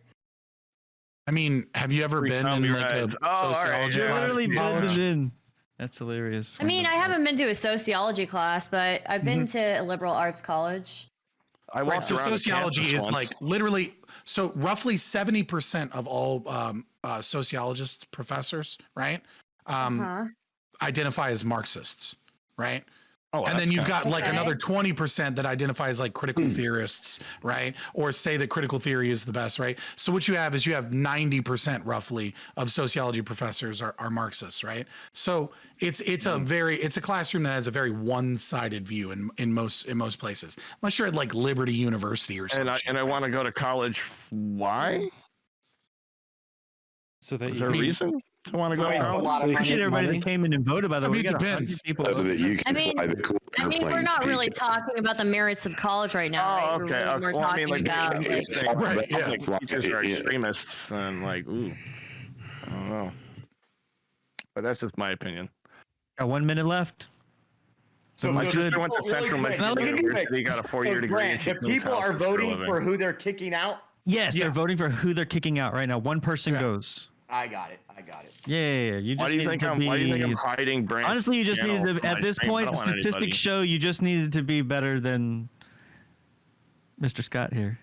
I mean, have you ever Free been in zombie like a rides. Oh, all right, sociology yeah. You're class? literally in college? blended in. That's hilarious. I mean, I haven't been to a sociology class, but I've been to a liberal arts college. I Right, walked so around the sociology campus is once. like literally so roughly 70% of all sociologist professors, right? Huh? Identify as Marxists, right? Oh, and that's then you've kinda- got like Okay. another 20% that identify as like critical theorists, right? Or say that critical theory is the best, right? So what you have is 90% roughly of sociology professors are Marxists, right? So it's a classroom that has a very one-sided view in most places, unless you're at like Liberty University or something. and I want to go to college. Why? So that Is you there a can reason to want to go to Waste a college? lot of Appreciate money. everybody that came in and voted, by the I way. mean, We it got 100 depends. people. So that you can I mean- fly the cool I mean, we're airplanes not to really get- talking about the merits of college right now. right? Oh, We're okay. really more Well, I talking mean, like, about you're like, saying, Right, yeah. like, teachers are extremists, and like, ooh, I don't know. But that's just my opinion. Got 1 minute left. So My the- sister went to really Central quick, Michigan really University, quick. got a 4-year So, degree. Grant, and she the builds people are houses a voting living. for who they're kicking out. Yes, Yeah. they're voting for who they're kicking out right now. One person goes. I got it. Yeah. You just Why do you need think to I'm? be. Why do you think I'm hiding Brant? Honestly, you just channel needed to. from At my this stream? I point, don't want anybody- statistics show you just needed to be better than Mr. Scott here.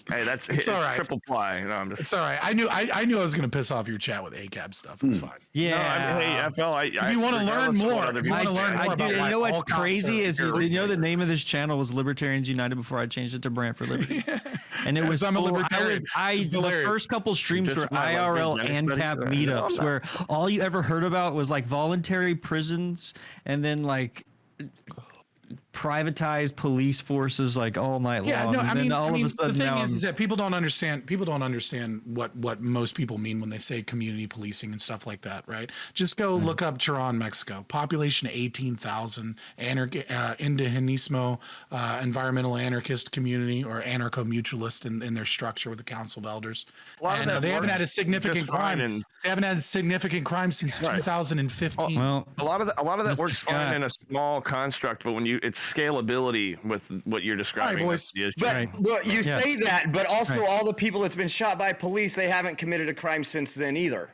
Hey, that's It's all right. triple ply. No, I'm just. It's all right. I knew I knew I was gonna piss off your chat with ACAB stuff. It's fine. Yeah. No, I mean, hey, FL, If you want to learn more, if you want to learn more about you why know what's all cops crazy are is the name of this channel was Libertarians United before I changed it to Brant for Liberty. And it was I'm a libertarian. the first couple streams Just were my IRL like and cap meetups where all you ever heard about was like voluntary prisons and then like privatized police forces like all night long. No, and I then mean, all of a sudden the thing now is that people don't understand what most people mean when they say community policing and stuff like that, right? Just go look up Chiron, Mexico, population 18,000, indigenismo, environmental anarchist community or anarcho-mutualist in their structure with the Council of Elders. And they haven't had a significant crime. They haven't had a significant crime since 2015. well, a lot of that Mr. works Scott. fine in a small construct, but when it's scalability with what you're describing. boys. that's the issue. But Right. well, you Yeah. say that, but also Right. all the people that's been shot by police, they haven't committed a crime since then either.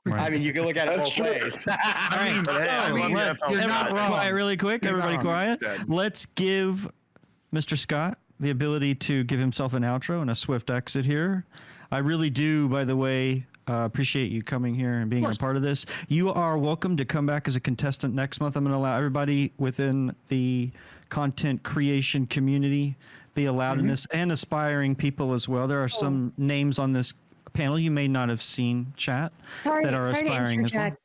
Right. I mean, you can look at it That's both true. ways. I mean, But hey, I So, mean, let- you're not everybody wrong. quiet really quick. You're Everybody not quiet. wrong. Let's give Mr. Scott the ability to give himself an outro and a swift exit here. I really do, by the way, appreciate you coming here and being a part of this. You are welcome to come back as a contestant next month. I'm going to allow everybody within the content creation community be allowed in this, and aspiring people as well. There are some names on this panel you may not have seen, chat, Sorry, that are sorry to aspiring as well. interject.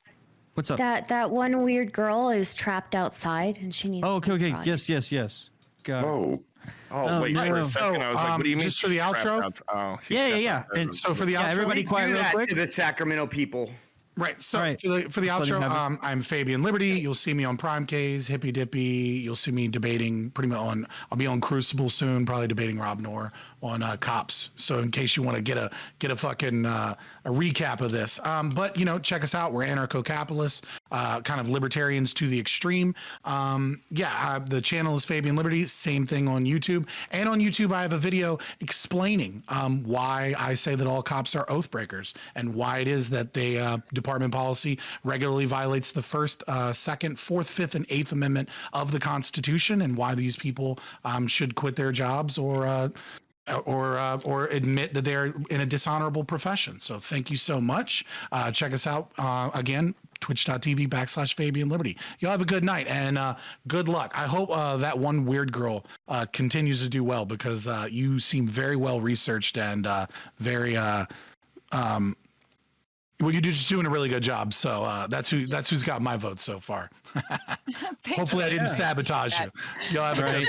What's up? That one weird girl is trapped outside, and she needs. Oh, okay, to be okay. brought Yes. Got it. Oh, Oh, wait, no. for a second, I was like, what do you mean? just for the she's trapped outro? out? Oh, she's Yeah. trapped out. And So for the yeah, outro, everybody quiet Do real that quick. to the Sacramento people. Right. So All right. for the Let's let him outro, have it. I'm Fabian Liberty. You'll see me on Prime K's, Hippy Dippy. You'll see me debating pretty much I'll be on Crucible soon, probably debating Rob Noor on Cops. So in case you want to get a fucking a recap of this, but check us out. We're anarcho-capitalists, kind of libertarians to the extreme. The channel is Fabian Liberty. Same thing on YouTube. And on YouTube, I have a video explaining why I say that all cops are oath breakers and why it is that they department policy regularly violates the First, Second, Fourth, Fifth, and Eighth Amendment of the Constitution, and why these people should quit their jobs or admit that they're in a dishonorable profession. So thank you so much. Check us out again. Twitch.tv/Fabian Liberty. Y'all have a good night and good luck. I hope that one weird girl continues to do well, because you seem very well researched and very well, you're just doing a really good job. So that's who's got my vote so far. Hopefully I didn't sabotage you. Y'all have a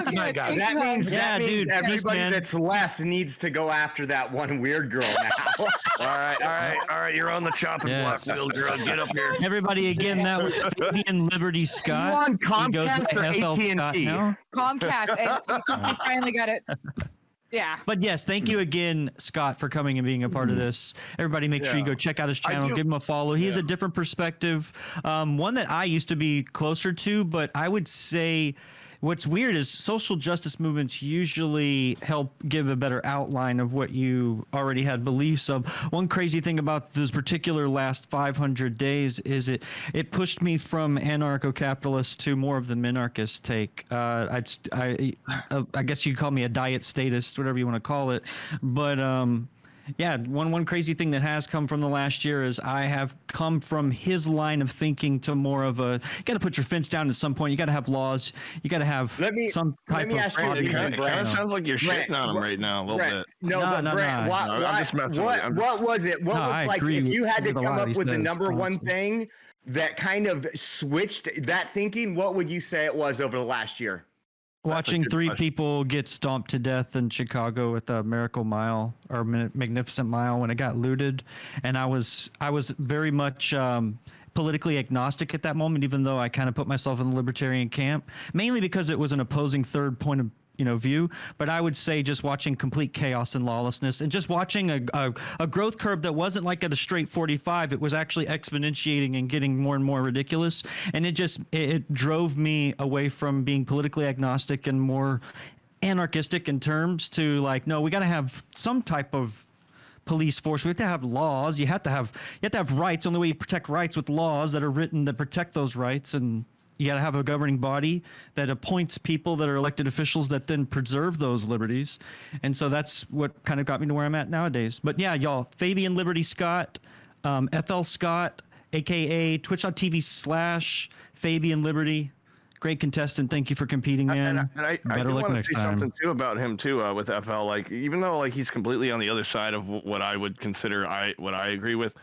good night, guys. That means Yeah, dude, peace, everybody man. that's left needs to go after that one weird girl now. All right. You're on the chopping block, Yes. Bill Girl. Get up here. Everybody, again, that was Fabian Liberty Scott. You on He goes Comcast by or FL Scott AT&T? now. Comcast. I finally got it. Yeah. But yes, thank you again, Scott, for coming and being a part of this. Everybody, make sure you go check out his channel, give him a follow. He has a different perspective, one that I used to be closer to, but I would say what's weird is social justice movements usually help give a better outline of what you already had beliefs of. One crazy thing about this particular last 500 days is it pushed me from anarcho-capitalist to more of the minarchist take. I guess you'd call me a diet statist, whatever you want to call it. But yeah, one crazy thing that has come from the last year is I have come from his line of thinking to more of a, you got to put your fence down at some point. You got to have laws. You got to have some type of ask you a body reason, that, Brant. It sounds like you're Brant, shitting on him right now a little bit. No, but Brant, I'm just messing with you. what was it? What No, was I like agree if you had to with a come lot up he with the says, number one honestly. thing that kind of switched that thinking? What would you say it was over the last year? watching good three question. people get stomped to death in Chicago at the Miracle Mile or Magnificent Mile when it got looted, and I was very much politically agnostic at that moment, even though I kind of put myself in the libertarian camp, mainly because it was an opposing third point of view. But I would say just watching complete chaos and lawlessness, and just watching a growth curve that wasn't like at a straight 45. It was actually exponentiating and getting more and more ridiculous. And it drove me away from being politically agnostic and more anarchistic in terms to like, no, we got to have some type of police force. We have to have laws. You have to have rights. The only way you protect rights with laws that are written that protect those rights. And you got to have a governing body that appoints people that are elected officials that then preserve those liberties. And so that's what kind of got me to where I'm at nowadays. But yeah, y'all, Fabian Liberty Scott, FL Scott, aka twitch.tv/Fabian Liberty. Great contestant. Thank you for competing, man. And I Better do luck want to next say time. something too about him too with FL. Like, even though like he's completely on the other side of what I would consider what I agree with,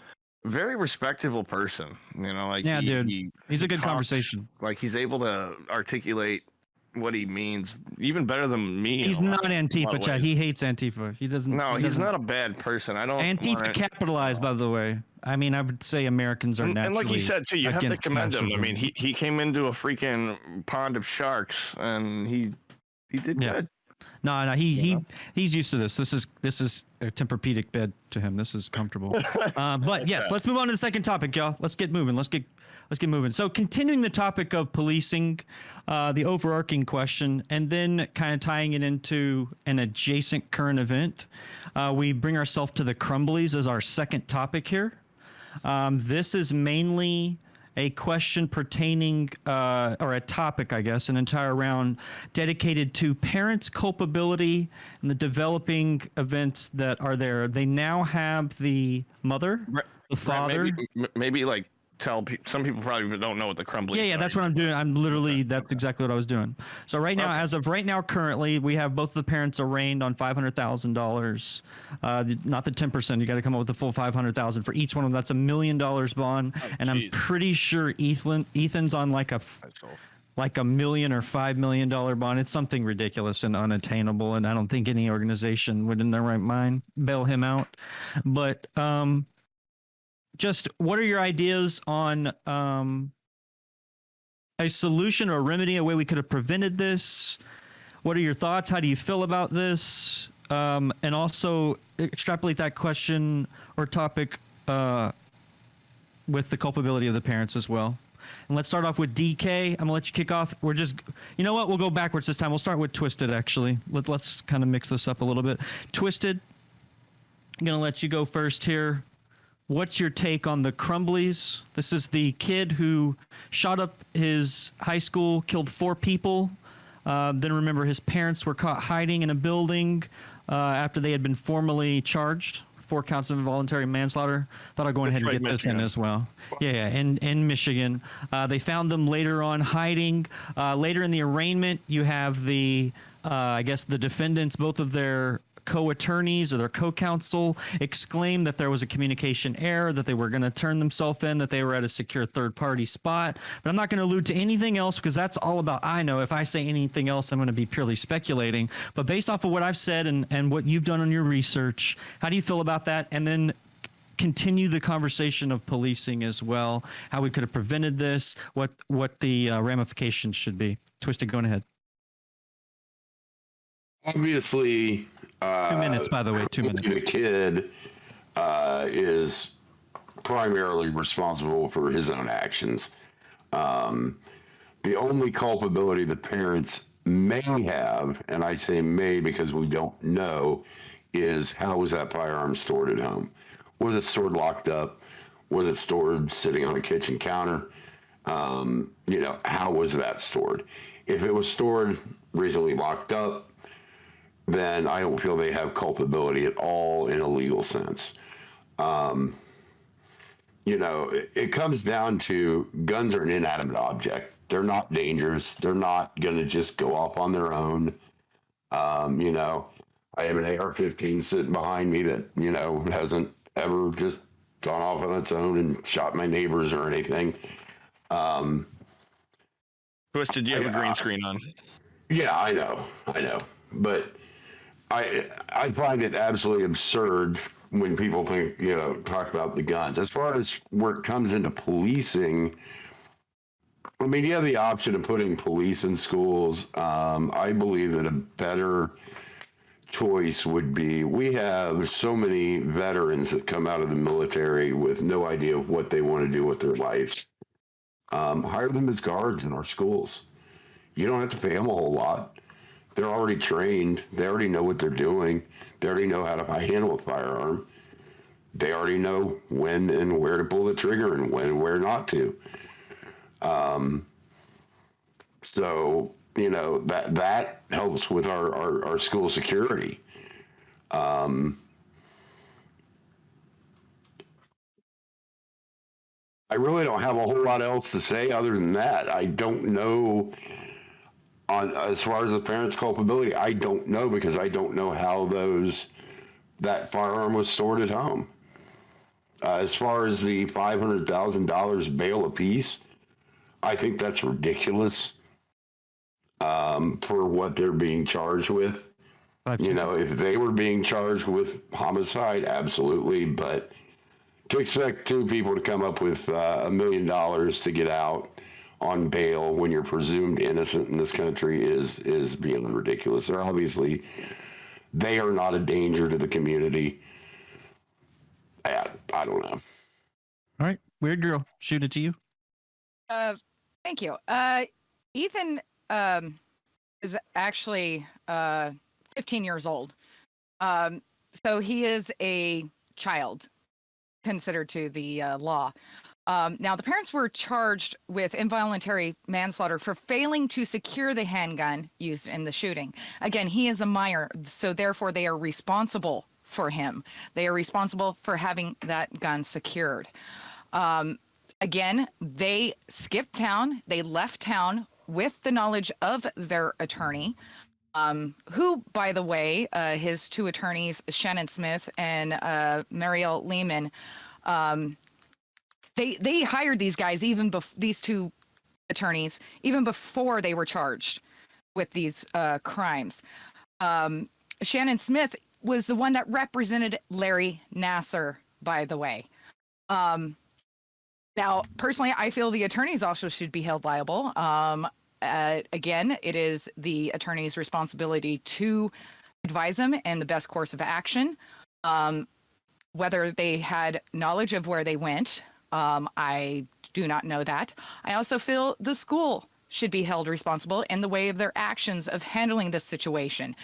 very respectable person. You know, like Yeah, dude. He's a good talks, conversation. Like, he's able to articulate what he means even better than me. He's not Antifa, Chad. He hates Antifa. He doesn't. No, he's not a bad person. I don't. Antifa capitalized, by the way. I mean, I would say Americans are naturally. And like he said too, you have to against commend him. I fascism. mean, he came into a freaking pond of sharks, and he did good. No, he's used to this. This is a Tempur-Pedic bed to him. This is comfortable. But yes, let's move on to the second topic, y'all. Let's get moving. Let's get moving. So continuing the topic of policing, the overarching question, and then kind of tying it into an adjacent current event, we bring ourselves to the Crumbleys as our second topic here. This is mainly a question pertaining, or a topic, I guess, an entire round dedicated to parents' culpability and the developing events that are there. They now have the mother, the father. Maybe like tell some people probably don't know what the Crumbleys. Yeah, that's what I'm doing. I'm literally, that's exactly what I was doing. So right now, as of right now, currently, we have both the parents arraigned on $500,000. Not the 10%. You got to come up with the full $500,000 for each one of them. That's $1 million bond, and I'm pretty sure Ethan's on like a $1 million or $5 million bond. It's something ridiculous and unattainable, and I don't think any organization would, in their right mind, bail him out. But just what are your ideas on a solution or a remedy, a way we could have prevented this? What are your thoughts? How do you feel about this? And also extrapolate that question or topic with the culpability of the parents as well. And let's start off with DK. I'm gonna let you kick off. We're just, you know what? We'll go backwards this time. We'll start with Twisted, actually. Let's kind of mix this up a little bit. Twisted, I'm gonna let you go first here. What's your take on the Crumbleys? This is the kid who shot up his high school, killed 4 people. Then remember, his parents were caught hiding in a building after they had been formally charged. 4 counts of involuntary manslaughter. Thought I'd go ahead and get this in as well. Yeah, in Michigan. They found them later on hiding. Later in the arraignment, you have the, I guess, the defendants, both of their co-attorneys or their co-counsel exclaimed that there was a communication error, that they were going to turn themselves in, that they were at a secure third-party spot. But I'm not going to allude to anything else because that's all about I know. If I say anything else, I'm going to be purely speculating. But based off of what I've said and what you've done on your research, how do you feel about that? And then continue the conversation of policing as well, how we could have prevented this, what the ramifications should be. Twisted, going ahead. Obviously, 2 minutes, by the way, 2 minutes. The kid is primarily responsible for his own actions. The only culpability the parents may have, and I say may because we don't know, is how was that firearm stored at home? Was it stored locked up? Was it stored sitting on a kitchen counter? How was that stored? If it was stored reasonably locked up, then I don't feel they have culpability at all in a legal sense. It comes down to guns are an inanimate object. They're not dangerous. They're not going to just go off on their own. I have an AR-15 sitting behind me that, hasn't ever just gone off on its own and shot my neighbors or anything. Twisted, you have a green screen on. Yeah, I know. But I find it absolutely absurd when people think, talk about the guns. As far as where it comes into policing, I mean, you have the option of putting police in schools. I believe that a better choice would be, we have so many veterans that come out of the military with no idea of what they want to do with their lives. Hire them as guards in our schools. You don't have to pay them a whole lot. They're already trained. They already know what they're doing. They already know how to handle a firearm. They already know when and where to pull the trigger and when and where not to. So, you know, that helps with our school security. I really don't have a whole lot else to say other than that. I don't know on as far as the parents' culpability. I don't know because I don't know how that firearm was stored at home. As far as the $500,000 bail apiece, I think that's ridiculous for what they're being charged with. You know, if they were being charged with homicide, absolutely, but to expect two people to come up with $1 million to get out on bail when you're presumed innocent in this country is beyond ridiculous. They're obviously, they are not a danger to the community. I don't know. All right, weird girl, shoot it to you. Thank you. Ethan is actually 15 years old. So he is a child considered to the law. Now, the parents were charged with involuntary manslaughter for failing to secure the handgun used in the shooting. Again, he is a minor, so therefore they are responsible for him. They are responsible for having that gun secured. Again, they skipped town. They left town with the knowledge of their attorney, who, by the way, his two attorneys, Shannon Smith and Marielle Lehman, they hired these guys, these two attorneys, even before they were charged with these crimes. Shannon Smith was the one that represented Larry Nassar, by the way. Now, personally, I feel the attorneys also should be held liable. Again, it is the attorney's responsibility to advise them in the best course of action. Whether they had knowledge of where they went, I do not know that. I also feel the school should be held responsible in the way of their actions of handling this situation,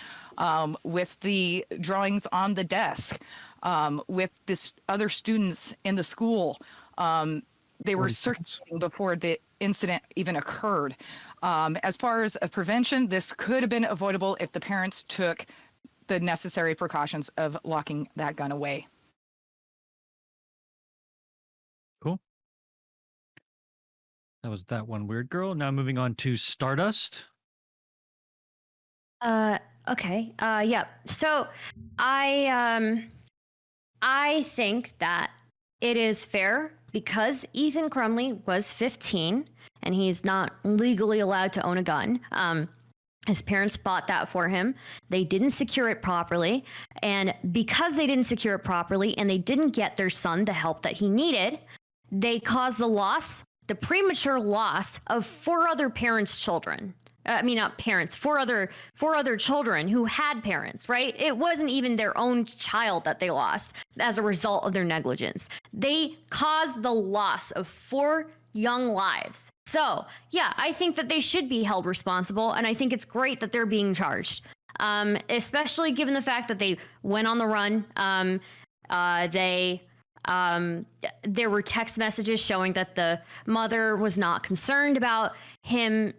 with the drawings on the desk, with this other students in the school. They were circulating before the incident even occurred. As far as a prevention, this could have been avoidable if the parents took the necessary precautions of locking that gun away. Cool. That was that one weird girl. Now moving on to Stardust. Okay. Yeah. So I think that it is fair because Ethan Crumbley was 15 and he's not legally allowed to own a gun. His parents bought that for him. They didn't secure it properly. And because they didn't secure it properly and they didn't get their son the help that he needed, they caused the premature loss of four other parents' children. Not parents, four other children who had parents, right? It wasn't even their own child that they lost as a result of their negligence. They caused the loss of four young lives. So, yeah, I think that they should be held responsible, and I think it's great that they're being charged, especially given the fact that they went on the run. There were text messages showing that the mother was not concerned about him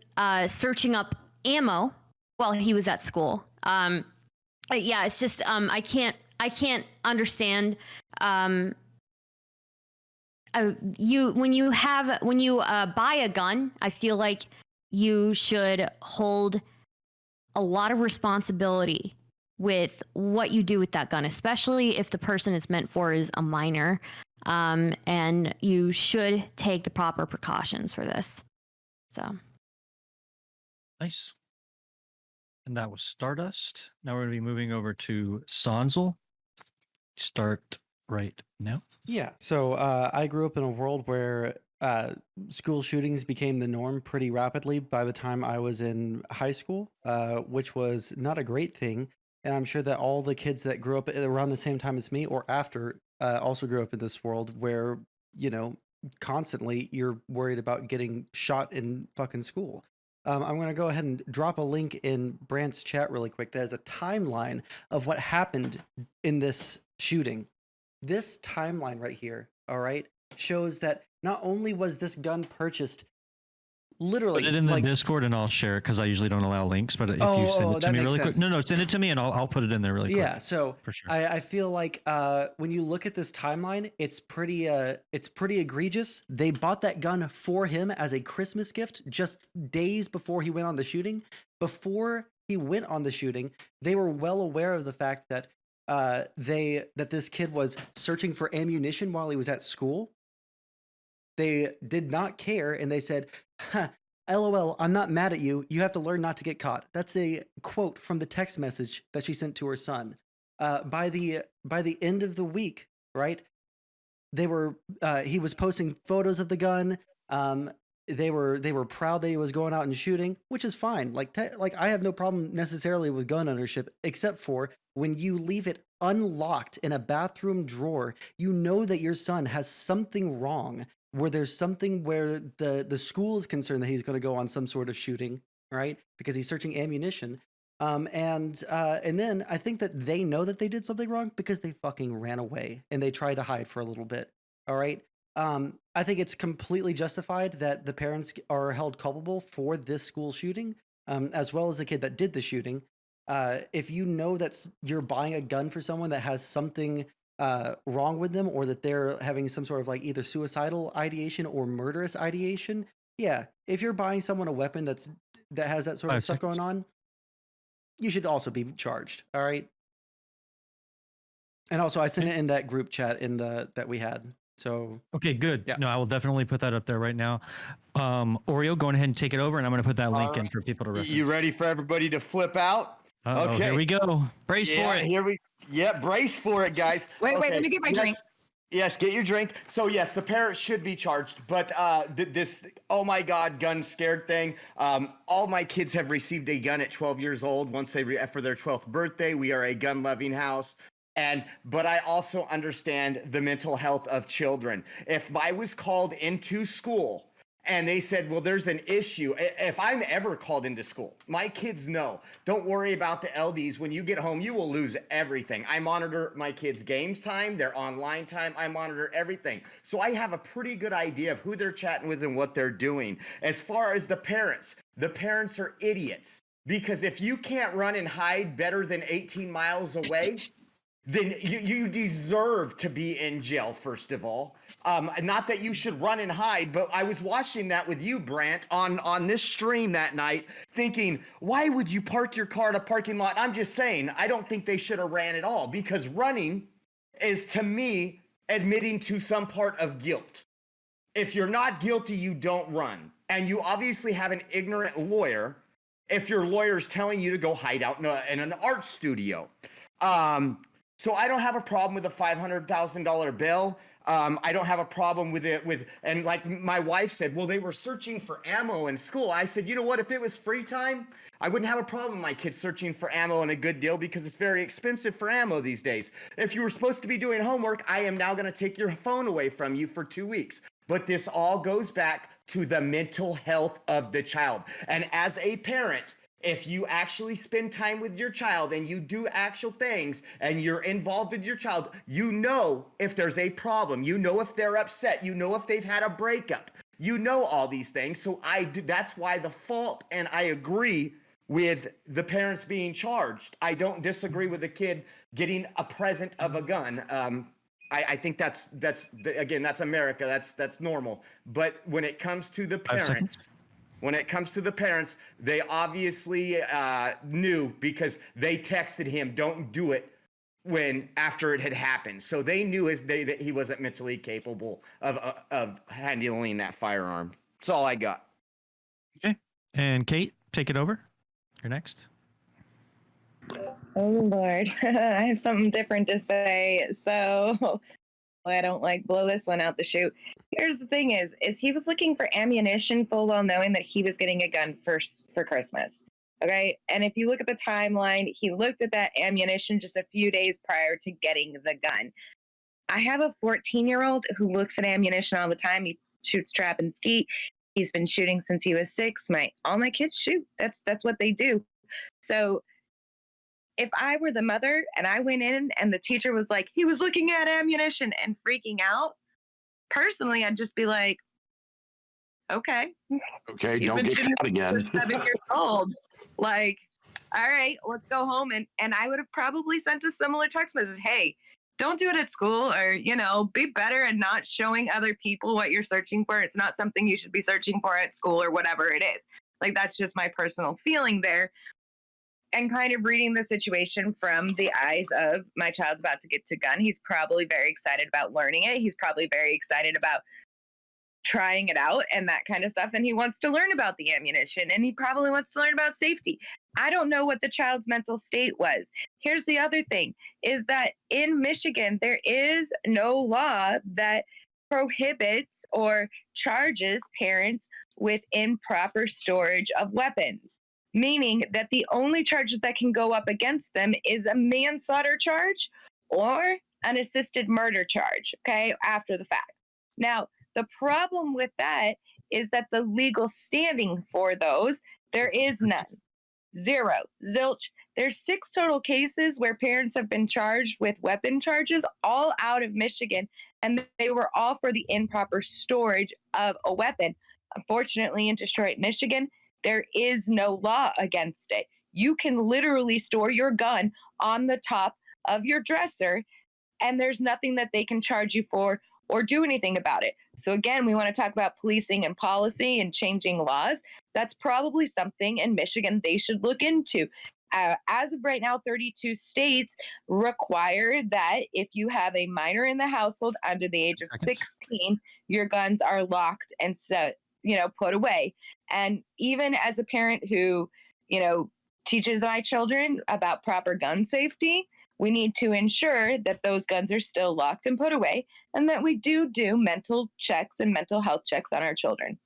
searching up ammo while he was at school. Yeah, it's just I can't understand when you buy a gun, I feel like you should hold a lot of responsibility with what you do with that gun, especially if the person it's meant for is a minor. And you should take the proper precautions for this. So. Nice. And that was Stardust. Now we're going to be moving over to Sondsol. Start right now. Yeah. So I grew up in a world where school shootings became the norm pretty rapidly by the time I was in high school, which was not a great thing. And I'm sure that all the kids that grew up around the same time as me or after also grew up in this world where, constantly you're worried about getting shot in fucking school. I'm going to go ahead and drop a link in Brant's chat really quick. That is a timeline of what happened in this shooting. This timeline right here, all right, shows that not only was this gun purchased Literally. Put it in the Discord and I'll share it because I usually don't allow links. But if you send it to me really quick, no, send it to me and I'll put it in there really quick. Yeah. So for sure. I feel like when you look at this timeline, it's pretty egregious. They bought that gun for him as a Christmas gift just days before he went on the shooting. Before he went on the shooting, they were well aware of the fact that this kid was searching for ammunition while he was at school. They did not care, and they said, LOL, I'm not mad at you. You have to learn not to get caught. That's a quote from the text message that she sent to her son. By the end of the week, right? They were he was posting photos of the gun. They were proud that he was going out and shooting, which is fine. Like I have no problem necessarily with gun ownership, except for when you leave it unlocked in a bathroom drawer, you know that your son has something wrong. Where there's something where the school is concerned that he's going to go on some sort of shooting, right? Because he's searching ammunition. And then I think that they know that they did something wrong because they fucking ran away and they tried to hide for a little bit. All right. I think it's completely justified that the parents are held culpable for this school shooting, as well as the kid that did the shooting. If you know that you're buying a gun for someone that has something wrong with them, or that they're having some sort of like either suicidal ideation or murderous ideation, yeah, if you're buying someone a weapon that has that sort of stuff going on, you should also be charged. All right. And also, I sent it in that group chat that we had. So okay, good. Yeah. No, I will definitely put that up there right now. Oreo, go ahead and take it over, and I'm going to put that link in for people to reference. You ready for everybody to flip out? Okay, here we go. Brace for it. Brace for it, guys. Wait, let me get my drink. Yes, get your drink. So yes, the parents should be charged, but this oh my God, gun scared thing. All my kids have received a gun at 12 years old. Once they for their 12th birthday, we are a gun loving house. But I also understand the mental health of children. If I was called into school and they said, well, there's an issue. If I'm ever called into school, my kids know, don't worry about the LDs. When you get home, you will lose everything. I monitor my kids' games time, their online time. I monitor everything. So I have a pretty good idea of who they're chatting with and what they're doing. As far as the parents are idiots. Because if you can't run and hide better than 18 miles away, then you deserve to be in jail, first of all. Not that you should run and hide, but I was watching that with you, Brant, on this stream that night, thinking, why would you park your car at a parking lot? I'm just saying, I don't think they should have ran at all, because running is, to me, admitting to some part of guilt. If you're not guilty, you don't run. And you obviously have an ignorant lawyer if your lawyer's telling you to go hide out in an art studio. So I don't have a problem with a $500,000 bill. I don't have a problem with it and like my wife said, well, they were searching for ammo in school. I said, you know what, if it was free time, I wouldn't have a problem with my kids searching for ammo and a good deal, because it's very expensive for ammo these days. If you were supposed to be doing homework, I am now going to take your phone away from you for 2 weeks. But this all goes back to the mental health of the child. And as a parent, if you actually spend time with your child and you do actual things and you're involved with your child, you know if there's a problem, you know if they're upset, you know if they've had a breakup, you know all these things. So that's why the fault, and I agree with the parents being charged. I don't disagree with the kid getting a present of a gun. I think that's America. That's normal. But when it comes to the parents, they obviously knew, because they texted him, don't do it, after it had happened. So they knew that he wasn't mentally capable of handling that firearm. That's all I got. Okay. And Kate, take it over. You're next. Oh, Lord. I have something different to say. So I don't blow this one out the chute. Here's the thing is he was looking for ammunition full well knowing that he was getting a gun for Christmas. Okay. And if you look at the timeline, he looked at that ammunition just a few days prior to getting the gun. I have a 14-year-old who looks at ammunition all the time. He shoots trap and skeet. He's been shooting since he was 6. All my kids shoot. That's what they do. So if I were the mother and I went in and the teacher was like, he was looking at ammunition and freaking out, personally, I'd just be like, Okay. Okay, He's don't been get shooting caught again. since 7 years old. Like, all right, let's go home. And I would have probably sent a similar text message. Hey, don't do it at school, or, be better and not showing other people what you're searching for. It's not something you should be searching for at school or whatever it is. Like, that's just my personal feeling there. And kind of reading the situation from the eyes of my child's about to get to gun. He's probably very excited about learning it. He's probably very excited about trying it out and that kind of stuff. And he wants to learn about the ammunition, and he probably wants to learn about safety. I don't know what the child's mental state was. Here's the other thing, is that in Michigan, there is no law that prohibits or charges parents with improper storage of weapons, meaning that the only charges that can go up against them is a manslaughter charge or an assisted murder charge, okay, after the fact. Now, the problem with that is that the legal standing for those, there is none. Zero. Zilch. There's 6 total cases where parents have been charged with weapon charges, all out of Michigan, and they were all for the improper storage of a weapon. Unfortunately, in Detroit, Michigan, there is no law against it. You can literally store your gun on the top of your dresser, and there's nothing that they can charge you for or do anything about it. So again, we want to talk about policing and policy and changing laws. That's probably something in Michigan they should look into. As of right now, 32 states require that if you have a minor in the household under the age of 16, your guns are locked and set, put away. And even as a parent who, teaches my children about proper gun safety, we need to ensure that those guns are still locked and put away, and that we do mental checks and mental health checks on our children.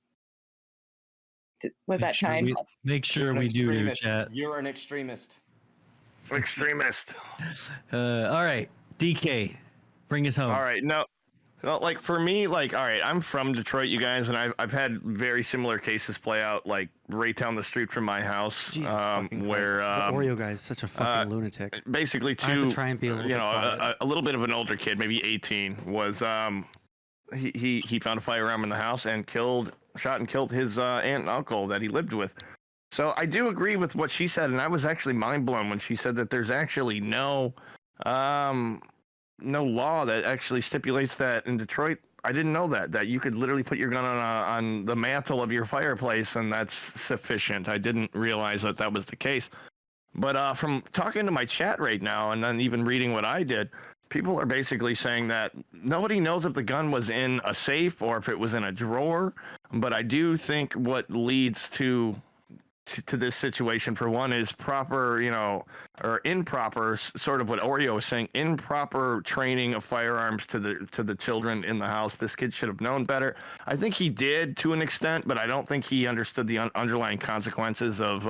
Was that time? Make sure we do, chat. You're an extremist. Extremist. All right, DK, bring us home. All right, no, like for me, all right, I'm from Detroit, you guys, and I've had very similar cases play out, like right down the street from my house, where the Oreo guy is such a fucking lunatic. Basically, I have to try and be a little bit of an older kid, maybe 18, was he found a firearm in the house and shot and killed his aunt and uncle that he lived with. So I do agree with what she said, and I was actually mind blown when she said that there's actually no law that actually stipulates that in Detroit. I didn't know that you could literally put your gun on the mantle of your fireplace and that's sufficient. I didn't realize that was the case. But from talking to my chat right now and then even reading what I did, people are basically saying that nobody knows if the gun was in a safe or if it was in a drawer. But I do think what leads to this situation, for one, is proper, or improper, sort of what Oreo was saying, improper training of firearms to the children in the house. This kid should have known better. I think he did to an extent, but I don't think he understood the underlying consequences of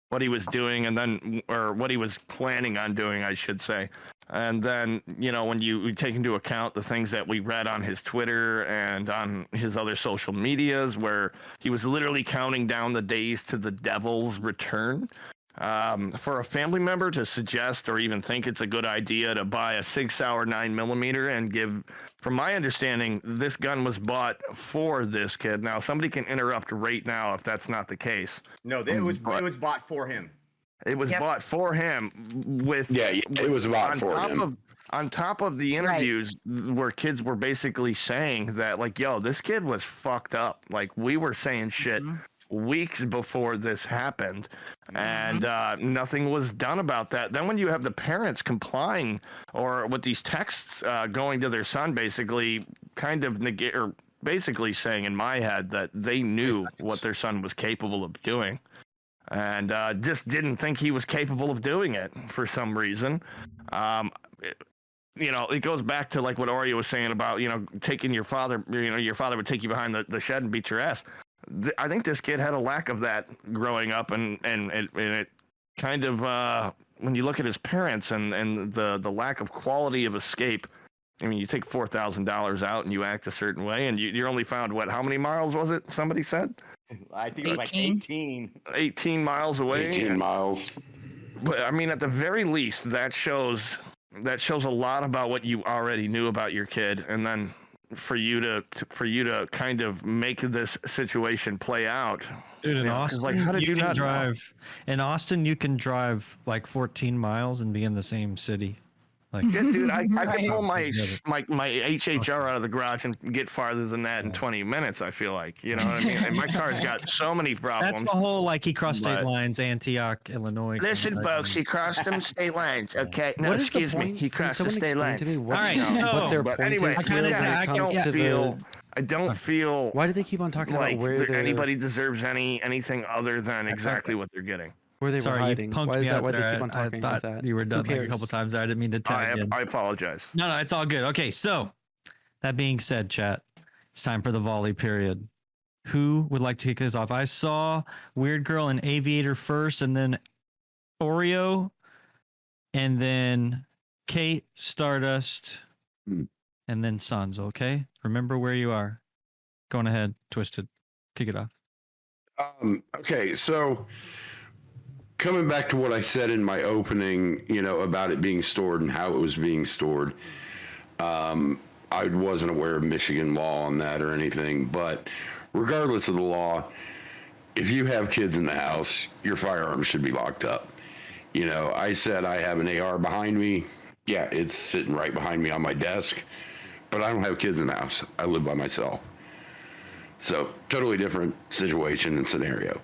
what he was doing, or what he was planning on doing, I should say. And then, when you take into account the things that we read on his Twitter and on his other social medias, where he was literally counting down the days to the devil's return, for a family member to suggest or even think it's a good idea to buy a 6-hour 9mm and give, from my understanding, this gun was bought for this kid. Now, somebody can interrupt right now if that's not the case. No, it was bought for him. It was bought for him it was bought for him. On top of the interviews where kids were basically saying that, like, yo, this kid was fucked up. Like, we were saying shit weeks before this happened, and nothing was done about that. Then when you have the parents complying, or with these texts going to their son, basically kind of negate, or basically saying in my head that they knew what their son was capable of doing, and just didn't think he was capable of doing it for some reason. It goes back to like what Oreo was saying about, taking your father, your father would take you behind the shed and beat your ass. I think this kid had a lack of that growing up, and it kind of, when you look at his parents and the lack of quality of escape, I mean, you take $4,000 out and you act a certain way, and you're only found, how many miles was it, somebody said? I think it was like 18. 18 miles away. 18 miles. But I mean, at the very least, that shows a lot about what you already knew about your kid. And then for you to kind of make this situation play out. Dude, in Austin, like, how did you not drive? In Austin, you can drive like 14 miles and be in the same city. Like, yeah, dude, I can pull my Together. my HHR out of the garage and get farther than that in 20 minutes. I feel like, you know what I mean? And my car's got so many problems. That's the whole like he crossed state lines, Antioch, Illinois. Listen, folks, he crossed them state lines. Okay, no, What is the excuse me, point? he Can crossed the someone state explain lines. to me what, All right, what their But point anyway, is I here kinda- when I it comes don't to feel. I don't feel Why do they keep on talking like about where they're anybody deserves anything other than exactly what they're getting. where they Sorry, were you hiding? punked Why me is that out why they there. keep on talking I about thought that? you were Who done like a cares? couple times there. I didn't mean to tag in. I apologize. No, it's all good. Okay, so that being said, chat, it's time for the volley period. Who would like to kick this off? I saw Weird Girl and Aviator first, and then Oreo, and then Kate, Stardust, and then Sondsol. Okay, remember where you are. Going ahead, Twisted. Kick it off. Okay, so coming back to what I said in my opening, about it being stored and how it was being stored, I wasn't aware of Michigan law on that or anything, but regardless of the law, if you have kids in the house, your firearms should be locked up. I said I have an AR behind me. Yeah, it's sitting right behind me on my desk, but I don't have kids in the house. I live by myself. So totally different situation and scenario.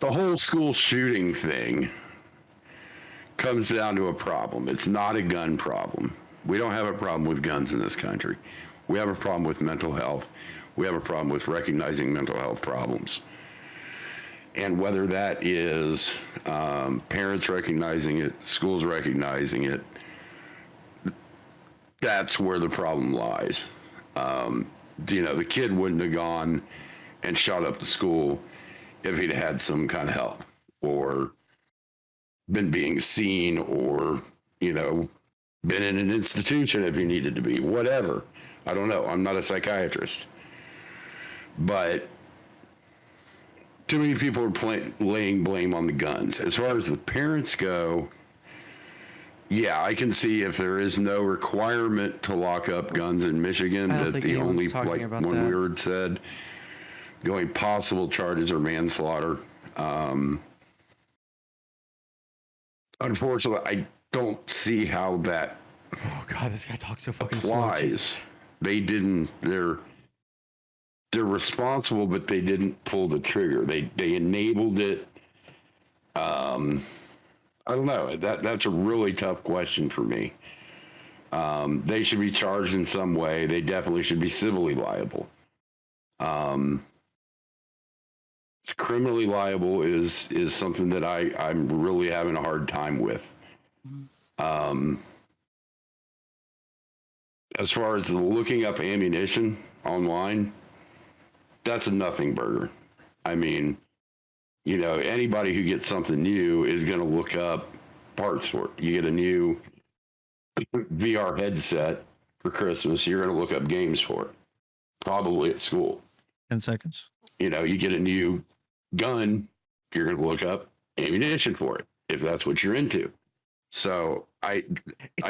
The whole school shooting thing comes down to a problem. It's not a gun problem. We don't have a problem with guns in this country. We have a problem with mental health. We have a problem with recognizing mental health problems. And whether that is parents recognizing it, schools recognizing it, that's where the problem lies. The kid wouldn't have gone and shot up the school if he'd had some kind of help or been being seen or, been in an institution if he needed to be, whatever. I don't know. I'm not a psychiatrist. But too many people are laying blame on the guns. As far as the parents go, yeah, I can see if there is no requirement to lock up guns in Michigan, that the only, like one weird said, the only possible charges are manslaughter. Unfortunately, I don't see how that Oh God, this guy talks so fucking slow. applies. They didn't. They're responsible, but they didn't pull the trigger. They enabled it. I don't know. That's a really tough question for me. They should be charged in some way. They definitely should be civilly liable. Criminally liable is something that I'm really having a hard time with. As far as the looking up ammunition online, that's a nothing burger. I mean, anybody who gets something new is going to look up parts for it. You get a new VR headset for Christmas, you're going to look up games for it, probably at school. 10 seconds. You get a new gun, you're going to look up ammunition for it, if that's what you're into. So I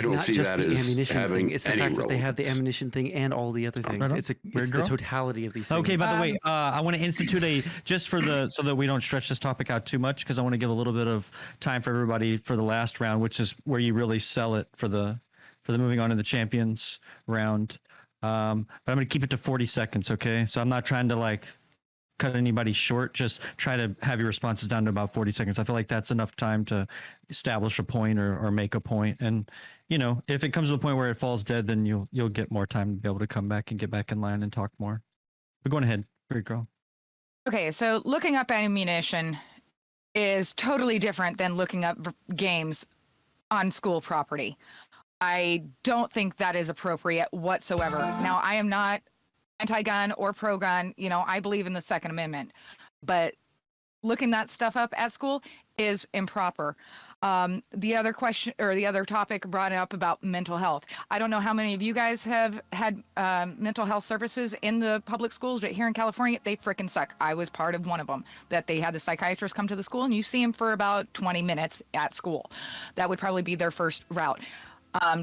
don't see that as having It's the any fact that they have the relevance. ammunition thing and all the other things. It's the totality of these things. Okay, by the way, I want to institute so that we don't stretch this topic out too much, because I want to give a little bit of time for everybody for the last round, which is where you really sell it for the moving on to the champions round. But I'm going to keep it to 40 seconds. Okay. So I'm not trying to cut anybody short. Just try to have your responses down to about 40 seconds. I feel like that's enough time to establish a point or make a point. And, if it comes to the point where it falls dead, then you'll get more time to be able to come back and get back in line and talk more. But going ahead, great girl. Okay, so looking up ammunition is totally different than looking up games on school property. I don't think that is appropriate whatsoever. Now, I am not anti-gun or pro-gun. I believe in the Second Amendment, but looking that stuff up at school is improper. The other question, or the other topic brought up about mental health. I don't know how many of you guys have had mental health services in the public schools, but here in California, they freaking suck. I was part of one of them, that they had the psychiatrist come to the school and you see him for about 20 minutes at school. That would probably be their first route.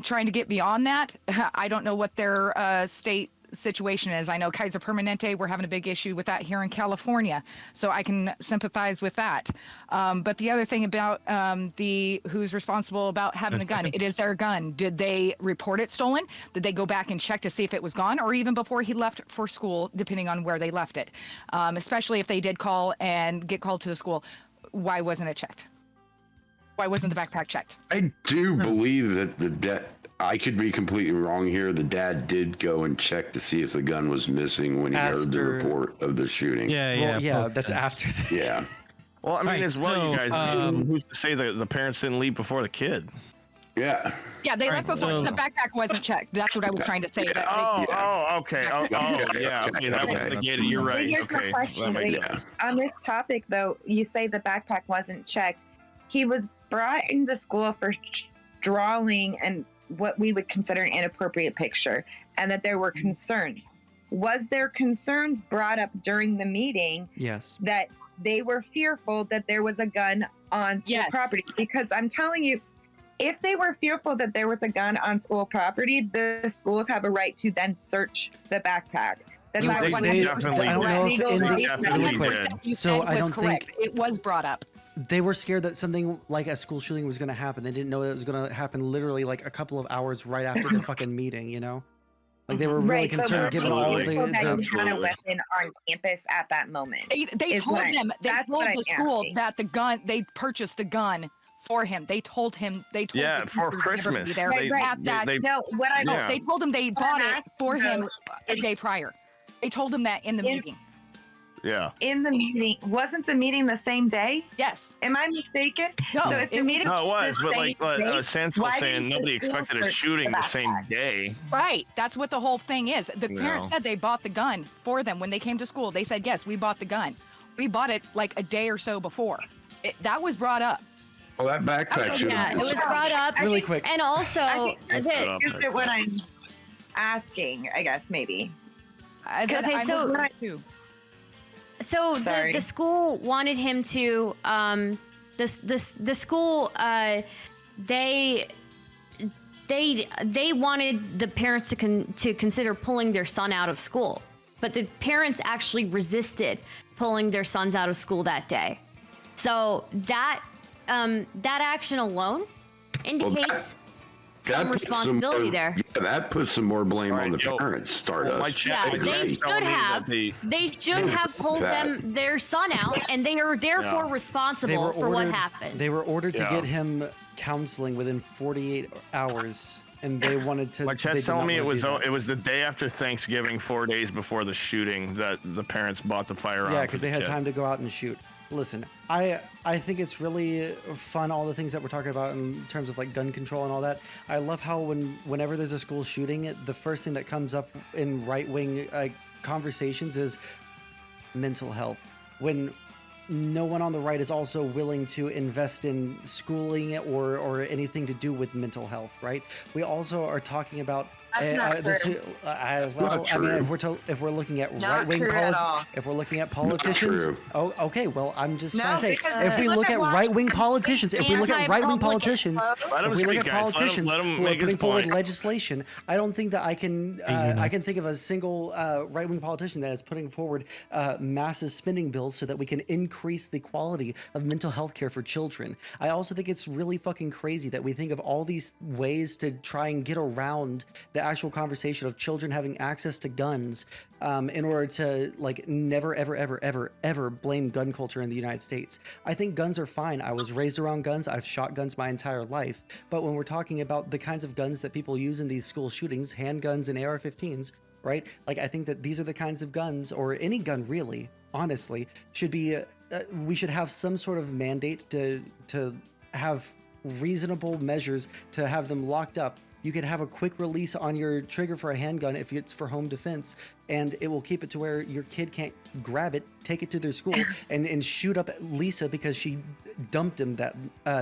Trying to get beyond that, I don't know what their state situation is. I know Kaiser Permanente, we're having a big issue with that here in California, so I can sympathize with that. But the other thing about who's responsible about having the gun, it is their gun. Did they report it stolen? Did they go back and check to see if it was gone, or even before he left for school, depending on where they left it? Especially if they did call and get called to the school, why wasn't it checked? Why wasn't the backpack checked? I do believe that I could be completely wrong here. The dad did go and check to see if the gun was missing when he heard the report of the shooting. That's after. Yeah. Well, I mean, Right, as well, so, you guys. Who's to say that the parents didn't leave before the kid? Yeah. Yeah, they left before the backpack wasn't checked. That's what I was trying to say. Okay. Okay, yeah. Okay, that was negated. You're right. Here's my Okay. question. On this topic, though, you say the backpack wasn't checked. He was brought into school for drawing and what we would consider an inappropriate picture, and that there were concerns. Was there concerns brought up during the meeting? Yes. That they were fearful that there was a gun on school property? Because I'm telling you, if they were fearful that there was a gun on school property, the schools have a right to then search the backpack. That's not really quick. So I don't think it was brought up. They were scared that something like a school shooting was going to happen. They didn't know that it was going to happen literally like a couple of hours right after the fucking meeting, you know? Like they were really concerned given all the that you had a weapon on campus at that moment. They told the school that the gun, they purchased a gun for him. They told him for Christmas. They told him they bought it for him a day prior. They told him that in the meeting. Yeah. In the meeting, wasn't the meeting the same day? Yes. Am I mistaken? No. So if the meeting No, it was, the but same like day, Sondsol why saying, didn't nobody the school expected a search shooting the same backpack? day. Right. That's what the whole thing is. The parents said they bought the gun for them when they came to school. They said, yes, we bought the gun. We bought it like a day or so before. That was brought up. Well, that backpack should have it was brought up really quick. And also, Here's what I'm asking, I guess, maybe. So the school wanted him to the school they wanted the parents to consider pulling their son out of school, but the parents actually resisted pulling their sons out of school that day. So that action alone indicates some responsibility there. Yeah, that puts some more blame on the parents. Stardust. They should have pulled their son out, and they are therefore responsible for what happened. They were ordered to get him counseling within 48 hours, and they wanted to. My chat's telling me it was the day after Thanksgiving, 4 days before the shooting, that the parents bought the firearm. Yeah, because they had time to go out and shoot. Listen, I think it's really fun, all the things that we're talking about in terms of like gun control and all that. I love how whenever there's a school shooting, the first thing that comes up in right-wing conversations is mental health. When no one on the right is also willing to invest in schooling or anything to do with mental health, right? We also are talking about if we're looking at politicians, okay. Well, I'm just trying to say, if we look at right-wing politicians, who are putting forward legislation, I don't think that I can think of a single right-wing politician that is putting forward massive spending bills so that we can increase the quality of mental health care for children. I also think it's really fucking crazy that we think of all these ways to try and get around the actual conversation of children having access to guns in order to like never ever blame gun culture in the United States. I think guns are fine. I was raised around guns. I've shot guns my entire life. But when we're talking about the kinds of guns that people use in these school shootings, handguns and AR-15s, right? Like I think that these are the kinds of guns, or any gun really, honestly, should be we should have some sort of mandate to have reasonable measures to have them locked up. You could have a quick release on your trigger for a handgun if it's for home defense. and it will keep it to where your kid can't grab it, take it to their school, and shoot up Lisa because she dumped him that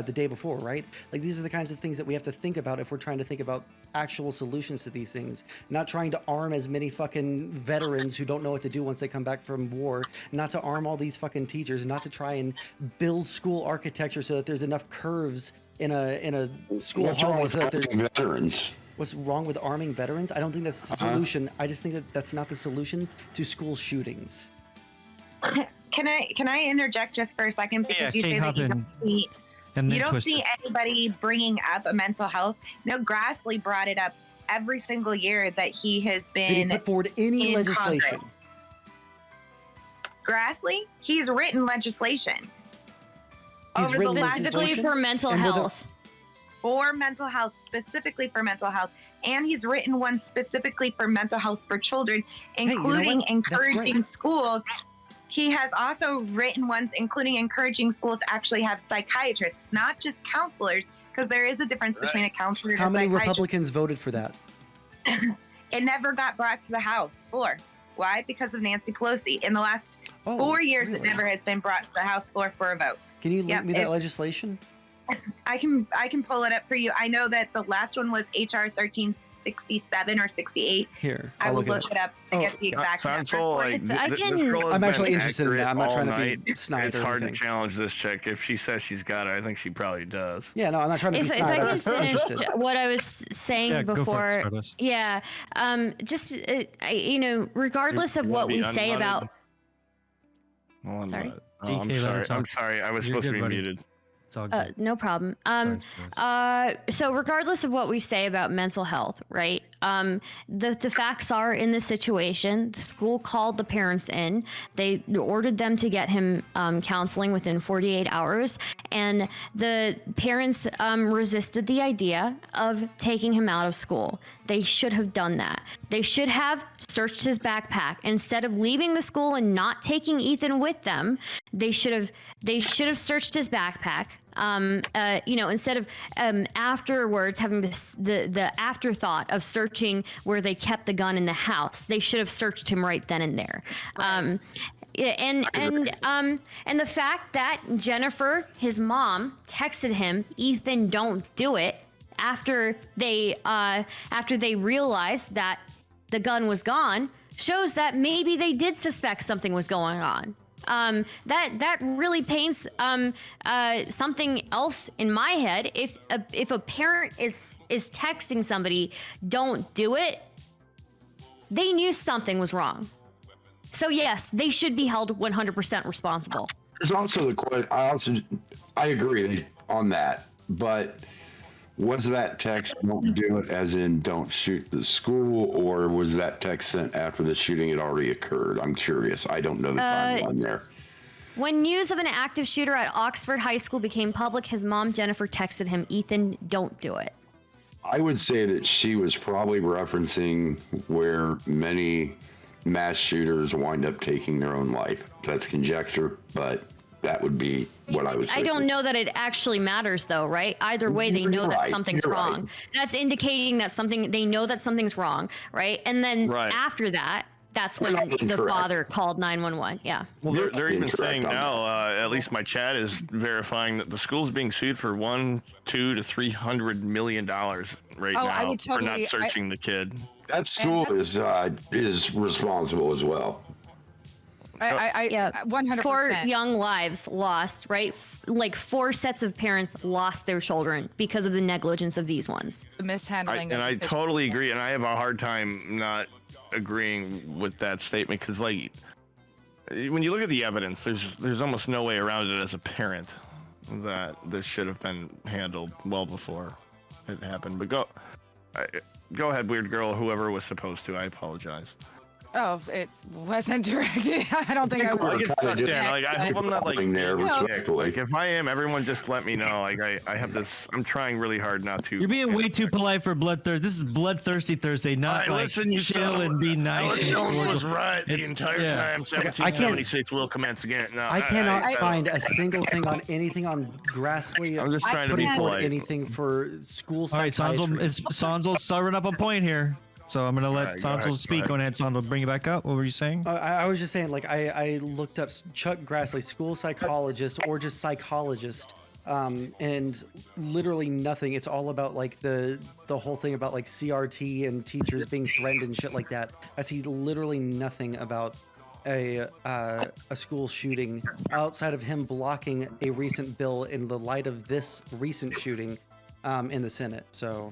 the day before, right? Like, these are the kinds of things that we have to think about if we're trying to think about actual solutions to these things. Not trying to arm as many fucking veterans who don't know what to do once they come back from war, not to arm all these fucking teachers, not to try and build school architecture so that there's enough curves in a school What's wrong hallway with so that there's veterans? What's wrong with arming veterans? I don't think that's the solution. I just think that that's not the solution to school shootings. Can I interject just for a second? Because you say that you don't see anybody bringing up a mental health. No, Grassley brought it up every single year that he has been. Did he put forward any legislation? Grassley, he's written legislation. He's written specifically for mental health. For mental health, specifically for mental health. And he's written one specifically for mental health for children, including encouraging schools. He has also written ones including encouraging schools to actually have psychiatrists, not just counselors, because there is a difference between a counselor and a psychiatrist. How many Republicans voted for that? It never got brought to the House floor. Why? Because of Nancy Pelosi. In the last 4 years, really? It never has been brought to the House floor for a vote. Can you link me that legislation? I can pull it up for you. I know that the last one was HR 1367 or 68. Here, I will look it up to get the exact number. I'm actually interested in that. I'm not trying to be snide. It's hard to challenge this chick. If she says she's got it, I think she probably does. Yeah, no, I'm not trying to be snide. If I could finish what I was saying before, regardless of what we say about. Sorry. I'm sorry. I was supposed to be muted. No problem. So regardless of what we say about mental health, right? The facts are, in this situation, the school called the parents in. They ordered them to get him counseling within 48 hours, and the parents resisted the idea of taking him out of school. They should have done that. They should have searched his backpack instead of leaving the school and not taking Ethan with them. They should have searched his backpack. Instead of afterwards having the afterthought of searching where they kept the gun in the house. They should have searched him right then and there. And the fact that Jennifer, his mom, texted him, "Ethan, don't do it," after they realized that the gun was gone, shows that maybe they did suspect something was going on. That really paints something else in my head. If a parent is texting somebody, "Don't do it," they knew something was wrong. So yes, they should be held 100% responsible. There's also the question. I agree on that, but was that text "don't do it" as in don't shoot the school, or was that text sent after the shooting had already occurred? I'm curious. I don't know the timeline there. When news of an active shooter at Oxford High School became public, his mom, Jennifer, texted him, "Ethan, don't do it." I would say that she was probably referencing where many mass shooters wind up taking their own life. That's conjecture, but that would be what I was thinking. I don't know that it actually matters, though, right? Either way, they know that something's wrong. Right. That's indicating that they know that something's wrong, right? And then after that, that's when the father called 911. Yeah. Well, they're even saying now, at least my chat is verifying that the school's being sued for $100, $200 to $300 million right now for not searching the kid. That school is responsible as well. I 100%. 4 young lives lost, right? Like 4 sets of parents lost their children because of the negligence of these ones. The mishandling. I totally agree, and I have a hard time not agreeing with that statement, because like when you look at the evidence, there's almost no way around it as a parent that this should have been handled well before it happened. But go ahead, weird girl, whoever was supposed to. I apologize. Oh, it wasn't directed. I don't think I was. I hope I'm not like there. Like if I am, everyone just let me know. Like I have this. I'm trying really hard not to. You're being way too polite for bloodthirsty. This is bloodthirsty Thursday, not like chill and be nice. Someone was right the entire time. 1776 will commence again. No, I cannot find a single thing on anything on Grassley. I'm just trying to be polite. Anything for school. All right, Sondsol, Sonsol's stubborn up a point here. So I'm gonna let Alright, go Sondsol ahead, speak. go Go ahead, Sondsol. Bring it back up. What were you saying? I was just saying, like, I looked up Chuck Grassley, school psychologist or just psychologist, and literally nothing. It's all about like the whole thing about like CRT and teachers being threatened and shit like that. I see literally nothing about a school shooting outside of him blocking a recent bill in the light of this recent shooting in the Senate. So.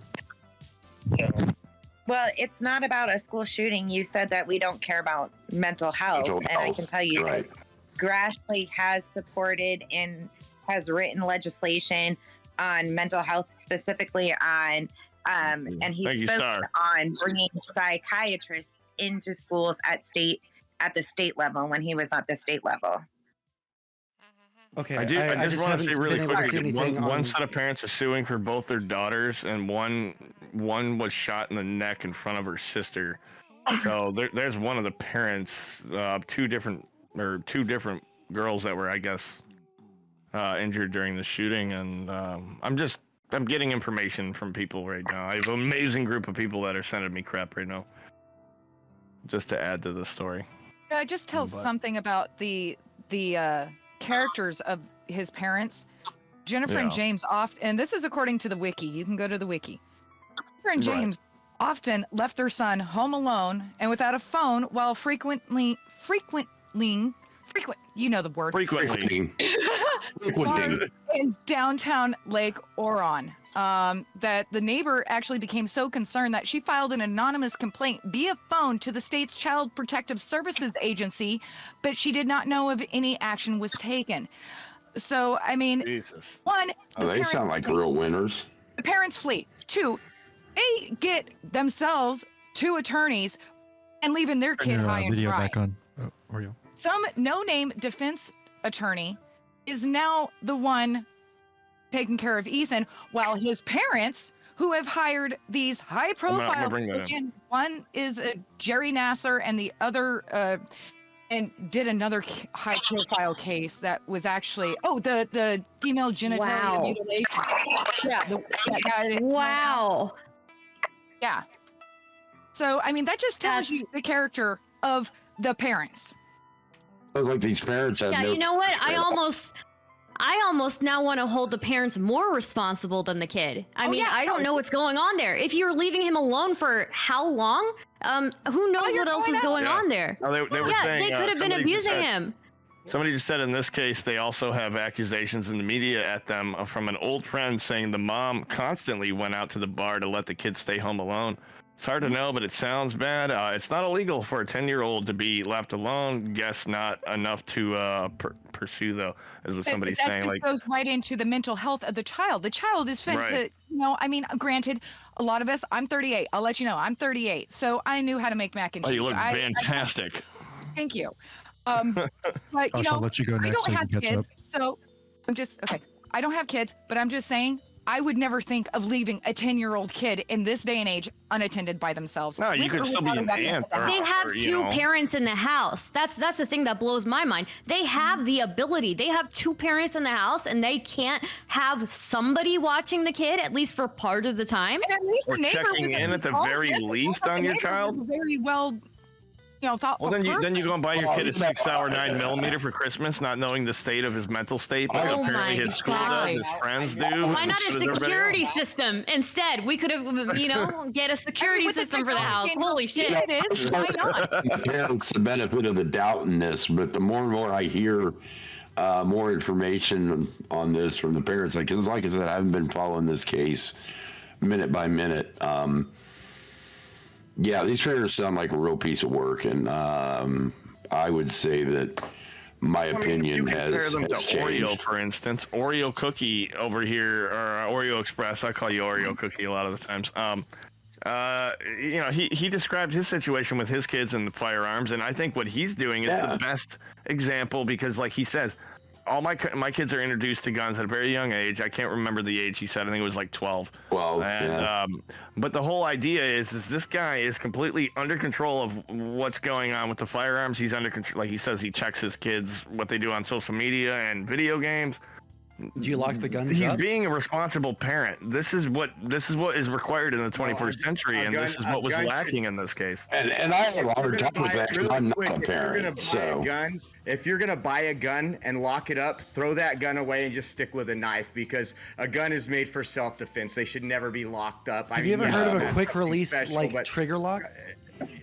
Well, it's not about a school shooting. You said that we don't care about mental health. Mental And I health, can tell you right. that Grassley has supported and has written legislation on mental health, specifically on, and Thank he's you, spoken Star. on bringing psychiatrists into schools at the state level when he was at the state level. Okay, I just want to say really been able to see quickly, anything one on- set of parents are suing for both their daughters, and one was shot in the neck in front of her sister. So there's one of the parents, two different girls that were, I guess, injured during the shooting, and I'm getting information from people right now. I have an amazing group of people that are sending me crap right now, just to add to the story. It just tells something about the characters of his parents. Jennifer and Yeah. James and this is according to the wiki. You can go to the wiki. Jennifer and James often left their son home alone and without a phone while frequenting, you know the word, Frequently. bars in downtown Lake Oron. That the neighbor actually became so concerned that she filed an anonymous complaint via phone to the state's Child Protective Services Agency, but she did not know if any action was taken. So, I mean, Jesus. one, They sound like real winners. the parents flee. Two, they get themselves two attorneys and leaving their kid Turn your, high and video dry. back on. Oh, Oreo. Some no-name defense attorney is now the one taking care of Ethan, while his parents, who have hired these high-profile, bring that in. again, one is a Jerry Nasser, and the other, and did another high-profile case that was actually the female genitalia mutilation. Yeah, that guy. Wow. Yeah. So I mean, that just tells you the character of the parents. Sounds like these parents have Yeah, no. you know what? I almost now want to hold the parents more responsible than the kid. I mean, I don't know what's going on there. If you're leaving him alone for how long? Who knows what else is going on there? No, they were saying, they could have been somebody just abusing said- him. Somebody just said in this case, they also have accusations in the media at them from an old friend saying the mom constantly went out to the bar to let the kids stay home alone. It's hard to know, but it sounds bad. It's not illegal for a 10-year-old to be left alone. Guess not enough to pursue, though, is what somebody's that saying. just Like, goes right into the mental health of the child. The child is fit to, I mean, granted, a lot of us, I'm 38. I'll let you know, I'm 38. So I knew how to make mac and oh, cheese. you look fantastic. Thank you. But Josh, I'll let you go I next don't so you have can catch kids, up. so I'm just okay. I don't have kids, but I'm just saying I would never think of leaving a 10-year-old kid in this day and age unattended by themselves. No, you with could or still be without a an weapon. aunt or- They have or, you two know. parents in the house. That's the thing that blows my mind. They have the ability. They have two parents in the house, and they can't have somebody watching the kid at least for part of the time. And at least Or the neighbor checking was in at the involved very in this. least The on your neighbor child? was a very well, thoughtful. Well, then you person. go and buy your kid a 6-hour 9mm for Christmas, not knowing the state of his mental state. But Oh apparently my his school God. does, his friends do. Why not a so does everybody security else. system instead? We could have, get a security with the system for the house. technology and Holy shit. It is. Why not? My parents the benefit of the doubt in this, but the more and more I hear more information on this from the parents, because like I said, I haven't been following this case minute by minute. Yeah, these parents sound like a real piece of work, and I would say that my opinion Compare has them to Oreo, changed. for instance. Oreo cookie over here, or Oreo Express. I call you Oreo cookie a lot of the times. He described his situation with his kids and the firearms, and I think what he's doing is the best example because, like he says, all my kids are introduced to guns at a very young age. I can't remember the age he said. I think it was like 12. 12, and, but the whole idea is this guy is completely under control of what's going on with the firearms. He's under control. Like he says, he checks his kids, what they do on social media and video games. Do you lock the guns He's up? being a responsible parent. This is what is required in the 21st century, and this is what was lacking in this case. And I have a hard time with that because I'm not a If you're gonna parent. buy So a gun, if you're gonna buy a gun and lock it up, throw that gun away and just stick with a knife, because a gun is made for self-defense. They should never be locked up. Have you ever heard of a quick release but trigger lock?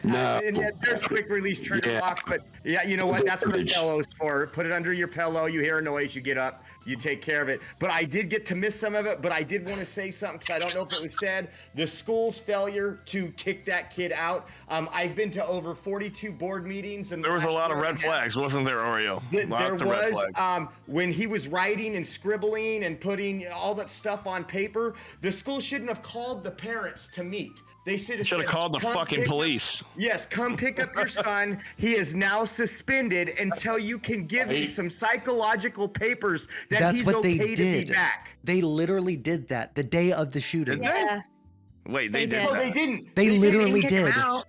no. And yeah, there's quick release trigger locks, but yeah, you know what? That's what a pillow's for. Put it under your pillow. You hear a noise, you get up, you take care of it. But I did get to miss some of it. But I did want to say something because I don't know if it was said. The school's failure to kick that kid out. I've been to over 42 board meetings, and There was a lot of red flags, wasn't there, Oreo? There Lots of red was flags. when he was writing and scribbling and putting all that stuff on paper. The school shouldn't have called the parents to meet. They should have called the "Come fucking pick up-" police. Yes, come pick up your son. He is now suspended until you can give me some psychological papers that That's he's what okay they to be did. back. They literally did that the day of the shooting. Yeah. Wait, they They did did. No, that. they didn't. They literally Kick him did. out.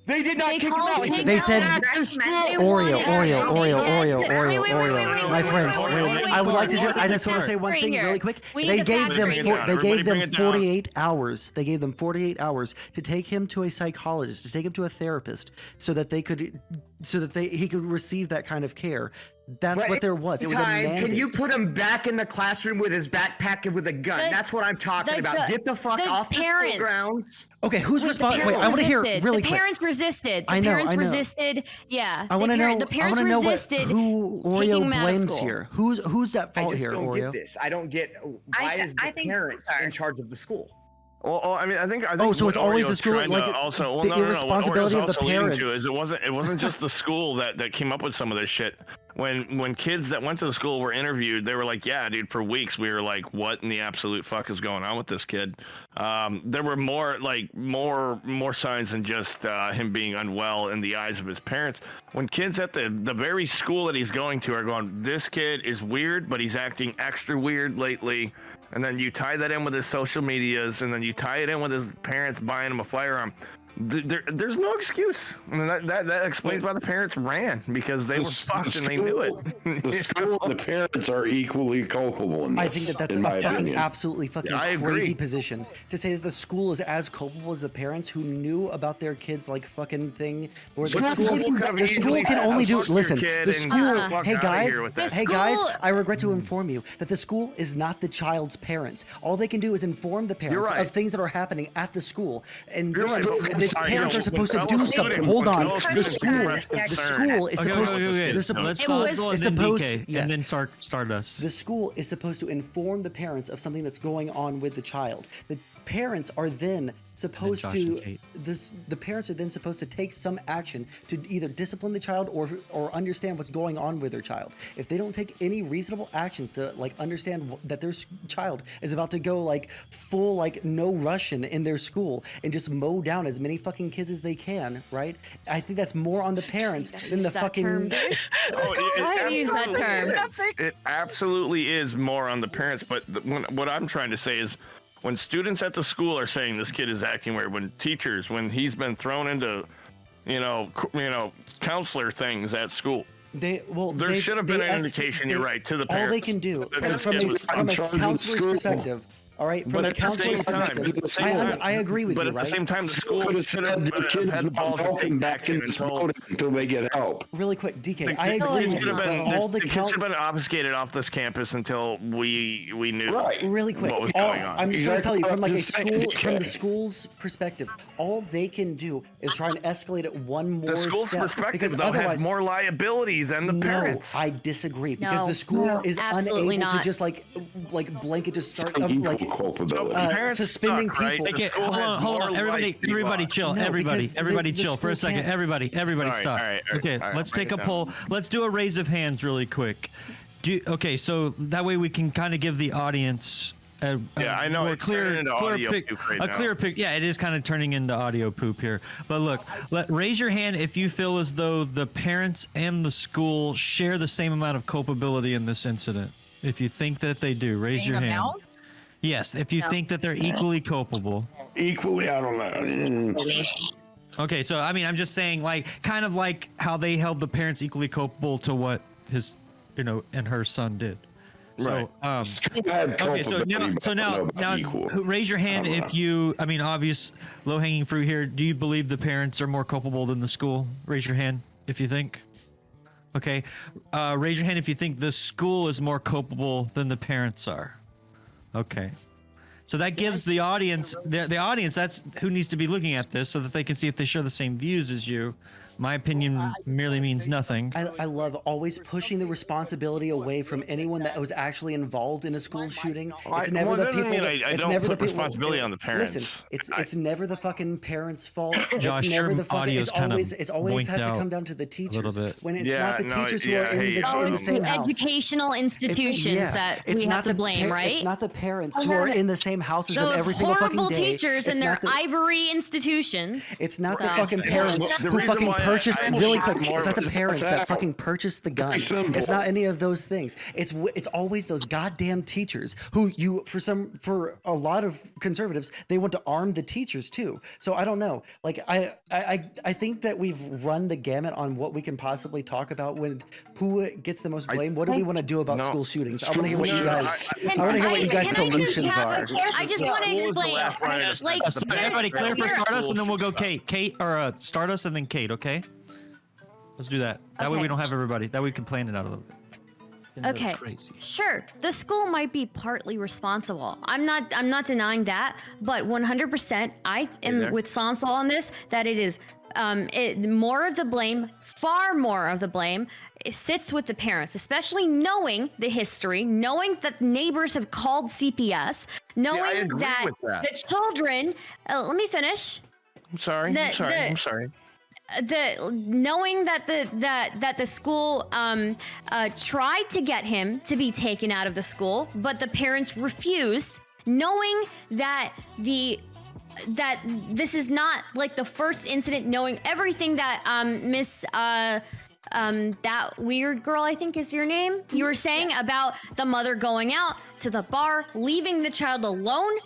They did not They kick him called out. him They out. said- Back to school. They Oreo, wanted- Oreo, my friend. I would like to. I just want to say one Right thing here. really quick. We They need to gave pass them. it. They Everybody gave bring them it down. 48 hours. They gave them 48 hours to take him to a psychologist, to take him to a therapist, so that he could receive that kind of care. That's But what there was. It was a mandate. Can you put him back in the classroom with his backpack and with a gun? That's what I'm talking about. Get the fuck off the school parents. grounds. Okay, who's responsible? Wait, I want to hear really The quick. parents resisted. The I know, parents I know. resisted. Yeah. I want to know. The I parents want to know resisted who taking Oreo him out of blames school. here. Who's at I fault just here, don't Oreo? get this. I don't get why is the I think parents both are. in charge of the school? Well, I mean, I think. Oh, so it's what always Oreo's the school, trying to like, also, the no, what irresponsibility Oreo's of the also leading to parents. is it wasn't just the school that came up with some of this shit. When kids that went to the school were interviewed, they were like, "Yeah, dude, for weeks we were like, what in the absolute fuck is going on with this kid?" There were more signs than just him being unwell in the eyes of his parents. When kids at the very school that he's going to are going, "This kid is weird, but he's acting extra weird lately." And then you tie that in with his social medias, and then you tie it in with his parents buying him a firearm. There's no excuse. I mean, that explains why the parents ran, because they were fucked and they knew it. The school and the parents are equally culpable in this. I think that's in a my fucking opinion. absolutely fucking Yeah, I crazy agree. position to say that the school is as culpable as the parents who knew about their kids like fucking thing. Where the school can only do. Listen, the school. Hey guys, I regret to inform you that the school is not the child's parents. All they can do is inform the parents right. of things that are happening at the school, and You're right. the parents are supposed to do Fellow something. student- Hold on, fellow the student school. expressed The concern. school is supposed. Let's The go school and is then supposed. DK, Yes. and then Stardust. The school is supposed to inform the parents of something that's going on with the child. The parents are then supposed Josh to and Kate. the parents are then supposed to take some action to either discipline the child or understand what's going on with their child. If they don't take any reasonable actions to like understand that their child is about to go like full like no Russian in their school and just mow down as many fucking kids as they can, right? I think that's more on the parents than the Use that fucking term, dude. Why use that term? It absolutely is more on the parents, but what I'm trying to say is, when students at the school are saying this kid is acting weird, when teachers, when he's been thrown into, counselor things at school, there should have been an indication. You're right, to the parents. All they can do That this kid was from a charged with counselor's school. perspective. All right, from But a at the same counselor's time, perspective, I agree with but you, at the right? same time, the school Could have should said have the kids had the balls to welcome take back action in this until building until they get help. Really quick, DK, I the agree kids with should you, have but been, all the kids count. should have been obfuscated off this campus until we knew Right. Really quick, what was all- going on. I'm just going to tell you from like a Exactly. school, from the school's perspective, all they can do is try and escalate it one more The school's step, perspective, because though, otherwise, has more liability than the no, parents. I disagree because No, the school no, is absolutely unable to not. just like blanket just start Some equal like culpability. Parents suspending suck, right? people. The Okay, school has hold on, more everybody, life everybody, laws. chill, No, everybody, because everybody, the chill for a school second. can't- Everybody, All right, stop. all right, Okay, all right, let's bring take it a down. poll. Let's do a raise of hands really quick. Okay, so that way we can kind of give the audience a I know, more it's turning into audio pic, poop right a now. clear pic. Yeah, it is kind of turning into audio poop here. But look, raise your hand if you feel as though the parents and the school share the same amount of culpability in this incident. If you think that they do, raise Same your hand. amount? Yes, if you think that they're equally culpable. Equally, I don't know. Okay, so I mean, I'm just saying, like, kind of like how they held the parents equally culpable to what his, and her son did. So, Bad okay, so culpability, now, but I don't know about equal. raise your hand I don't if you. I mean, obvious low hanging fruit here. Do you believe the parents are more culpable than the school? Raise your hand if you think. Okay, raise your hand if you think the school is more culpable than the parents are. Okay. So that gives the audience, the audience, that's who needs to be looking at this so that they can see if they share the same views as you. My opinion merely means nothing. I love always pushing the responsibility away from anyone that was actually involved in a school shooting. It's never the people. I don't put responsibility on the parents. Listen, it's never the fucking parents' fault. Josh, it's never your the fucking. audio's kind of It's always has to blinked come out down to the teachers. a little bit. When it's not the teachers who are in the same house. Educational institutions that we have to blame, right? It's not the parents who are in the same houses with Those every single fucking day. horrible teachers and their not ivory institutions. It's not the fucking parents who fucking purchased really quick. It's not the parents that fucking purchased the gun. It's not any of those things. It's always those goddamn teachers who for a lot of conservatives, they want to arm the teachers too. So I don't know. Like I think that we've run the gamut on what we can possibly talk about when who gets the most blame. What do we want to do about school shootings? I want to hear what you guys. I want to hear what you guys' solutions are. I just want to explain. Like, everybody clear for Stardust, and then we'll go Kate. Kate or Stardust, and then Kate. Okay. Let's do that. That way we don't have everybody. That way we can plan it out a little bit. Okay. Sure. The school might be partly responsible. I'm not denying that, but 100% I am with Sondsol on this, that it is more of the blame, far more of the blame, it sits with the parents, especially knowing the history, knowing that neighbors have called CPS, knowing that the children, let me finish. I'm sorry. Knowing that the school tried to get him to be taken out of the school, but the parents refused, knowing that this is not like the first incident, knowing everything that Miss that weird girl, I think is your name, you were saying about the mother going out to the bar, leaving the child alone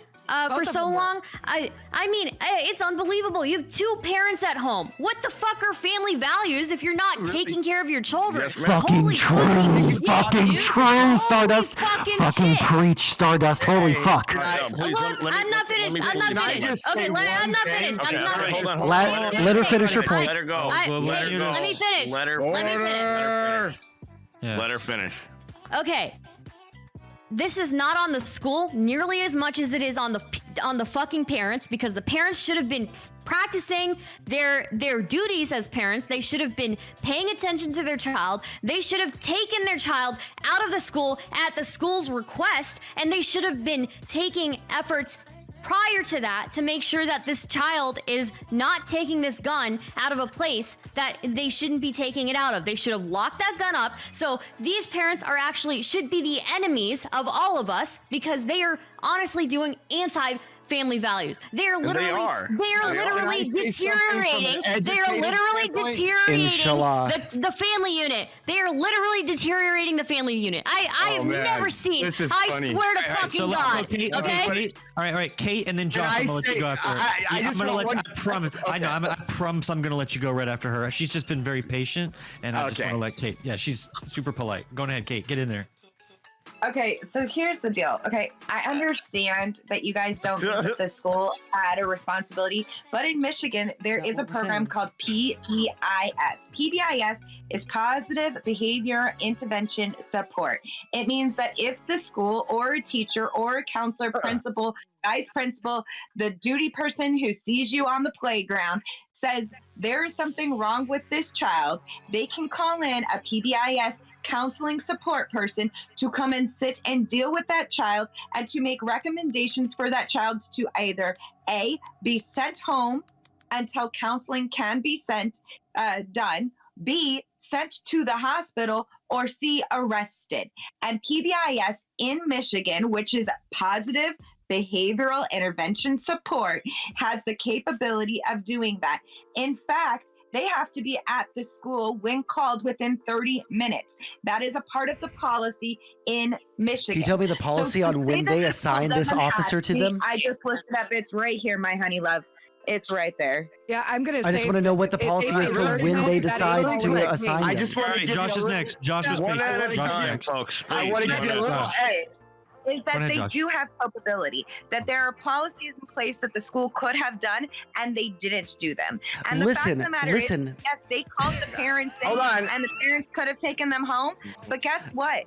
for so long. I mean, it's unbelievable. You have two parents at home. What the fuck are family values if you're not taking care of your children? Fucking true, fucking true, Stardust. Fucking preach, Stardust. Holy fuck. I'm not finished. I'm not finished. Okay, I'm not finished. I'm not finished. Let her finish her point. Let her go. Let me finish. Let her finish. Okay. This is not on the school nearly as much as it is on the fucking parents, because the parents should have been practicing their duties as parents. They should have been paying attention to their child. They should have taken their child out of the school at the school's request, and they should have been taking efforts prior to that to make sure that this child is not taking this gun out of a place that they shouldn't be taking it out of. They should have locked that gun up. So these parents should be the enemies of all of us, because they are honestly doing anti-family values. They are literally deteriorating. They are literally deteriorating the family unit. They are literally deteriorating the family unit. I have never seen. I swear to fucking God. Kate, Okay. All right, Kate, and then Josh. I'm gonna let you go after her. I'm gonna let you. I promise. I promise. I'm gonna let you go right after her. She's just been very patient, and I just want to let Kate. Yeah, she's super polite. Go ahead, Kate. Get in there. Okay, so here's the deal. Okay, I understand that you guys don't think that the school had a responsibility, but in Michigan, there is a program called PBIS. PBIS is Positive Behavior Intervention Support. It means that if the school or a teacher or a counselor, principal, vice principal, the duty person who sees you on the playground says there is something wrong with this child, they can call in a PBIS counseling support person to come and sit and deal with that child and to make recommendations for that child to either A, be sent home until counseling can be done, B, sent to the hospital, or C, arrested. And PBIS in Michigan, which is Positive Behavioral Intervention Support, has the capability of doing that. In fact, they have to be at the school when called within 30 minutes. That is a part of the policy in Michigan. Can you tell me the policy on when they assign this officer to them? I just looked it up. It's right here, my honey love. It's right there. Yeah, I'm gonna. I just want to know what the policy is for when they decide to assign them. I just want to give Josh you is a next. Josh is One at a next. Josh is time, next. folks. I want to give you a little. Hey, is that Go ahead, they Josh. do have culpability, that there are policies in place that the school could have done and they didn't do them. And the fact of the matter is, yes, they called the parents in Hold on. and the parents could have taken them home, but guess what?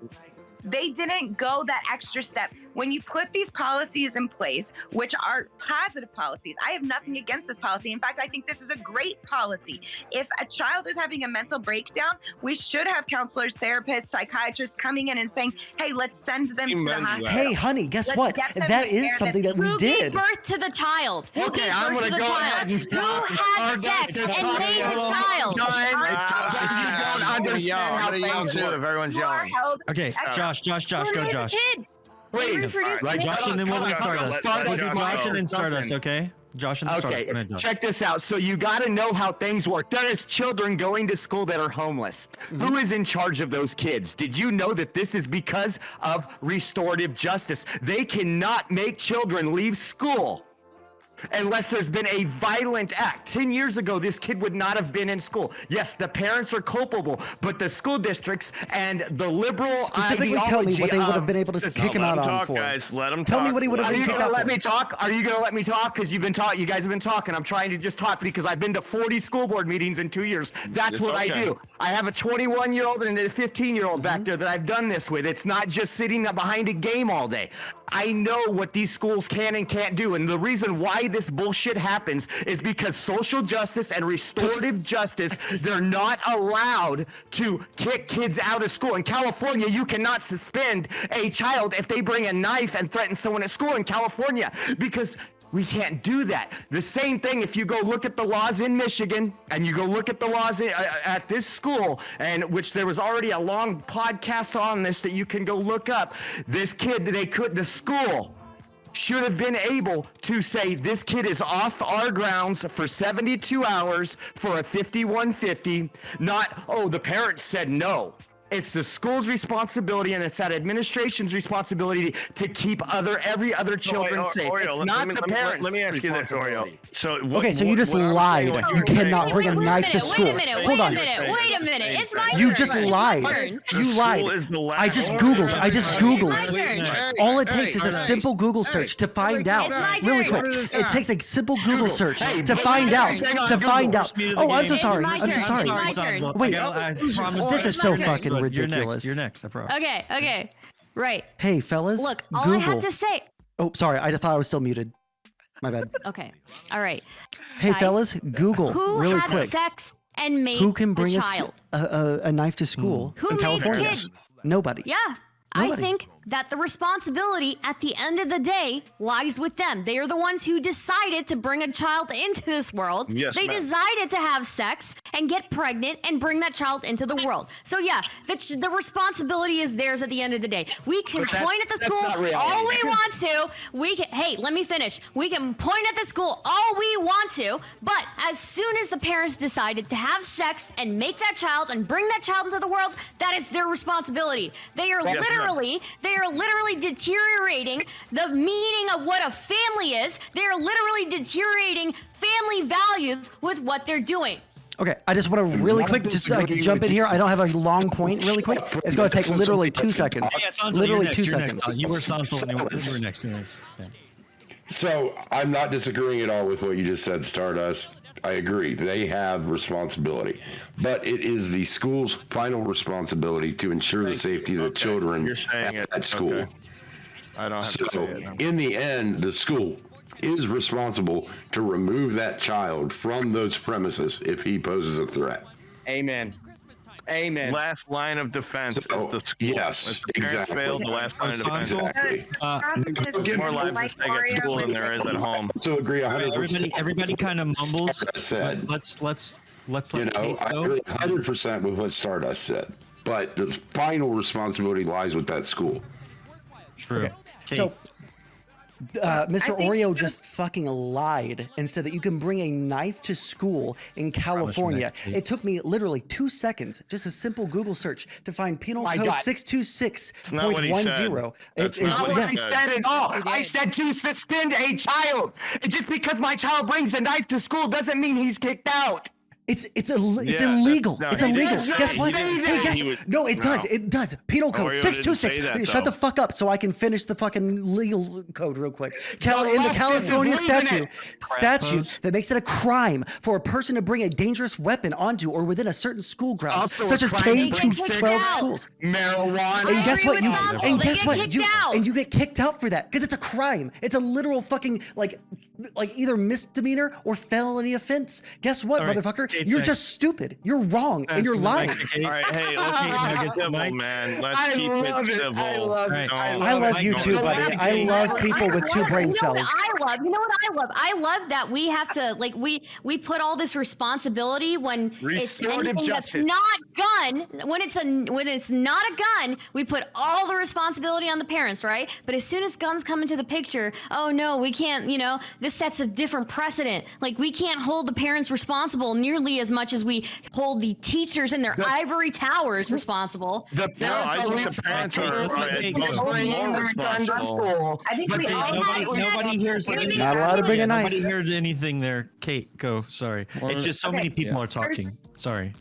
They didn't go that extra step. When you put these policies in place, which are positive policies, I have nothing against this policy. In fact, I think this is a great policy. If a child is having a mental breakdown, we should have counselors, therapists, psychiatrists coming in and saying, hey, let's send them to the hospital. Hey, honey, guess Let's what? get them That to is care something that we Who did. gave birth to the child? Who Okay, gave I'm birth to gonna the go child? ahead and Who stop. had sex and made the child? You don't understand how things work. If everyone's You are yelling. held Okay, Josh, Who go, made the Josh. kid? Please. Right, Josh, and then we'll let Stardust. Stardust We'll do Josh and then Stardust, something. okay? Josh and then Stardust. Okay, Go ahead, Josh. check this out. So you got to know how things work. There is children going to school that are homeless. Who is in charge of those kids? Did you know that this is because of restorative justice? They cannot make children leave school unless there's been a violent act. 10 years ago, this kid would not have been in school. Yes, the parents are culpable, but the school districts and the liberal Specifically tell me what they would have been able to kick him out on talk, for. guys. Let him Tell talk. me what he would have Are been you kicked gonna out let for. me talk? Are you gonna let me talk? Because you've been talking. You guys have been talking. I'm trying to just talk because I've been to 40 school board meetings in 2 years. That's what I do. I have a 21-year-old and a 15-year-old back there that I've done this with. It's not just sitting behind a game all day. I know what these schools can and can't do, and the reason why this bullshit happens is because social justice and restorative justice, they're not allowed to kick kids out of school. In California, you cannot suspend a child if they bring a knife and threaten someone at school in California because we can't do that. The same thing if you go look at the laws in Michigan and you go look at the laws at this school, and which there was already a long podcast on this that you can go look up. This kid, the school should have been able to say this kid is off our grounds for 72 hours for a 5150, not, oh, the parents said no. It's the school's responsibility and it's that administration's responsibility to keep every other children safe. Oreo, It's not the parents. Let me ask you this, Oreo. So Okay, so you just lied. You cannot bring a knife to school. Hold on. Wait a minute. It's my turn. You just It's my lied. turn. You lied. I just Googled. It's my turn. All it takes is a simple Google search to find out. It's my Really turn. quick. It takes a simple Google search Hey, to it's find my out. turn. To find out. Speed of the Oh, I'm game. so sorry. It's my I'm so turn. sorry. It's my turn. Wait, I promise. this is It's so my turn. fucking You're ridiculous. next. You're next. I promise. Okay. Right. Hey, fellas. Look, all Google. I have to say. Oh, sorry. I thought I was still muted. My bad. Okay. All right. Hey, Guys, fellas. Google Who really had quick. sex and made Who can the bring child? a knife to school Who in made the California? kid? Nobody. Yeah. Nobody. I think that the responsibility at the end of the day lies with them. They are the ones who decided to bring a child into this world. Yes, they ma'am. decided to have sex and get pregnant and bring that child into the world. So yeah, the responsibility is theirs at the end of the day. We can But that's- point at the that's school not reality. all we want to. Hey, let me finish. We can point at the school all we want to, but as soon as the parents decided to have sex and make that child and bring that child into the world, that is their responsibility. They are literally deteriorating the meaning of what a family is. They are literally deteriorating family values with what they're doing. Okay, I just want to really quick just jump in here. I don't have a long point. Really quick, it's going to take literally 2 seconds. Yeah, Sondsol, Literally you're 2 next, seconds. You were Sondsol. You were next. Yeah. So I'm not disagreeing at all with what you just said, Stardust. I agree. They have responsibility, but it is the school's final responsibility to ensure the safety of the children You're saying at it. that school. Okay. I don't have to say So it. No. in the end, the school is responsible to remove that child from those premises if he poses a threat. Amen. Amen. Last line of defense is So, the school. yes, If the parents exactly. failed, the last line of defense. Exactly. There's more lives at stake at school than there is at home. So agree 100%. Everybody kind of mumbles. Stardust said. Let's let You know, Kate I go. agree 100% with what Stardust said, but the final responsibility lies with that school. True. Kate. So Mr. Oreo just fucking lied and said that you can bring a knife to school in California. It took me literally 2 seconds, just a simple Google search, to find penal code 626.10. That's not what I said at all. I said to suspend a child. Just because my child brings a knife to school doesn't mean he's kicked out. It's illegal. It's illegal. Guess what? No, it does. It does. Penal code 626. Shut the fuck up so I can finish the fucking legal code real quick. In the California statute that makes it a crime for a person to bring a dangerous weapon onto or within a certain school grounds, such as K-12 schools. Marijuana. And guess what? You get kicked out for that because it's a crime. It's a literal fucking like either misdemeanor or felony offense. Guess what, motherfucker? You're just stupid. You're wrong, and you're lying. All right, hey, let's keep it civil, man. Let's keep it civil. I love you too, buddy. I love people with two brain cells. You know what I love? I love that we have to we put all this responsibility when it's anything that's not gun. When it's not a gun, we put all the responsibility on the parents, right? But as soon as guns come into the picture, oh no, we can't. This sets a different precedent. Like we can't hold the parents responsible nearly as much as we hold the teachers in their ivory towers responsible. I think the parents are more responsible. I think nobody hears. Not allowed to bring a knife. Nobody hears anything there. Kate, go. Sorry. It's just so many people are talking. Sorry.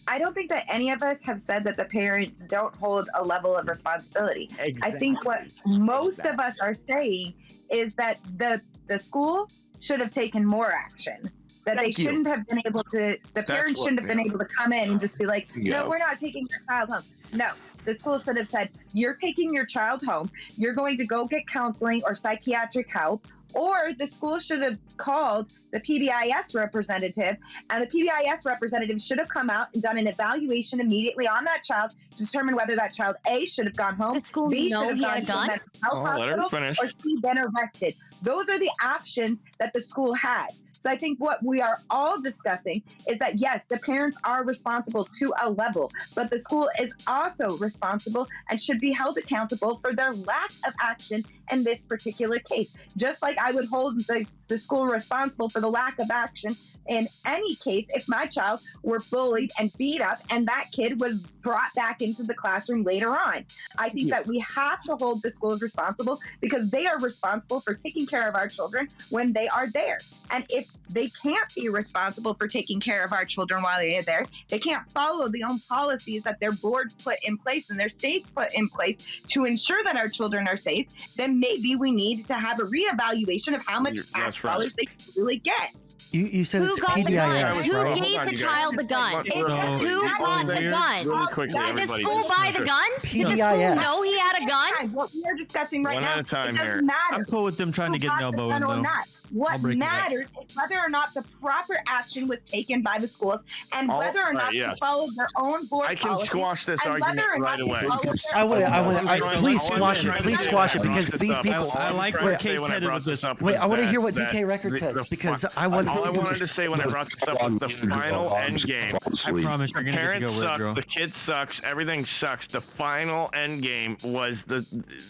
I don't think that any of us have said that the parents don't hold a level of responsibility. Exactly. I think what most of us are saying is that the school should have taken more action. That they shouldn't have been able to, the parents shouldn't have been able to come in and just be like, no, we're not taking your child home. No, the school should have said, you're taking your child home. You're going to go get counseling or psychiatric help. Or the school should have called the PBIS representative, and the PBIS representative should have come out and done an evaluation immediately on that child to determine whether that child A should have gone home, the school B know should have he had a gone to gun? a mental health hospital, or C been arrested. Those are the options that the school had. So I think what we are all discussing is that, yes, the parents are responsible to a level, but the school is also responsible and should be held accountable for their lack of action in this particular case. Just like I would hold the school responsible for the lack of action in any case if my child were bullied and beat up and that kid was brought back into the classroom later on. I think that we have to hold the schools responsible because they are responsible for taking care of our children when they are there. And if they can't be responsible for taking care of our children while they are there, they can't follow the own policies that their boards put in place and their states put in place to ensure that our children are safe, then maybe we need to have a reevaluation of how much tax dollars they really get. You said it's got the gun? PBIS, Who right? gave the child the gun? Who bought the gun? Really quickly, Did the everybody. school buy the gun? Did the school PBIS. know he had a gun? What we are discussing right One now, at a time it doesn't here. matter I'm cool with them trying to get an who got the elbow in, gun or though. not. What break it up. matters is whether or not the proper action was taken by the schools and whether or not they followed their own board I can policy, squash this and argument whether or right not they away. followed their Please squash it. Please squash it because these people. I like where Kate's headed with this. Wait, I want to hear what DK Record says because I want. All I wanted to say when I brought this up was the final end game. I promise you're gonna get to Parents go, suck. girl. The kid sucks. Everything sucks. The final end game was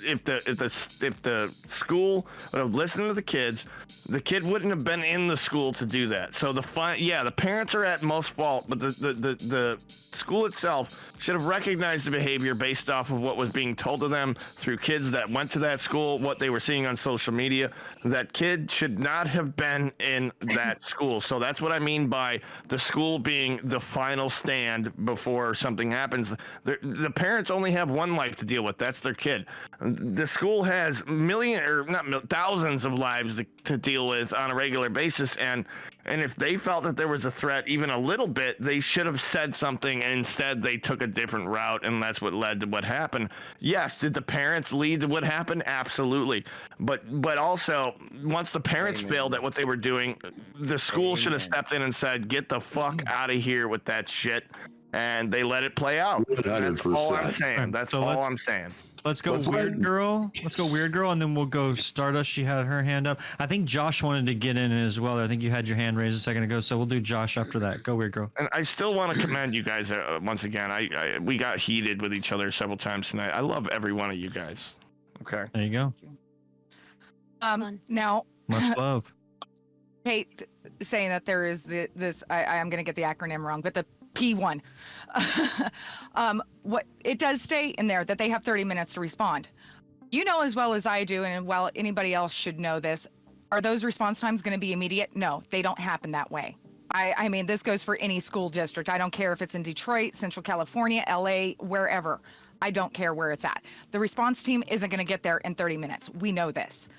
if the school would have listened to the kids, the kid wouldn't have been in the school to do that. So the parents are at most fault, but the school itself should have recognized the behavior based off of what was being told to them through kids that went to that school, what they were seeing on social media. That kid should not have been in that school. So that's what I mean by the school being the final stand before something happens. The parents only have one life to deal with. That's their kid. The school has thousands of lives to deal with on a regular basis. And if they felt that there was a threat, even a little bit, they should have said something. And instead, they took a different route, and that's what led to what happened. Yes, did the parents lead to what happened? Absolutely. But also, once the parents failed at what they were doing, the school should have stepped in and said, "Get the fuck out of here with that shit," and they let it play out. That's all I'm saying. That's all I'm saying. Let's go Weird Girl. Let's go Weird Girl, and then we'll go Stardust. She had her hand up. I think Josh wanted to get in as well. I think you had your hand raised a second ago, so we'll do Josh after that. Go Weird Girl. And I still want to commend you guys once again. We got heated with each other several times tonight. I love every one of you guys. Okay. There you go. Now, Much love. Kate saying that there is this. I'm going to get the acronym wrong, but the P1. What it does state in there that they have 30 minutes to respond. You know as well as I do, and well, anybody else should know this. Are those response times going to be immediate? No, they don't happen that way. I mean, this goes for any school district. I don't care if it's in Detroit, Central California, LA, wherever. I don't care where it's at. The response team isn't going to get there in 30 minutes. We know this.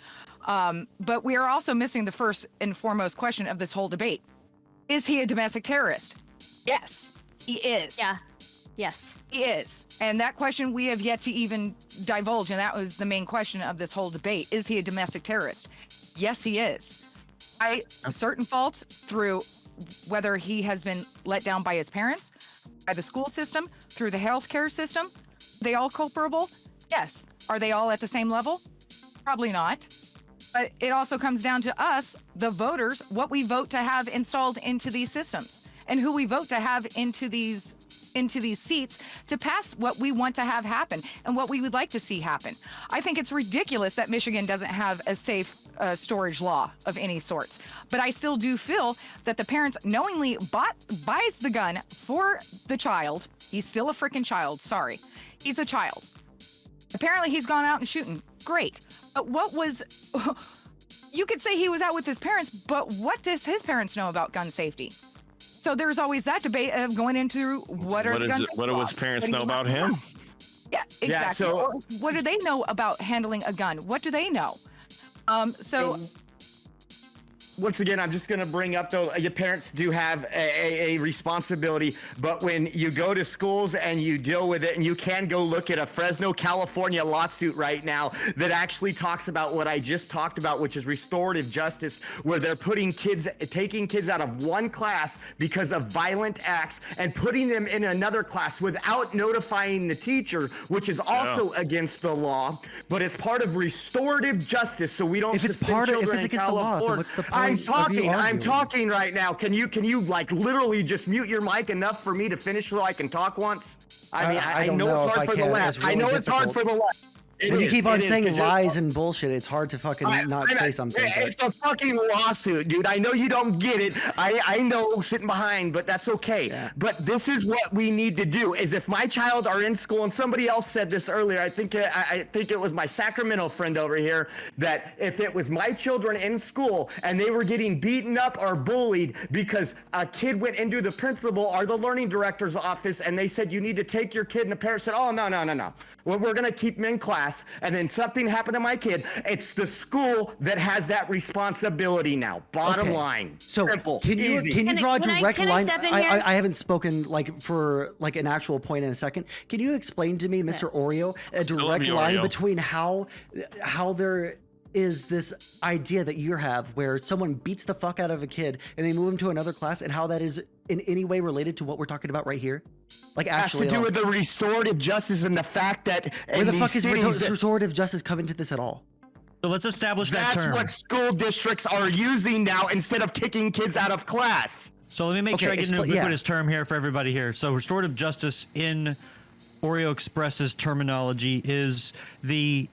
But we are also missing the first and foremost question of this whole debate. Is he a domestic terrorist? Yes, he is. Yeah. Yes. He is. And that question we have yet to even divulge, and that was the main question of this whole debate. Is he a domestic terrorist? Yes, he is. By certain faults, through whether he has been let down by his parents, by the school system, through the healthcare system, they all culpable? Yes. Are they all at the same level? Probably not. But it also comes down to us, the voters, what we vote to have installed into these systems and who we vote to have into these seats to pass what we want to have happen and what we would like to see happen. I think it's ridiculous that Michigan doesn't have a safe storage law of any sorts. But I still do feel that the parents knowingly buys the gun for the child. He's still a freaking child. Sorry. He's a child. Apparently he's gone out and shooting. Great. But what was... You could say he was out with his parents, but what does his parents know about gun safety? So there's always that debate of going into what do his parents know about him? Yeah, exactly. Yeah, so- Or what do they know about handling a gun? What do they know? Once again, I'm just going to bring up, though, your parents do have a responsibility, but when you go to schools and you deal with it, and you can go look at a Fresno, California lawsuit right now that actually talks about what I just talked about, which is restorative justice, where they're taking kids out of one class because of violent acts and putting them in another class without notifying the teacher, which is also against the law, but it's part of restorative justice, so we don't If it's against the law, then what's the point? I'm talking right now. Can you like literally just mute your mic enough for me to finish so I can talk once? I mean, I know it's hard for the left. I know it's hard for the left. When you keep on saying lies and bullshit, it's hard to fucking not say something. It's a fucking lawsuit, dude. I know you don't get it. I know sitting behind, but that's okay. Yeah. But this is what we need to do. Is if my child are in school, and somebody else said this earlier, I think it was my Sacramento friend over here, that if it was my children in school and they were getting beaten up or bullied because a kid went into the principal or the learning director's office and they said you need to take your kid, and the parent said, oh, no. Well, we're going to keep them in class. And then something happened to my kid. It's the school that has that responsibility now. Bottom line. So simple. Can you draw a direct can I line? step in here? I haven't spoken for an actual point in a second. Can you explain to me, Mr. Oreo, a direct line between how there is this idea that you have where someone beats the fuck out of a kid and they move him to another class, and how that is in any way related to what we're talking about right here? Like, actually, has to do with the restorative justice and the fact that where the fuck is restorative justice come into this at all? So let's establish that term. That's what school districts are using now instead of kicking kids out of class. So let me make sure I get an ubiquitous term here for everybody here. So restorative justice in Oreo Express's terminology is the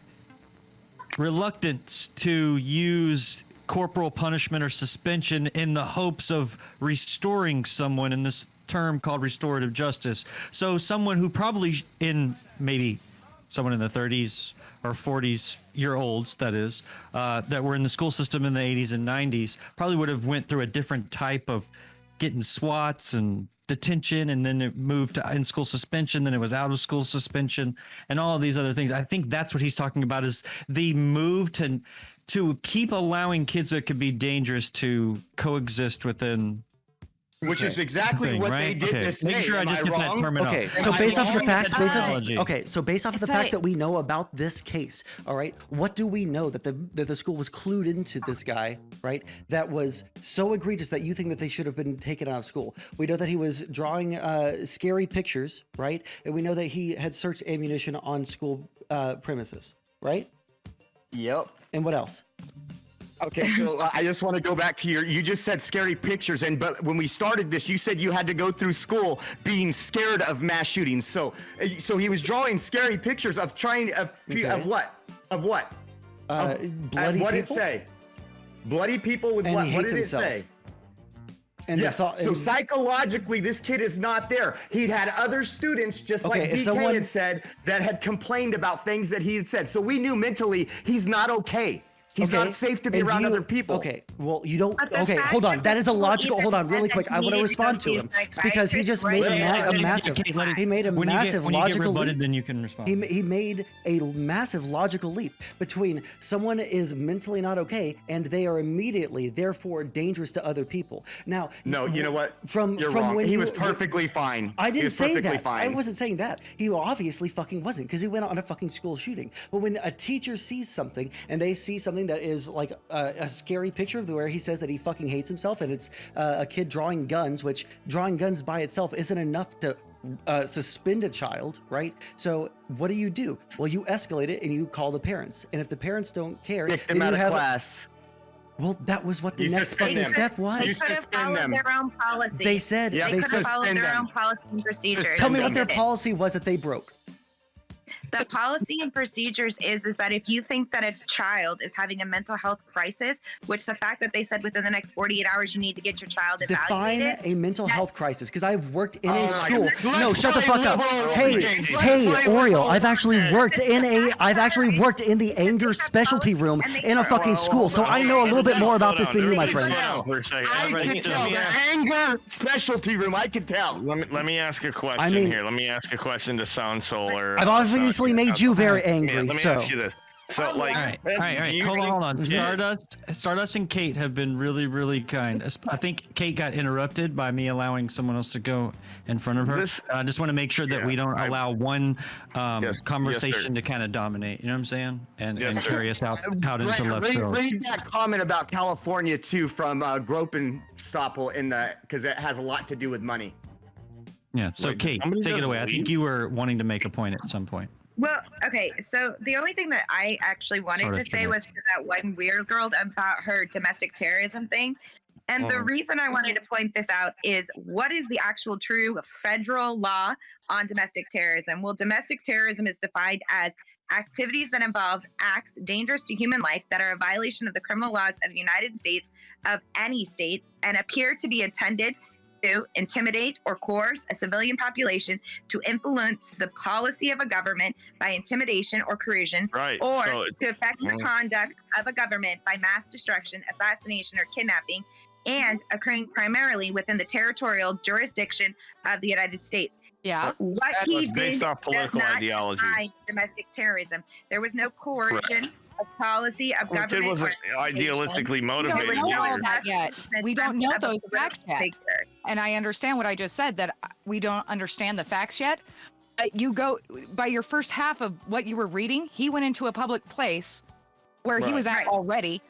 reluctance to use corporal punishment or suspension in the hopes of restoring someone in this term called restorative justice. So someone who probably maybe someone in the 30s or 40s year olds, that is, that were in the school system in the 80s and 90s probably would have went through a different type of getting SWATs and detention, and then it moved to in-school suspension, then it was out of school suspension, and all of these other things. I think that's what he's talking about, is the move to keep allowing kids that could be dangerous to coexist within. Which is exactly what they did this day. Make sure I just get that terminology. Okay, so based off of the facts, based off of the facts that we know about this case, all right, what do we know that the school was clued into this guy, right? That was so egregious that you think that they should have been taken out of school. We know that he was drawing scary pictures, right? And we know that he had searched ammunition on school premises, right? Yep. And what else? Okay, so I just want to go back to you just said scary pictures, but when we started this, you said you had to go through school being scared of mass shootings. So he was drawing scary pictures of what? bloody what did it people? say? Bloody people with And what? he What hates did it himself. say? And Yes. the thought, So and- psychologically, this kid is not there. He'd had other students, just Okay, like if DK someone- had said, that had complained about things that he had said. So we knew mentally he's not okay. He's Okay, not safe to be and do around you- other people. Okay, well, you don't. But the Okay, fact hold on. that That is a people logical. even Hold on, really said quick. that I want to he respond needs to to him see a because he just made psychiatrist a massive. He made a massive when you get logical rebutted, leap. then you can respond. He made a massive logical leap between someone is mentally not okay and they are immediately, therefore, dangerous to other people. Now, No, you know what? from You're wrong. when He you- was perfectly fine. I He didn't was say perfectly that. Fine. I wasn't saying that. He obviously fucking wasn't because he went on a fucking school shooting. But when a teacher sees something and they see something that is like a scary picture of where he says that he fucking hates himself and it's a kid drawing guns, which drawing guns by itself isn't enough to suspend a child, right? So what do? Well, you escalate it and you call the parents. And if the parents don't care, Kick them then out you of have. class. Well, that was what the You next suspend fucking them. step was. They You could have suspend followed them. their own policy. They said Yeah, they they could have said. followed their them. own policy and procedures. Tell me and what they their didn't. policy was that they broke. The policy and procedures is that if you think that a child is having a mental health crisis, which the fact that they said within the next 48 hours you need to get your child Define evaluated. a mental health crisis, because I've worked in a Oh my school. God. No, Let's shut the play fuck up. liberal Hey, games. Let's hey, play Oriole. liberal I've actually games. worked in the anger specialty room in a fucking school, so I know a little bit more about this than you, my friend. I can tell. The anger specialty room. I can tell. Let me ask a question mean- here. Let me ask a question to Sondsol or. I've obviously made you very angry, Let me so. ask you this. So, like, All right. you Hold on. really- Stardust and Kate have been really, really kind. I think Kate got interrupted by me allowing someone else to go in front of her. I just want to make sure that we don't allow one conversation to kind of dominate. You know what I'm saying? And carry us out into left field. Read that comment about California too from Gropenstoppel because it has a lot to do with money. Yeah. So Wait, Kate, somebody take it just away. I leave? think you were wanting to make a point at some point. Well, okay, so the only thing that I actually wanted Sorry, to say was to that one weird girl about her domestic terrorism thing. And the reason I wanted to point this out is what is the actual true federal law on domestic terrorism? Well, domestic terrorism is defined as activities that involve acts dangerous to human life that are a violation of the criminal laws of the United States, of any state, and appear to be intended to intimidate or coerce a civilian population, to influence the policy of a government by intimidation or coercion, Right, or so to affect the conduct of a government by mass destruction, assassination, or kidnapping, and occurring primarily within the territorial jurisdiction of the United States. Yeah. What That's he based did off political does not ideology. define domestic terrorism. There was no coercion of policy of Well, the kid government. wasn't idealistically We motivated don't know all either. that yet. We don't know those facts yet. Figure. And I understand what I just said, that we don't understand the facts yet. You go by your first half of what you were reading, he went into a public place where he was at Right. already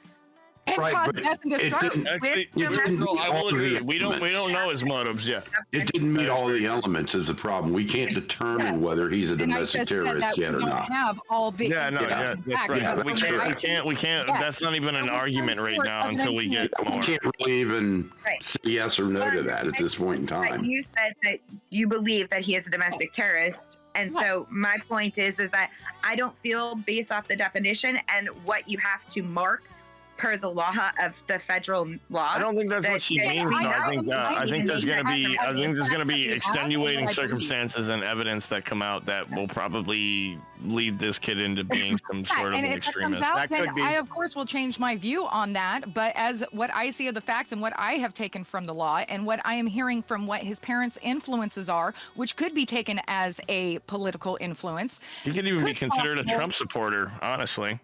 and Right, caused but death and it destruction. didn't- Actually, It didn't no, I will meet all agree. the We don't elements. know his motives yet. It didn't meet all the elements is the problem. We can't determine whether he's a And I domestic just said terrorist that yet we or don't not. have all the Yeah, no, yeah, that's facts. right. Yeah, we that's correct. we can't. Yeah. That's not even an argument right now until we get You more. can't really even Right. say yes or no to that at this point in But time. you said that you believe that he is a domestic terrorist. And so my point is that I don't feel based off the definition and what you have to mark per the law of the federal law. I don't think that's what she that- means. I though. I know. think I think there's gonna be I extenuating believe. circumstances and evidence that come out that will probably lead this kid into being some sort of and an if that comes extremist. out, That then could be. I, of course, will change my view on that. But as what I see of the facts and what I have taken from the law and what I am hearing from what his parents' influences are, which could be taken as a political influence. He could even be Could considered a possible. Trump supporter, honestly.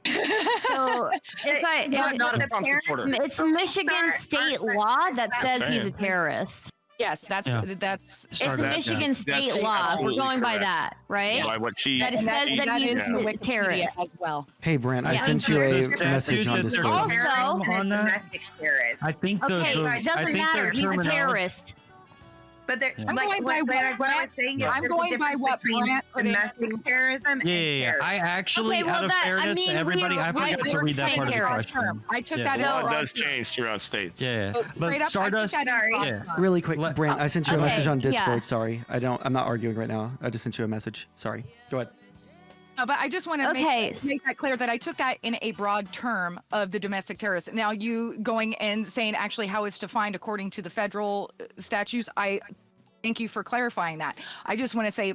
So Not a Trump supporter. it's Michigan state law that says he's a saying. terrorist. Yes, that's Yeah. that's. It's Start a that, Michigan That's state law. We're absolutely going by correct. that, right? By what she That it and says that he's is in the a Wikipedia terrorist. as well. Hey, Brant, I Yeah. sent you a Does that message dude on that they're Discord. Also- American on that? domestic terrorist. I think the, Okay, the it doesn't I think matter. their He's a terminology- terrorist. But there, Yeah. I'm like going by what I what was saying, is I'm there's a going by difference what between Brant put domestic into- terrorism Yeah, and yeah, yeah. I terrorism. actually, Okay, well, out of that- I fairness mean, to everybody, I we're- forgot to read that saying part of the terrorist. question. I took Yeah. that Well, as it a does change throughout states. Yeah, So but straight up, Stardust. I took that as Yeah. Really quick, Let- Brant, I sent you a Okay, message on yeah. Discord. Sorry, I'm not arguing right now. I just sent you a message. Sorry. Go ahead. No, but I just want to Okay. make that clear that I took that in a broad term of the domestic terrorist. Now, you going and saying actually how it's defined according to the federal statutes, I thank you for clarifying that. I just want to say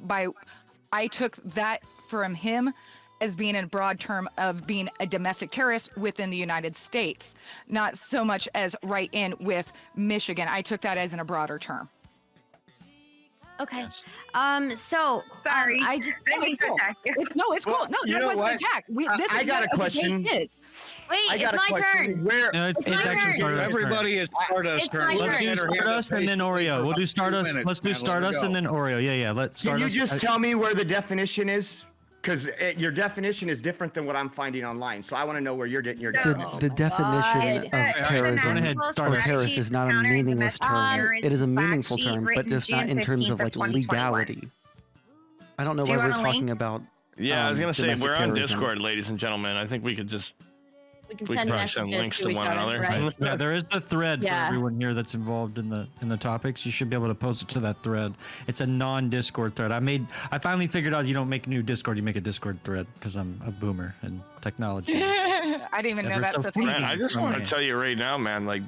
I took that from him as being in a broad term of being a domestic terrorist within the United States, not so much as right in with Michigan. I took that as in a broader term. Okay. Yes. So Sorry. I just Didn't mean to attack you. No, it's cool. Well, No, you that know wasn't what? an attack. This I is got what a question. The case is. wait. I It's got a my question. turn. Where? No, it's my actually turn. Stardust's turn. Everybody at Stardust It's my currently. turn. Let's do Get her hand up, Stardust and then basically, Oreo. for We'll do about 2 Stardust. minutes, Let's do man. Let her Stardust go. and then Oreo. Yeah. Let Can you Stardust. just tell me where the definition is? Because your definition is different than what I'm finding online. So I want to know where you're getting your definition. The definition God. of terrorism Go ahead, or Stardust. terrorist is not a meaningless term. It is a meaningful term, but just not in terms of like legality. I don't know Do why you we're want a link? talking about. Yeah, I was gonna say domestic we're on terrorism. Discord, ladies and gentlemen. I think we could just We can we send could probably send messages links to to each one other, another. right? Yeah, there is the thread Yeah. for everyone here that's involved in the topics. You should be able to post it to that thread. It's a non-Discord thread. I finally figured out you don't make a new Discord, you make a Discord thread because I'm a boomer and technology. I didn't even know Ever that's so a thing. Man, I just want to Right. tell you right now, man. Like,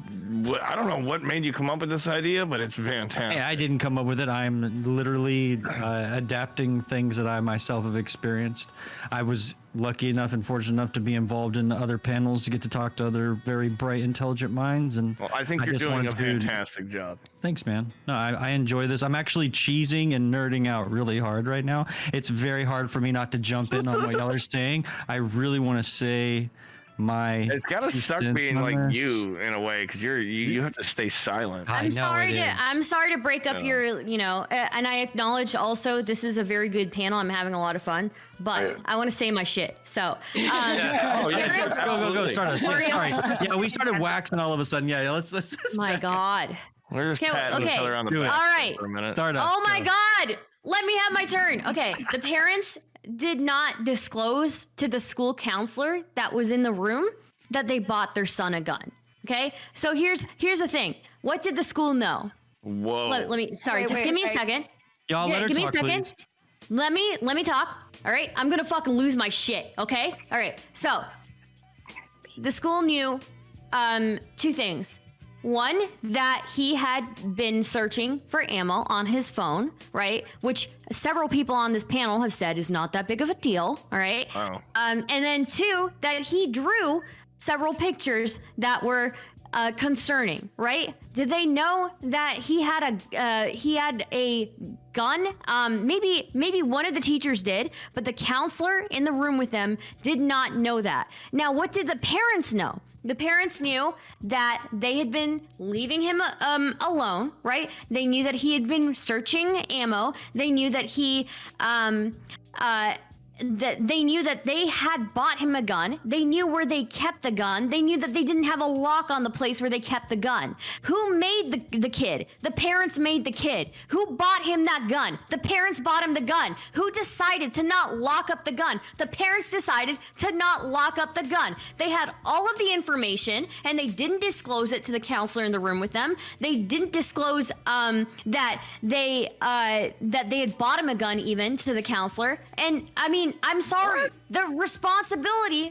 I don't know what made you come up with this idea, but it's fantastic. Hey, I didn't come up with it. I'm literally adapting things that I myself have experienced. I was lucky enough and fortunate enough to be involved in other panels to get to talk to other very bright, intelligent minds. And Well, I think you're just doing a wanted to- fantastic job. Thanks, man. No, I enjoy this. I'm actually cheesing and nerding out really hard right now. It's very hard for me not to jump in on what y'all are saying. I really want to say my. It's gotta two suck cents being on like this. you in a way, because you have to stay silent. I I'm know sorry it to is. I'm sorry to break up Yeah. your and I acknowledge also this is a very good panel. I'm having a lot of fun, but I want to say my shit. So Oh yeah, Let's go, absolutely. Stardust. Yeah, sorry. Yeah, we started waxing all of a sudden. Yeah, let's my God. We're just Okay, patting each okay. other on the Do it. back All right. for a minute. Stardust. Oh my go. God! Let me have my turn. Okay, the parents did not disclose to the school counselor that was in the room that they bought their son a gun. Okay, so here's the thing. What did the school know? Whoa. Let me. Sorry, Wait, just wait, give me a wait. second. Y'all let her give me a talk, second. please. Let me talk. All right, I'm gonna fucking lose my shit. Okay. All right. So the school knew two things. One, that he had been searching for ammo on his phone, right? Which several people on this panel have said is not that big of a deal, all right? Wow. And then two, that he drew several pictures that were concerning, right? Did they know that he had a gun? Maybe one of the teachers did, but the counselor in the room with them did not know that. Now, what did the parents know? The parents knew that they had been leaving him alone, right? They knew that he had been searching ammo. They knew that that they knew that they had bought him a gun. They knew where they kept the gun. They knew that they didn't have a lock on the place where they kept the gun. Who made the kid? The parents made the kid. Who bought him that gun? The parents bought him the gun. Who decided to not lock up the gun? The parents decided to not lock up the gun. They had all of the information and they didn't disclose it to the counselor in the room with them. They didn't disclose that they had bought him a gun even to the counselor. And I mean, I'm sorry. The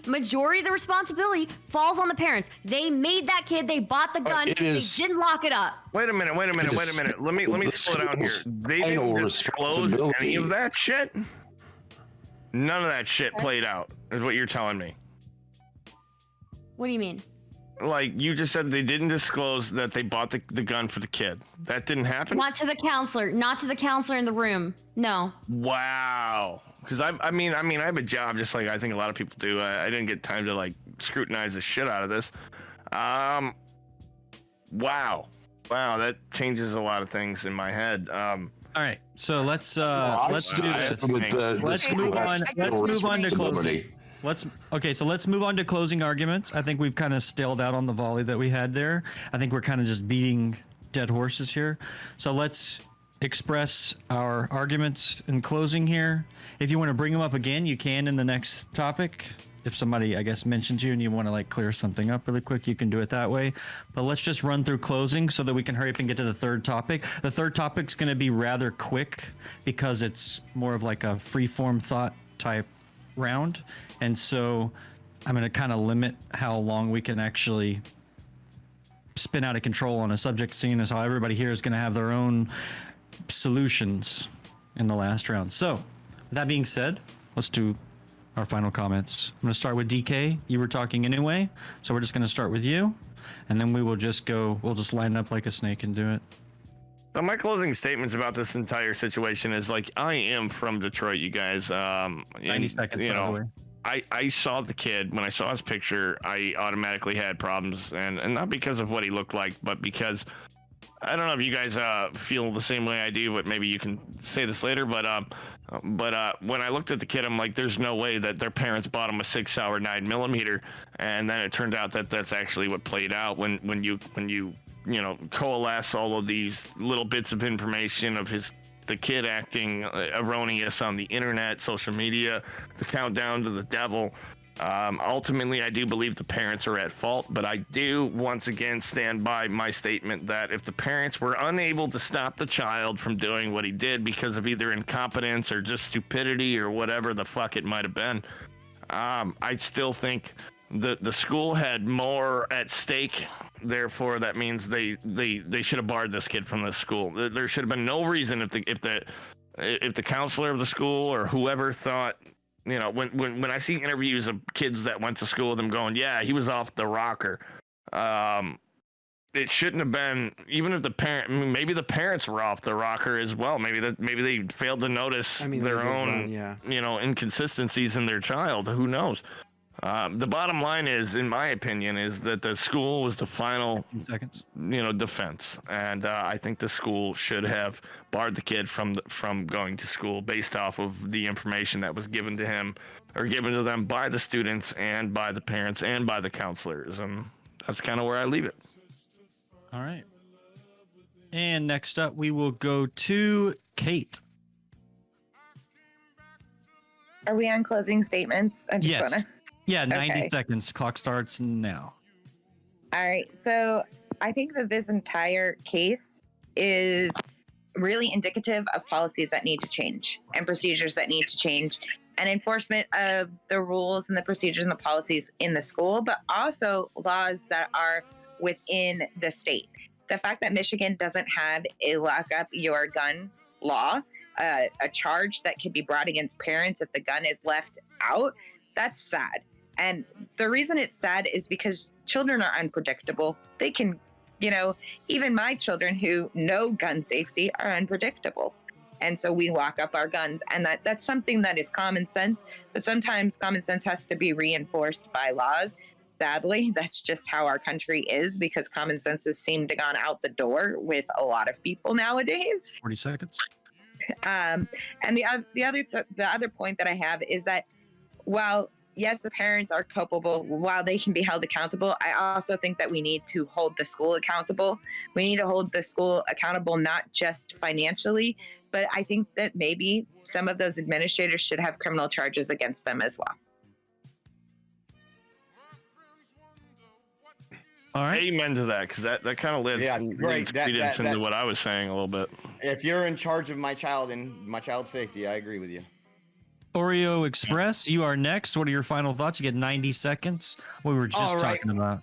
majority of the responsibility falls on the parents. They made that kid. They bought the gun. it is- They didn't lock it up. Wait a minute. Let me slow down here. They Final didn't disclose any responsibility. of that shit? None of that shit played out, is what you're telling me. What do you mean? Like, you just said they didn't disclose that they bought the gun for the kid. That didn't happen? Not to the counselor. Not to the counselor in the room. No. Wow. Because I mean, I have a job just like I think a lot of people do. I didn't get time to like scrutinize the shit out of this. Wow, that changes a lot lot in my head. All right, so let's do this. Let's move on. Let's move on to closing. Let's move on to closing arguments. I think we've kind of staled out on the volley that we had there. I think we're kind of just beating dead horses here. So let's express our arguments in closing here. If you want to bring them up again, you can in the next topic. If somebody, I guess, mentions you and you want to like clear something up really quick, you can do it that way. But let's just run through closing so that we can hurry up and get to the third topic. The third topic is going to be rather quick because it's more of like a free form thought type round, and so I'm going to kind of limit how long we can actually spin out of control on a subject, seeing as how everybody here is going to have their own solutions in the last round. So, with that being said, let's do our final comments. I'm going to start with DK. You were talking anyway, so we're just going to start with you, and then we'll just line up like a snake and do it. So my closing statements about this entire situation is like, I am from Detroit, you guys. 90 seconds, by the way. I saw the kid. When I saw his picture, I automatically had problems, and not because of what he looked like, but because I don't know if you guys feel the same way I do, but maybe you can say this later. But when I looked at the kid, I'm like, there's no way that their parents bought him a 6-hour 9mm, and then it turned out that that's actually what played out when you coalesce all of these little bits of information of the kid acting erroneous on the internet, social media, the countdown to the devil. Ultimately, I do believe the parents are at fault, but I do once again stand by my statement that if the parents were unable to stop the child from doing what he did because of either incompetence or just stupidity or whatever the fuck it might have been, I still think the school had more at stake. Therefore, that means they should have barred this kid from the school. There should have been no reason if the counselor of the school or whoever thought, when I see interviews of kids that went to school with them going, yeah, he was off the rocker. It shouldn't have been, even if maybe the parents were off the rocker as well. Maybe they failed to notice their own, inconsistencies in their child. Who knows? The bottom line is, in my opinion, is that the school was the final defense, and I think the school should have barred the kid from going to school based off of the information that was given to him or given to them by the students and by the parents and by the counselors, and that's kind of where I leave it. All right. And next up, we will go to Kate. Are we on closing statements? I just yes. wanna... Yeah, 90 seconds. Clock starts now. All right. So I think that this entire case is really indicative of policies that need to change and procedures that need to change and enforcement of the rules and the procedures and the policies in the school, but also laws that are within the state. The fact that Michigan doesn't have a lock up your gun law, a charge that can be brought against parents if the gun is left out, that's sad. And the reason it's sad is because children are unpredictable. They can, even my children who know gun safety are unpredictable. And so we lock up our guns, and that's something that is common sense, but sometimes common sense has to be reinforced by laws. Sadly, that's just how our country is, because common sense has seemed to gone out the door with a lot of people nowadays. 40 seconds. And the other point that I have is that while yes, the parents are culpable, while they can be held accountable, I also think that we need to hold the school accountable. We need to hold the school accountable, not just financially, but I think that maybe some of those administrators should have criminal charges against them as well. All right. Amen to that, because that kind of leads into what I was saying a little bit. If you're in charge of my child and my child's safety, I agree with you. Oreo Express, you are next. What are your final thoughts? You get 90 seconds. We were just talking about.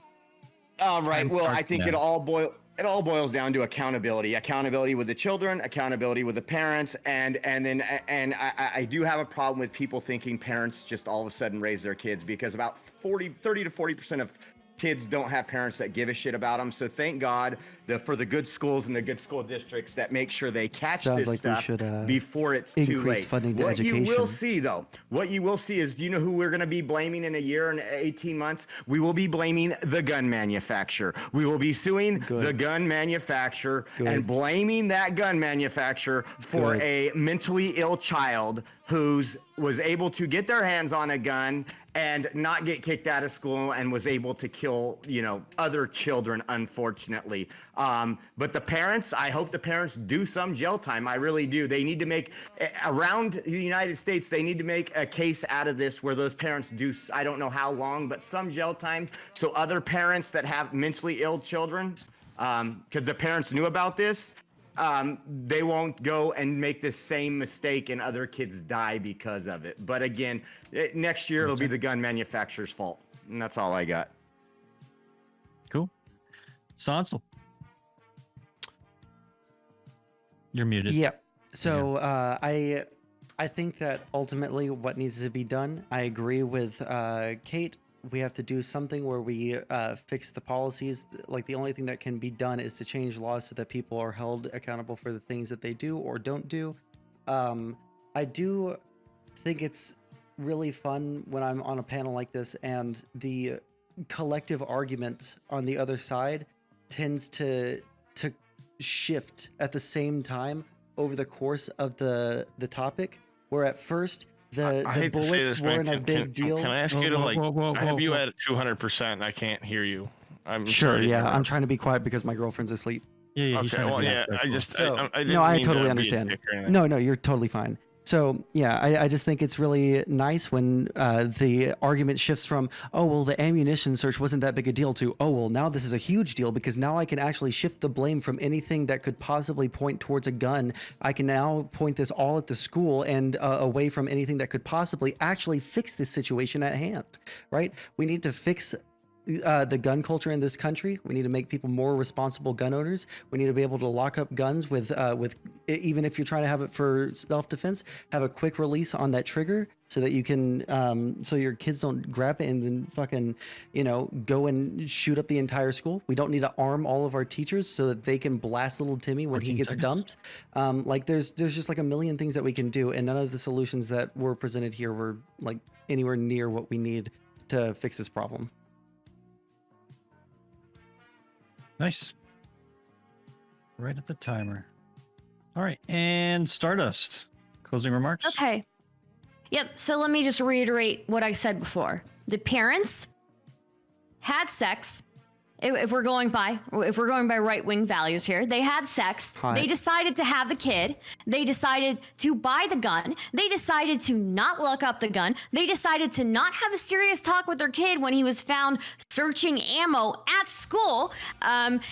All right. Well, I think it all boils down to accountability. Accountability with the children, accountability with the parents, and I do have a problem with people thinking parents just all of a sudden raise their kids, because about 30 to 40% of kids don't have parents that give a shit about them. So thank God for the good schools and the good school districts that make sure they catch this stuff before it's too late. Funding to what education. you will see, though, is, do you know who we're going to be blaming in a year and 18 months? We will be blaming the gun manufacturer. We will be suing the gun manufacturer and blaming that gun manufacturer for a mentally ill child who's was able to get their hands on a gun and not get kicked out of school and was able to kill, other children, unfortunately. But the parents, I hope the parents do some jail time. I really do. They need to make, around the United States, they need to make a case out of this where those parents do, I don't know how long, but some jail time. So other parents that have mentally ill children, because the parents knew about this, they won't go and make the same mistake and other kids die because of it. But again, next year it'll be the gun manufacturer's fault. And that's all I got. Cool. Sondsol. You're muted. Yeah. So I think that ultimately what needs to be done, I agree with Kate. We have to do something where we fix the policies. Like the only thing that can be done is to change laws so that people are held accountable for the things that they do or don't do. I do think it's really fun when I'm on a panel like this and the collective argument on the other side tends to shift at the same time over the course of the topic, where at first the bullets weren't a big deal. Can I ask you to I have you at 200%. I can't hear you. I'm sure. sorry, Yeah, I'm trying to be quiet because my girlfriend's asleep. Yeah. Okay. Well, yeah. I didn't no, I mean totally to be a understand. dick or anything. No, you're totally fine. So yeah, I just think it's really nice when the argument shifts from, oh, well, the ammunition search wasn't that big a deal to, oh, well, now this is a huge deal because now I can actually shift the blame from anything that could possibly point towards a gun. I can now point this all at the school and away from anything that could possibly actually fix this situation at hand, right? We need to fix the gun culture in this country. We need to make people more responsible gun owners. We need to be able to lock up guns with even if you're trying to have it for self-defense, have a quick release on that trigger so that you can so your kids don't grab it and then fucking go and shoot up the entire school. We don't need to arm all of our teachers so that they can blast little Timmy when he gets dumped. Like there's just like a million things that we can do, and none of the solutions that were presented here were like anywhere near what we need to fix this problem. Nice. Right at the timer. All right. And Stardust. Closing remarks? Okay. Yep. So let me just reiterate what I said before. The parents had sex. If we're going by right-wing values here, they had sex. Hot. They decided to have the kid. They decided to buy the gun. They decided to not look up the gun. They decided to not have a serious talk with their kid when he was found searching ammo at school.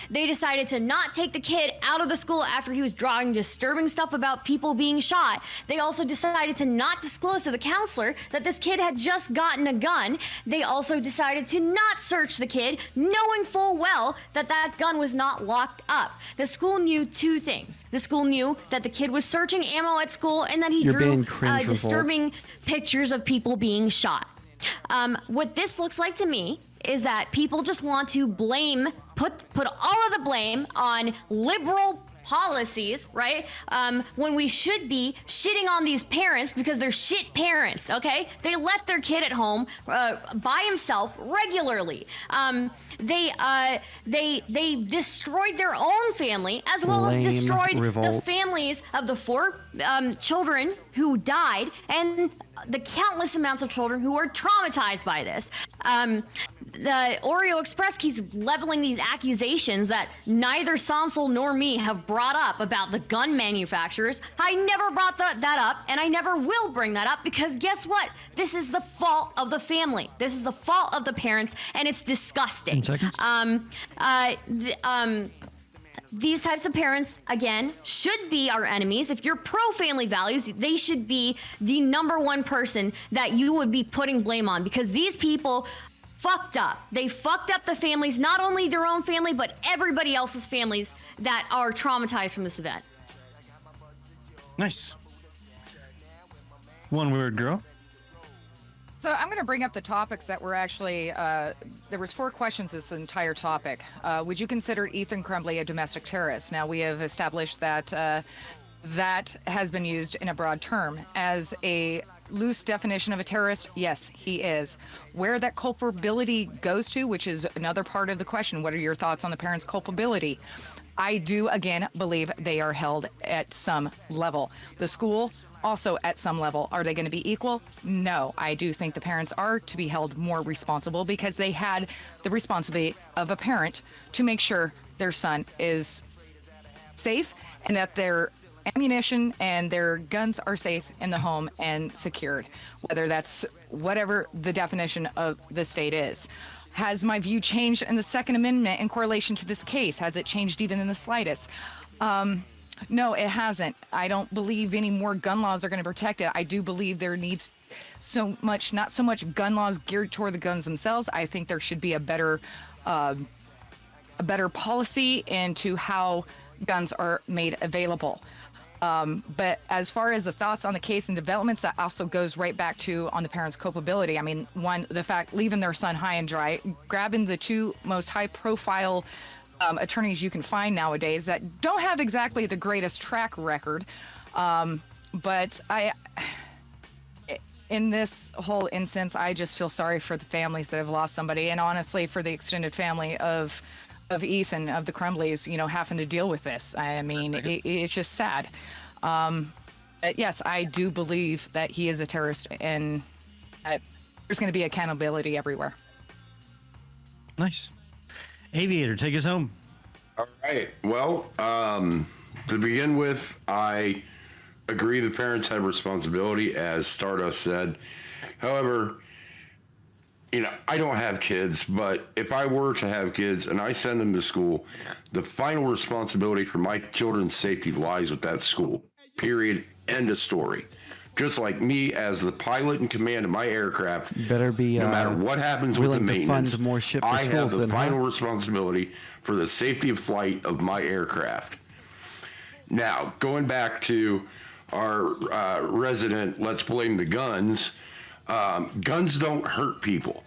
They decided to not take the kid out of the school after he was drawing disturbing stuff about people being shot. They also decided to not disclose to the counselor that this kid had just gotten a gun. They also decided to not search the kid, knowing full well that gun was not locked up. The school knew two things. The school knew that the kid was searching ammo at school and that he drew disturbing pictures of people being shot. What this looks like to me is that people just want to put all of the blame on liberal policies, right? When we should be shitting on these parents because they're shit parents, okay? They let their kid at home by himself regularly. They destroyed their own family as well as destroyed the families of the 4 children who died and the countless amounts of children who are traumatized by this. The Oreo Express keeps leveling these accusations that neither Sondsol nor me have brought up about the gun manufacturers. I never brought that up, and I never will bring that up because guess what? This is the fault of the family. This is the fault of the parents, and it's disgusting. These types of parents, again, should be our enemies. If you're pro-family values, they should be the #1 person that you would be putting blame on because these people fucked up. They fucked up the families, not only their own family, but everybody else's families that are traumatized from this event. Nice. One word, girl. So I'm going to bring up the topics that were actually, there was 4 questions this entire topic. Would you consider Ethan Crumbley a domestic terrorist? Now we have established that that has been used in a broad term. As a loose definition of a terrorist, yes, he is. Where that culpability goes to, which is another part of the question, what are your thoughts on the parents' culpability? I do, again, believe they are held at some level. The school, also at some level. Are they going to be equal? No. I do think the parents are to be held more responsible because they had the responsibility of a parent to make sure their son is safe and that their ammunition and their guns are safe in the home and secured, whether that's whatever the definition of the state is. Has my view changed in the Second Amendment in correlation to this case? Has it changed even in the slightest? No, it hasn't. I don't believe any more gun laws are going to protect it. I do believe there needs not so much gun laws geared toward the guns themselves. I think there should be a better policy into how guns are made available. But as far as the thoughts on the case and developments, that also goes right back to on the parents' culpability. I mean, one, the fact leaving their son high and dry, grabbing the two most high-profile attorneys you can find nowadays that don't have exactly the greatest track record. But in this whole instance, I just feel sorry for the families that have lost somebody, and honestly for the extended family of Ethan, of the Crumbleys, having to deal with this. I mean, it's just sad. Yes, I do believe that he is a terrorist, and that there's going to be accountability everywhere. Nice. Aviator, take us home. All right. Well, to begin with, I agree the parents have responsibility, as Stardust said. However, I don't have kids, but if I were to have kids and I send them to school, the final responsibility for my children's safety lies with that school. Period. End of story. Just like me as the pilot in command of my aircraft, better be no matter what happens with the maintenance, fund more ship for I have the then, final responsibility for the safety of flight of my aircraft. Now, going back to our resident, let's blame the guns. Guns don't hurt people.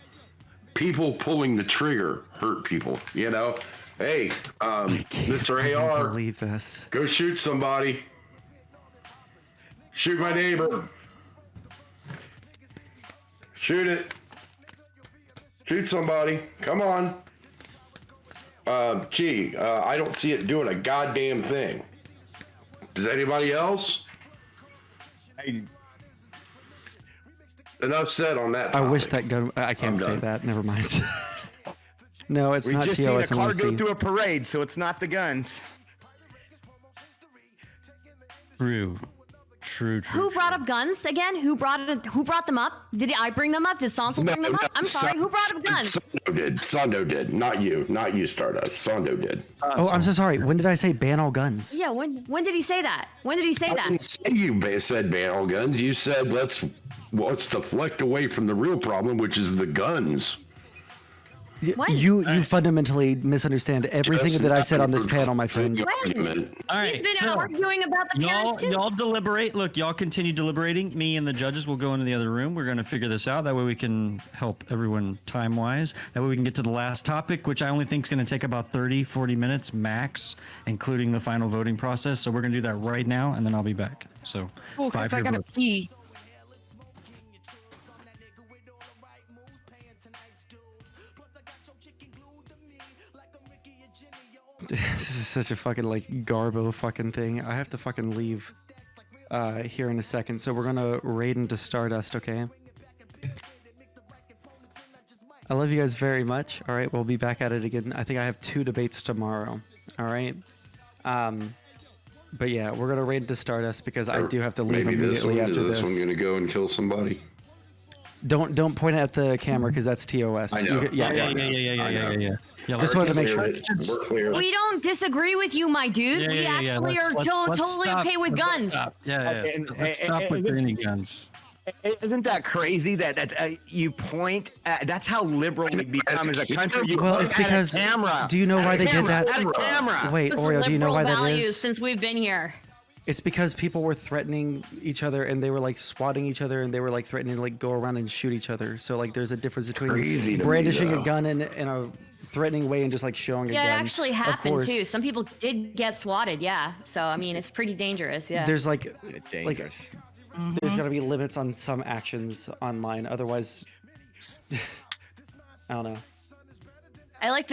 People pulling the trigger hurt people. Hey, Mr. AR, believe this. Go shoot somebody. Shoot my neighbor. Shoot it. Shoot somebody. Come on. I don't see it doing a goddamn thing. Does anybody else? Enough said on that topic. I wish that gun. I can't say that. Never mind. No, it's We not just TOS. seen a car go through a parade, so it's not the guns. True. Who brought up guns again? Who brought them up? Did I bring them up? Did Sondsol bring them up? I'm sorry. Who brought up guns? Sondo did. Not you, Stardust. Sondo did. I'm so sorry. When did I say ban all guns? Yeah. When did he say that? When did he say I that? didn't say you said ban all guns. You said let's deflect away from the real problem, which is the guns. What? You fundamentally misunderstand everything that I said on this panel, my friend. All right, He's been arguing about the parents too. Y'all deliberate. Look, y'all continue deliberating. Me and the judges will go into the other room. We're going to figure this out. That way we can help everyone time-wise. That way we can get to the last topic, which I only think is going to take about 30, 40 minutes max, including the final voting process. So we're going to do that right now, and then I'll be back. So, Cool, because I got to pee. This is such a fucking garbo fucking thing. I have to fucking leave here in a second, so we're gonna raid into Stardust, okay? I love you guys very much. All right, we'll be back at it again. I think I have 2 debates tomorrow. All right. But yeah, we're gonna raid into Stardust because I do have to leave immediately after this. Is this one gonna go and kill somebody? Don't point at the camera because that's TOS. I know. Yeah. Just wanted to make sure. We're clear. We don't disagree with you, my dude. We actually are totally okay with guns. Let's stop with any guns. Isn't that crazy that you point at, that's how liberal we become as a country? You Well, point it's because. at a camera. Do you know why they did that? At a camera. Wait, It's Oreo, do you know why that values is? since we've been here. It's because people were threatening each other and they were swatting each other and they were threatening to go around and shoot each other. So there's a difference between brandishing a gun in a threatening way and just showing a gun. Yeah, it actually happened course, too. Some people did get swatted. Yeah. So I mean, it's pretty dangerous. Yeah. There's Dangerous. there's gotta be limits on some actions online. Otherwise, I don't know. I like